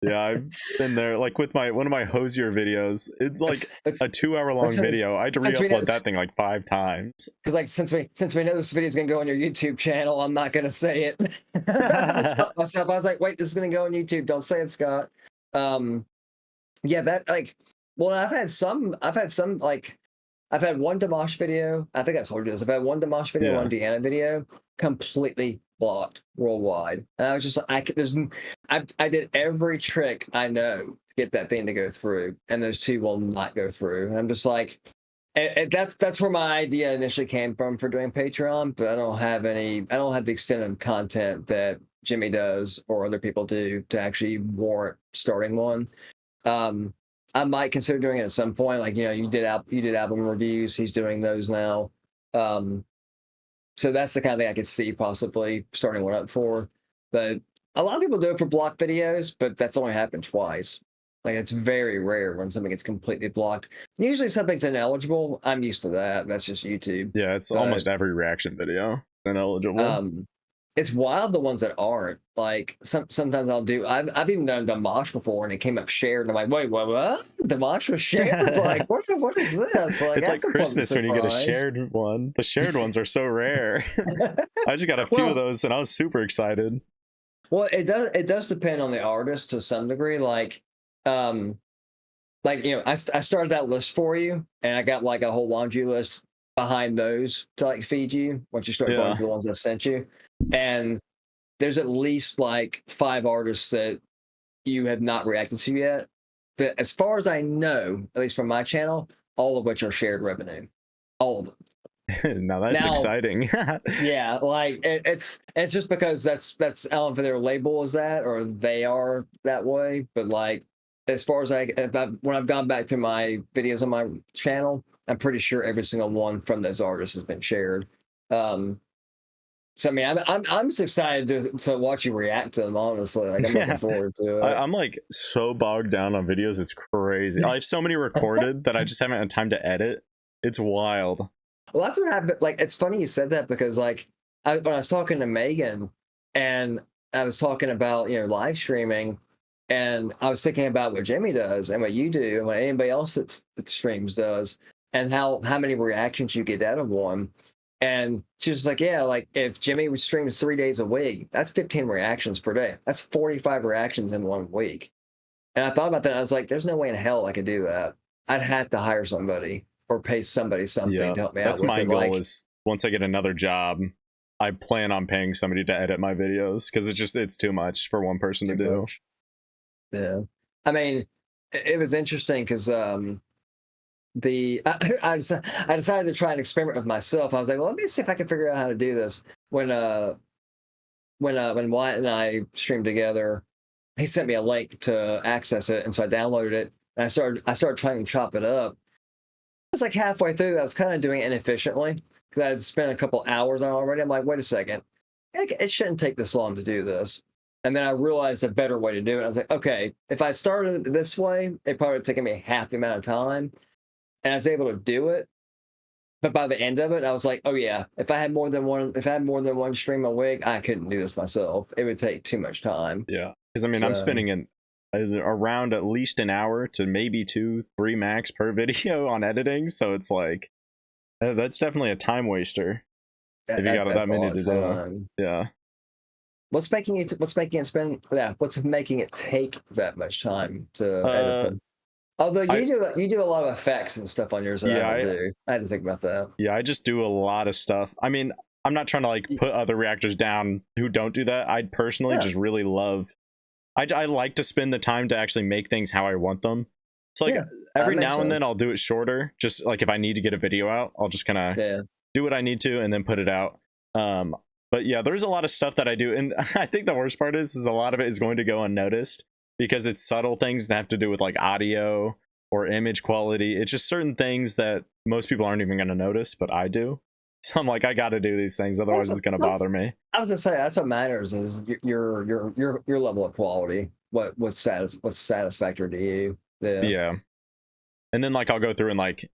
Yeah, I've been there. Like with one of my Hosier videos, it's like a 2-hour long video. I had to re-upload that thing like 5 times. Because like since we know this video is gonna go on your YouTube channel, I'm not gonna say it. I stopped myself. I was like, wait, this is gonna go on YouTube. Don't say it, Scott. Yeah, that like. Well, I've had one Dimash video. I think I told you this. I've had one Dimash video, one Deanna video, completely blocked worldwide. And I was just like, I did every trick I know to get that thing to go through, and those two will not go through. And I'm just like, that's where my idea initially came from for doing Patreon, but I don't have the extent of content that Jimmy does or other people do to actually warrant starting one. I might consider doing it at some point. Like, you did album reviews. He's doing those now. So that's the kind of thing I could see possibly starting one up for. But A lot of people do it for blocked videos, but that's only happened twice. Like it's very rare when something gets completely blocked. Usually something's ineligible. I'm used to that. That's just YouTube. Yeah, it's But almost every reaction video ineligible. um, it's wild the ones that aren't. Like sometimes I've even done Dimash before and it came up shared and I'm like, wait, what? Dimash was shared? Like what is this? Like It's like that's a pleasant Christmas when you get a surprise. shared one. The shared ones are so rare. I just got a few of Well, those and I was super excited. well, it does depend on the artist to some degree. Um, I started that list for you, and I got like a whole laundry list behind those to like feed you once you start going Yeah. to the ones I've sent you. And there's at least like 5 artists that you have not reacted to yet. That, as far as I know, at least from my channel, all of which are shared revenue, all of them. Now that's Now, exciting. yeah, like it's just because that's I don't know if their label is that or they are that way. But like as far as when I've gone back to my videos on my channel, I'm pretty sure every single one from those artists has been shared. Um, so I mean, I'm just excited to watch you react to them. Honestly, like I'm looking Yeah. forward to it. I'm like so bogged down on videos. It's crazy. I have so many recorded that I just haven't had time to edit. It's wild. Well, that's what happened. Like, it's funny you said that because, like, when I was talking to Megan and I was talking about, live streaming, and I was thinking about what Jimmy does and what you do and what anybody else that streams does, and how many reactions you get out of one. And she was like, yeah, like if Jimmy streams 3 days a week, that's 15 reactions per day. That's 45 reactions in 1 week. And I thought about that. And I was like, there's no way in hell I could do that. I'd have to hire somebody or pay somebody something Yeah. to help me out That's with my it. goal Like, is once I get another job, I plan on paying somebody to edit my videos because it's too much for one person to too do. much. Yeah. I mean, it was interesting because the I decided to try and experiment with myself. I was like, well, let me see if I can figure out how to do this. When Wyatt and I streamed together, he sent me a link to access it, and so I downloaded it and I started trying to chop it up. I was like halfway through, I was kind of doing it inefficiently because I had spent a couple hours on it already. I'm like, wait a second, it shouldn't take this long to do this. And then I realized a better way to do it. I was like, okay, if I started it this way, it probably would have taken me half the amount of time. And I was able to do it. But by the end of it, I was like, oh yeah, if I had more than one stream a week, I couldn't do this myself. It would take too much time. Yeah. Because I mean, I'm So spending around at least an hour to maybe 2-3 max per video on editing. So it's like, that's definitely a time waster if you got that's that a many lot to of do. time. Yeah. What's making it take that much time to edit Uh, them? Although I, you do a lot of effects and stuff on yours that I yeah, don't do. I had to think about that. yeah, I just do a lot of stuff. I mean, I'm not trying to like put other reactors down who don't do that. I personally Yeah, just really love. I like to spend the time to actually make things how I want them. So like yeah, that every makes now and sense. then I'll do it shorter. Just like if I need to get a video out, I'll just kind of Yeah. do what I need to and then put it out. Um, but yeah, there's a lot of stuff that I do, and I think the worst part is a lot of it is going to go unnoticed because it's subtle things that have to do with like audio or image quality. It's just certain things that most people aren't even going to notice, but I do. So I'm like, I got to do these things, otherwise it's going to bother me. I was gonna say that's what matters is your level of quality. What's satisfactory to you? Yeah. Yeah, and then like I'll go through and like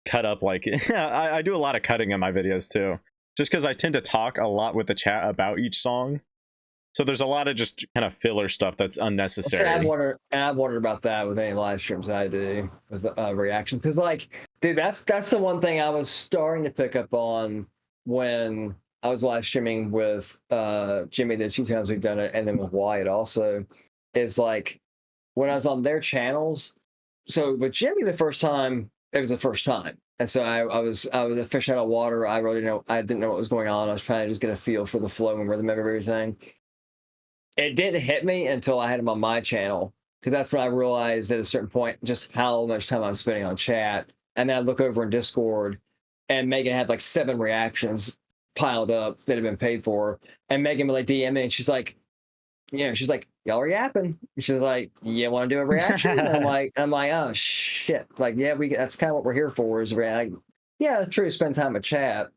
cut up like I do a lot of cutting in my videos too, just because I tend to talk a lot with the chat about each song. So there's a lot of just kind of filler stuff that's See, unnecessary. I've wondered about that with any live streams I do with the reactions because, like, dude, that's the one thing I was starting to pick up on when I was live streaming with Jimmy the 2 times we've done it, and then with Wyatt also, is like when I was on their channels. So with Jimmy the first time, it was the first time, and so I was a fish out of water. I didn't know what was going on. I was trying to just get a feel for the flow and rhythm of everything. It didn't hit me until I had him on my channel because that's when I realized at a certain point just how much time I was spending on chat. And then I look over in Discord, and Megan had like 7 reactions piled up that had been paid for. And Megan would like DM me, and she's like, y'all are yapping. She's like, you want to do a reaction? And I'm like, oh shit. Like, yeah, that's kind of what we're here for is like, yeah, it's true. Spend time with chat,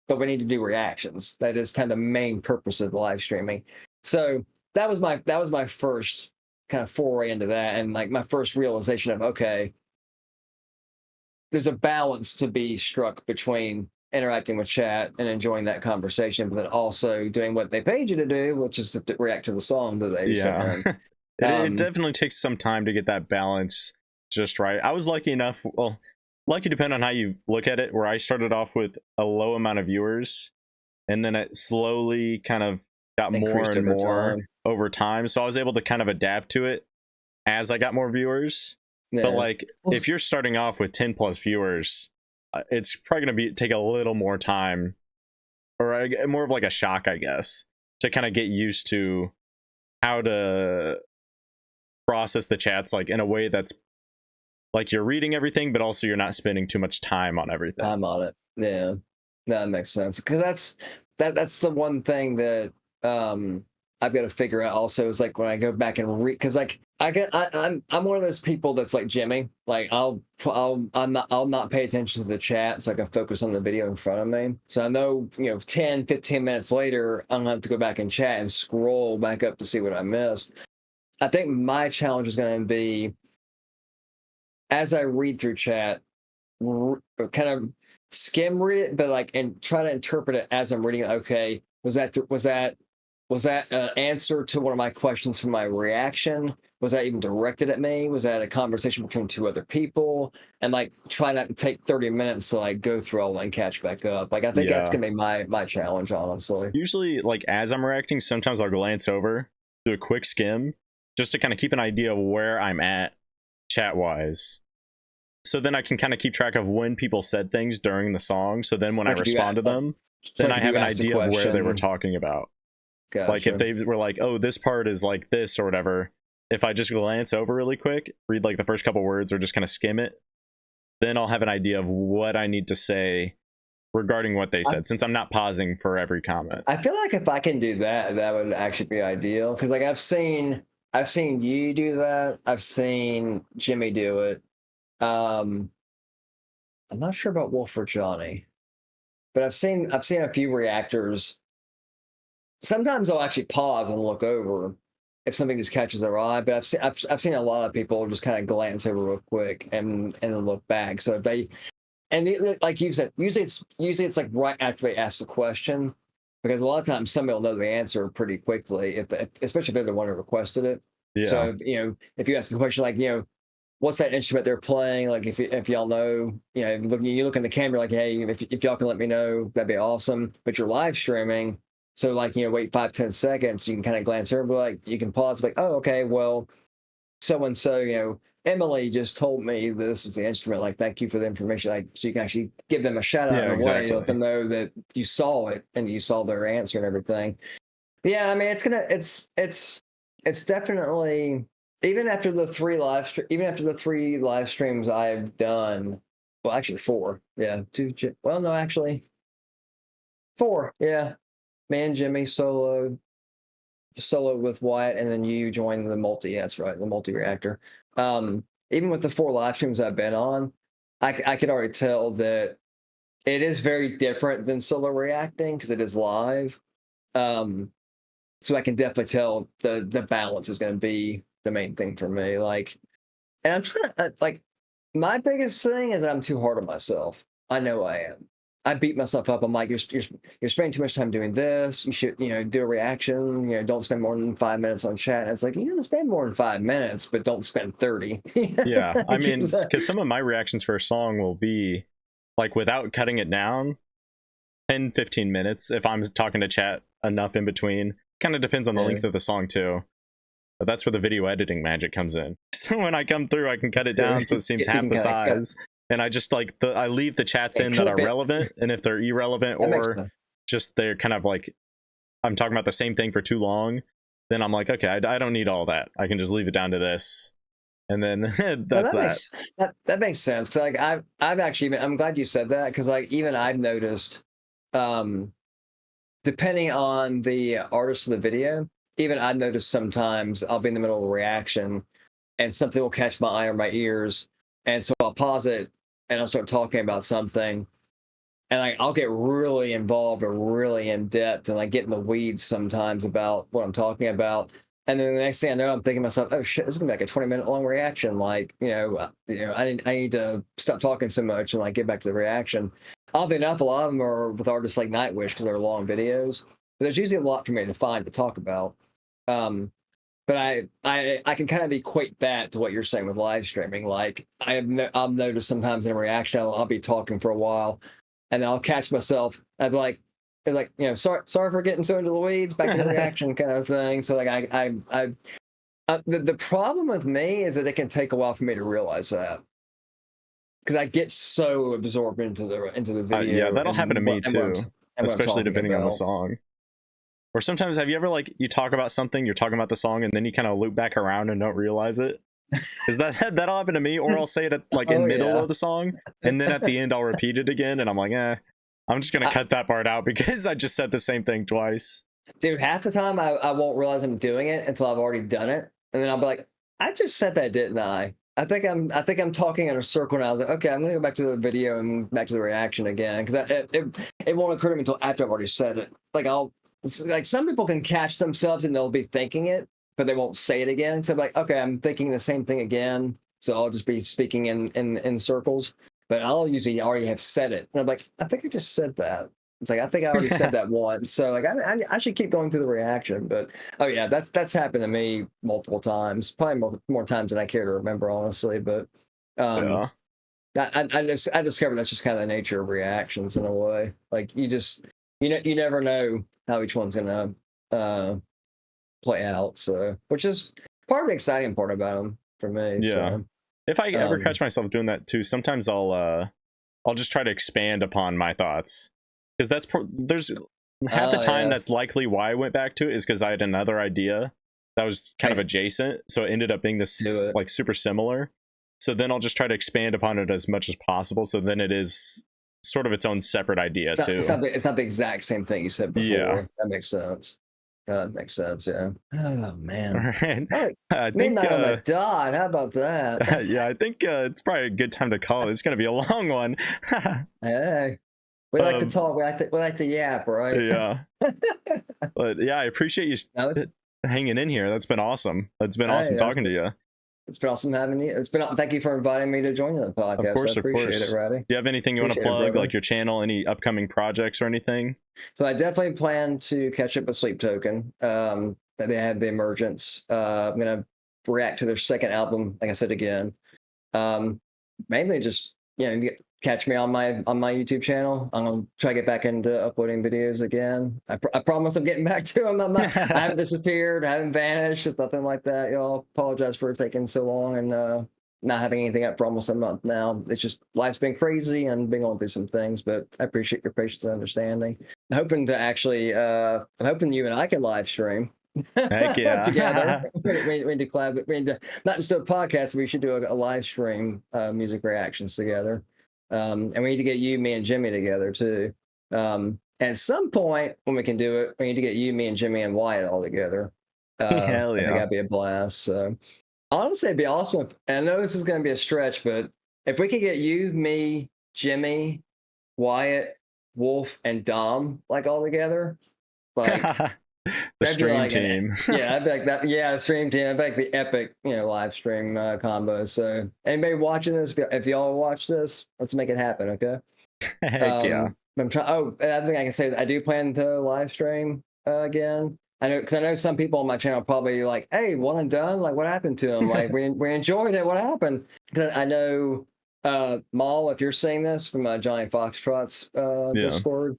but we need to do reactions. That is kind of the main purpose of live streaming. So that was my first kind of foray into that, and like my first realization of, okay, there's a balance to be struck between interacting with chat and enjoying that conversation, but then also doing what they paid you to do, which is to react to the song that they sent Yeah. in. It definitely takes some time to get that balance just right. I was lucky enough, well, lucky depending on how you look at it, where I started off with a low amount of viewers, and then it slowly kind of got more Increased and over more time. over time. So I was able to kind of adapt to it as I got more viewers. But Yeah. like, if you're starting off with 10 plus viewers, it's probably going to take a little more time, or more of like a shock, I guess, to kind of get used to how to process the chats like in a way that's like you're reading everything, but also you're not spending too much time on everything. I'm on it. Yeah, that makes sense. Because that's the one thing that I've got to figure out. Also, is like when I go back and read, because like I'm one of those people that's like Jimmy. Like I'll not pay attention to the chat so I can focus on the video in front of me. So I know 10, 15 minutes later I'm gonna have to go back and chat and scroll back up to see what I missed. I think my challenge is going to be as I read through chat kind of skim read it, but like and try to interpret it as I'm reading it. Okay, was that an answer to one of my questions from my reaction? Was that even directed at me? Was that a conversation between two other people? And like try not to take 30 minutes to like go through all that and catch back up. Like I think that's Yeah. gonna be my challenge, honestly. Usually, like as I'm reacting, sometimes I'll glance over, do a quick skim, just to kind of keep an idea of where I'm at chat wise. So then I can kind of keep track of when people said things during the song. So then when I Like if you respond to them, so then like I if have you an asked a idea of where they were question, talking about. Like if gotcha. they were like, oh, this part is like this or whatever, if I just glance over really quick, read like the first couple words or just kind of skim it, then I'll have an idea of what I need to say regarding what they I, said, since I'm not pausing for every comment. I feel like if I can do that, that would actually be ideal. Because like I've seen you do that. I've seen Jimmy do it. Um, I'm not sure about Wolf or Johnny, but I've seen a few reactors. Sometimes I'll actually pause and look over if something just catches their eye. But I've seen a lot of people just kind of glance over real quick and then look back. So if they and like you said, usually it's like right after they ask the question, because a lot of times somebody will know the answer pretty quickly, especially if they're the one who requested it. Yeah. So if you ask a question like what's that instrument they're playing, like if y'all know, you look in the camera like, hey, if y'all can let me know, that'd be awesome. But you're live streaming, so like wait 5-10 seconds, you can kind of glance over, like you can pause, like, oh, okay, well, so and so, Emily just told me this is the instrument. Like, thank you for the information. Like, so you can actually give them a shout out Yeah, in a way to let exactly. them know that you saw it and you saw their answer and everything. But yeah, I mean, it's definitely even after the three live streams I've done. Well, actually four. Yeah, two. Well, no, actually four. Yeah, me and Jimmy solo with Wyatt, and then you joined the multi. Yeah, that's right, the multi reactor. Even with the four live streams I've been on, I could already tell that it is very different than solo reacting because it is live. Um, so I can definitely tell the balance is going to be the main thing for me. Like, and I'm trying to like my biggest thing is that I'm too hard on myself. I know I am. I beat myself up. I'm like, you're spending too much time doing this. You should, do a reaction. Don't spend more than 5 minutes on chat. And it's like, you can spend more than 5 minutes, but don't spend 30. Yeah. I mean, because some of my reactions for a song will be like without cutting it down, 10-15 minutes if I'm talking to chat enough in between. Kind of depends on the Yeah. length of the song too. But that's where the video editing magic comes in. So when I come through, I can cut it Yeah. down so it seems You half can the kind of cut size. And I just like I leave the chats and in that are clip it. relevant. And if they're irrelevant That makes or sense. just they're kind of like I'm talking about the same thing for too long, then I'm like, okay, I don't need all that. I can just leave it down to this. And then No, that's that. that makes sense. 'Cause, like I've actually I'm glad you said that because like even I've noticed, um, depending on the artist of the video, even I notice sometimes I'll be in the middle of a reaction and something will catch my eye or my ears, and so I'll pause it and I'll start talking about something, and like I'll get really involved or really in depth and like get in the weeds sometimes about what I'm talking about. And then the next thing I know, I'm thinking to myself, "Oh shit, this is gonna be like a 20-minute long reaction." Like, I need to stop talking so much and like get back to the reaction. Oddly enough, a lot of them are with artists like Nightwish because they're long videos. But there's usually a lot for me to find to talk about. Um, but I can kind of equate that to what you're saying with live streaming. Like I've noticed sometimes in a reaction, I'll be talking for a while, and then I'll catch myself. I'd be like, sorry for getting so into the weeds, back to the reaction kind of thing. So like the problem with me is that it can take a while for me to realize that because I get so absorbed into the video. Yeah, that'll happen to me too, especially depending on the song. Or sometimes, have you ever like you talk about something, you're talking about the song, and then you kind of loop back around and don't realize it? Is that'll happen to me? Or I'll say it at, like in middle of the song, and then at the end I'll repeat it again, and I'm like, I'm just gonna cut that part out because I just said the same thing twice. Dude, half the time I won't realize I'm doing it until I've already done it, and then I'll be like, I just said that, didn't I? I think I'm talking in a circle now. I was like, okay, I'm gonna go back to the video and back to the reaction again because it won't occur to me until after I've already said it. Like some people can catch themselves and they'll be thinking it, but they won't say it again. So I'm like, okay, I'm thinking the same thing again. So I'll just be speaking in circles, but I'll usually already have said it. And I'm like, I think I just said that. It's like, I think I already said that once. So like, I should keep going through the reaction, but oh yeah, that's happened to me multiple times, probably more times than I care to remember, honestly. But Yeah. I discovered that's just kind of the nature of reactions in a way. Like you never know how each one's gonna play out. So, which is part of the exciting part about them for me. Yeah. So, if I ever catch myself doing that too, sometimes I'll just try to expand upon my thoughts because there's half the time that's likely why I went back to it is because I had another idea that was kind of adjacent, so it ended up being this like super similar. So then I'll just try to expand upon it as much as possible. So then it is sort of its own separate idea too. It's not the exact same thing you said before. Yeah, that makes sense. That makes sense. Yeah. Oh man. Right. I think midnight on the dot. How about that? Yeah, I think it's probably a good time to call it. It's going to be a long one. Hey, we like to talk. We like to yap, right? Yeah. But yeah, I appreciate you hanging in here. That's been awesome. It's been awesome talking to you. It's been awesome having you. Thank you for inviting me to join the podcast. Of course, I appreciate it, Ratty. Do you have anything you want to plug, like your channel, any upcoming projects or anything? So I definitely plan to catch up with Sleep Token. They have the Emergence. I'm gonna react to their second album, like I said again. Mainly just catch me on my YouTube channel. I'm gonna try to get back into uploading videos again. I promise I'm getting back to them. I haven't disappeared. I haven't vanished. It's nothing like that. Y'all, apologize for taking so long and not having anything up for almost a month now. It's just life's been crazy and been going through some things, but I appreciate your patience and understanding. I'm hoping to actually, I'm hoping you and I can live stream. Heck yeah. Together. we need to collab. We need to not just do a podcast. We should do a live stream music reactions together. And we need to get you, me, and Jimmy together too. At some point when we can do it, we need to get you, me, and Jimmy and Wyatt all together. Hell yeah. I think that'd be a blast. So honestly, it'd be awesome. And I know this is going to be a stretch, but if we could get you, me, Jimmy, Wyatt, Wolf, and Dom like all together, like the stream team. I'd be like that. Yeah, the stream team. I'd be like the epic, live stream combo. So anybody watching this, if y'all watch this, let's make it happen, okay? Heck yeah. I'm trying. Oh, I think I can say that I do plan to live stream again. I know because I know some people on my channel probably like, "Hey, one and done. Like, what happened to him? Like, we enjoyed it. What happened?" Because I know, Maul, if you're seeing this from Johnny Foxtrot's Discord,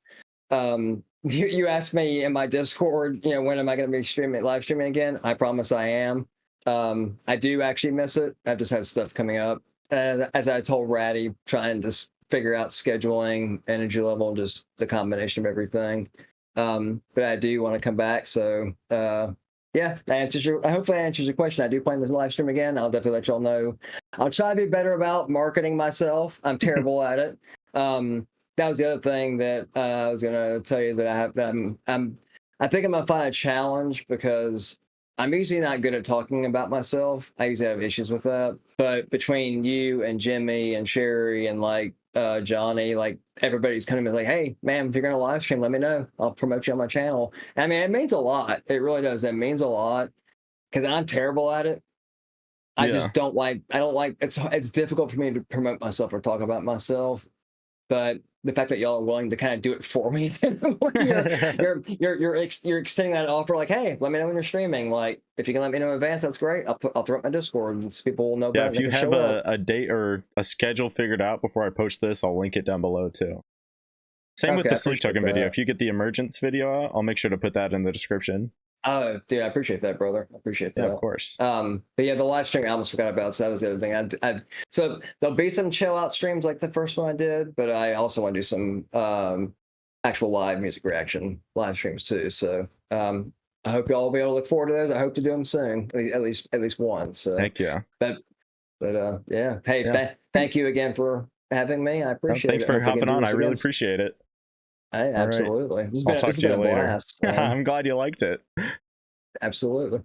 you asked me in my Discord, when am I going to be live streaming again? I promise I am. I do actually miss it. I've just had stuff coming up. As I told Ratty, trying to figure out scheduling, energy level, and just the combination of everything. But I do want to come back. So, yeah, hopefully that answers your question. I do plan to live stream again. I'll definitely let y'all know. I'll try to be better about marketing myself. I'm terrible at it. That was the other thing that I was gonna tell you that I have. I think I'm gonna find a challenge because I'm usually not good at talking about myself. I usually have issues with that. But between you and Jimmy and Sherry and like Johnny, like everybody's coming to me like, hey man, if you're gonna live stream, let me know. I'll promote you on my channel. I mean, it means a lot. It really does. It means a lot because I'm terrible at it. I just don't like. I don't like. It's difficult for me to promote myself or talk about myself. But the fact that y'all are willing to kind of do it for me, you're extending that offer. Like, hey, let me know when you're streaming. Like, if you can let me know in advance, that's great. I'll throw up my Discord, and so people will know about it. If you have a date or a schedule figured out before I post this, I'll link it down below too. Same with the sleep token video. If you get the emergence video out, I'll make sure to put that in the description. Oh, dude, I appreciate that, brother. I appreciate that. Yeah, of course. But yeah, the live stream I almost forgot about. So that was the other thing. So there'll be some chill out streams like the first one I did, but I also want to do some actual live music reaction live streams too. So I hope y'all will be able to look forward to those. I hope to do them soon, at least one. So heck yeah. But yeah. Hey, yeah. Thank you again for having me. I appreciate it. Thanks for hopping on. I really appreciate it. Hey, absolutely. Right. I'll talk to you later. Blast, I'm glad you liked it. Absolutely.